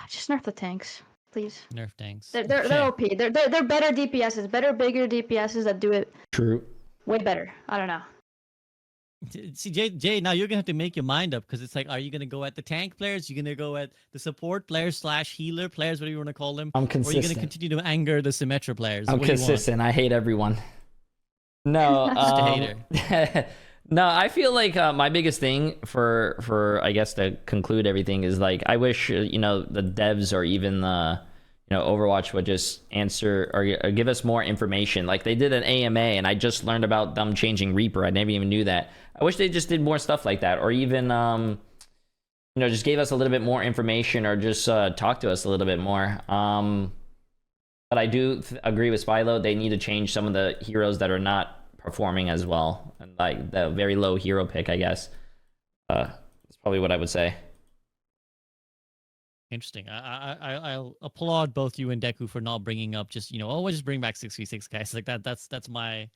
Just nerf the tanks, please. Nerf tanks. They're OP. They're better DPSs, better bigger DPSs that do it True. way better. I don't know. See, Jay, now you're gonna have to make your mind up because it's like, are you gonna go at the tank players? You're gonna go at the support players / healer players, whatever you want to call them, I'm or are you consistent. gonna continue to anger the Symmetra players? I'm What do you want? consistent. I hate everyone. No, Just a hater. no, I feel like my biggest thing for I guess to conclude everything is like I wish the devs or even the Overwatch would just answer or give us more information. Like they did an AMA and I just learned about them changing Reaper. I never even knew that. I wish they just did more stuff like that, or even just gave us a little bit more information, or just talk to us a little bit more. But I do agree with Spylo. They need to change some of the heroes that are not performing as well, and like the very low hero pick, I guess. That's probably what I would say. Interesting. I'll applaud both you and Deku for not bringing up just always just bring back 6v6 guys like that. That's my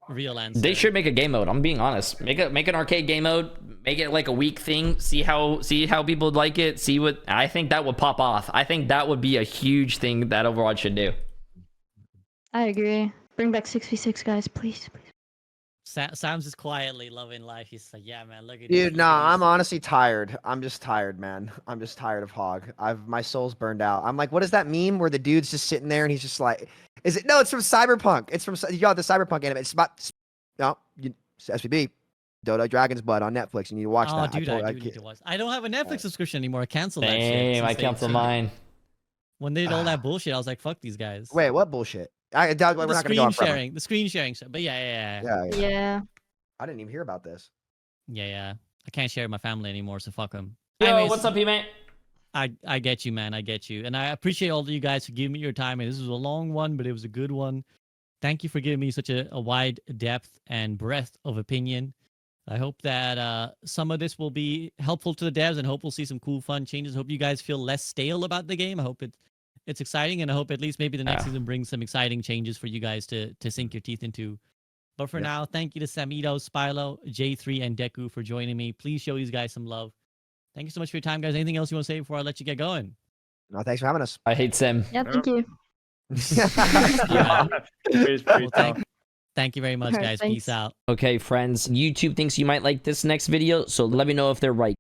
real answer. They should make a game mode. I'm being honest. Make an arcade game mode. Make it like a week thing. See how people like it. See what I think that would pop off. I think that would be a huge thing that Overwatch should do. I agree. Bring back 6v6 guys, please. Sam's just quietly loving life. He's like, yeah, man, look at Dude, nah, I'm honestly tired. I'm just tired, man. I'm just tired of Hog. My soul's burned out. I'm like, what is that meme where the dude's just sitting there and he's just like, is it? No, it's from Cyberpunk. It's from the Cyberpunk anime. It's about SVB, Dodo Dragon's Blood on Netflix. You need to watch that. Dude, I do need to watch. I don't have a Netflix subscription anymore. I canceled that shit. Damn, I since they- canceled mine. When they did all that bullshit, I was like, fuck these guys. Wait, what bullshit? We're not the gonna go screen on forever. sharing, the screen sharing stuff. But yeah. Yeah. I didn't even hear about this. I can't share with my family anymore, so fuck them. Yo, what's up, P-Man? I get you, man. I get you. And I appreciate all of you guys for giving me your time. And this was a long one, but it was a good one. Thank you for giving me such a wide depth and breadth of opinion. I hope that some of this will be helpful to the devs, and hope we'll see some cool, fun changes. Hope you guys feel less stale about the game. I hope it's exciting, and I hope at least maybe the next season brings some exciting changes for you guys to sink your teeth into. But for now, thank you to Samito, Spylo, Jay3, and Deku for joining me. Please show these guys some love. Thank you so much for your time, guys. Anything else you want to say before I let you get going? No, thanks for having us. I hate Sim. Yeah, thank you. Yeah. Pretty Well, tough. thank you very much, Alright, guys. thanks. Peace out. Okay, friends. YouTube thinks you might like this next video, so let me know if they're right.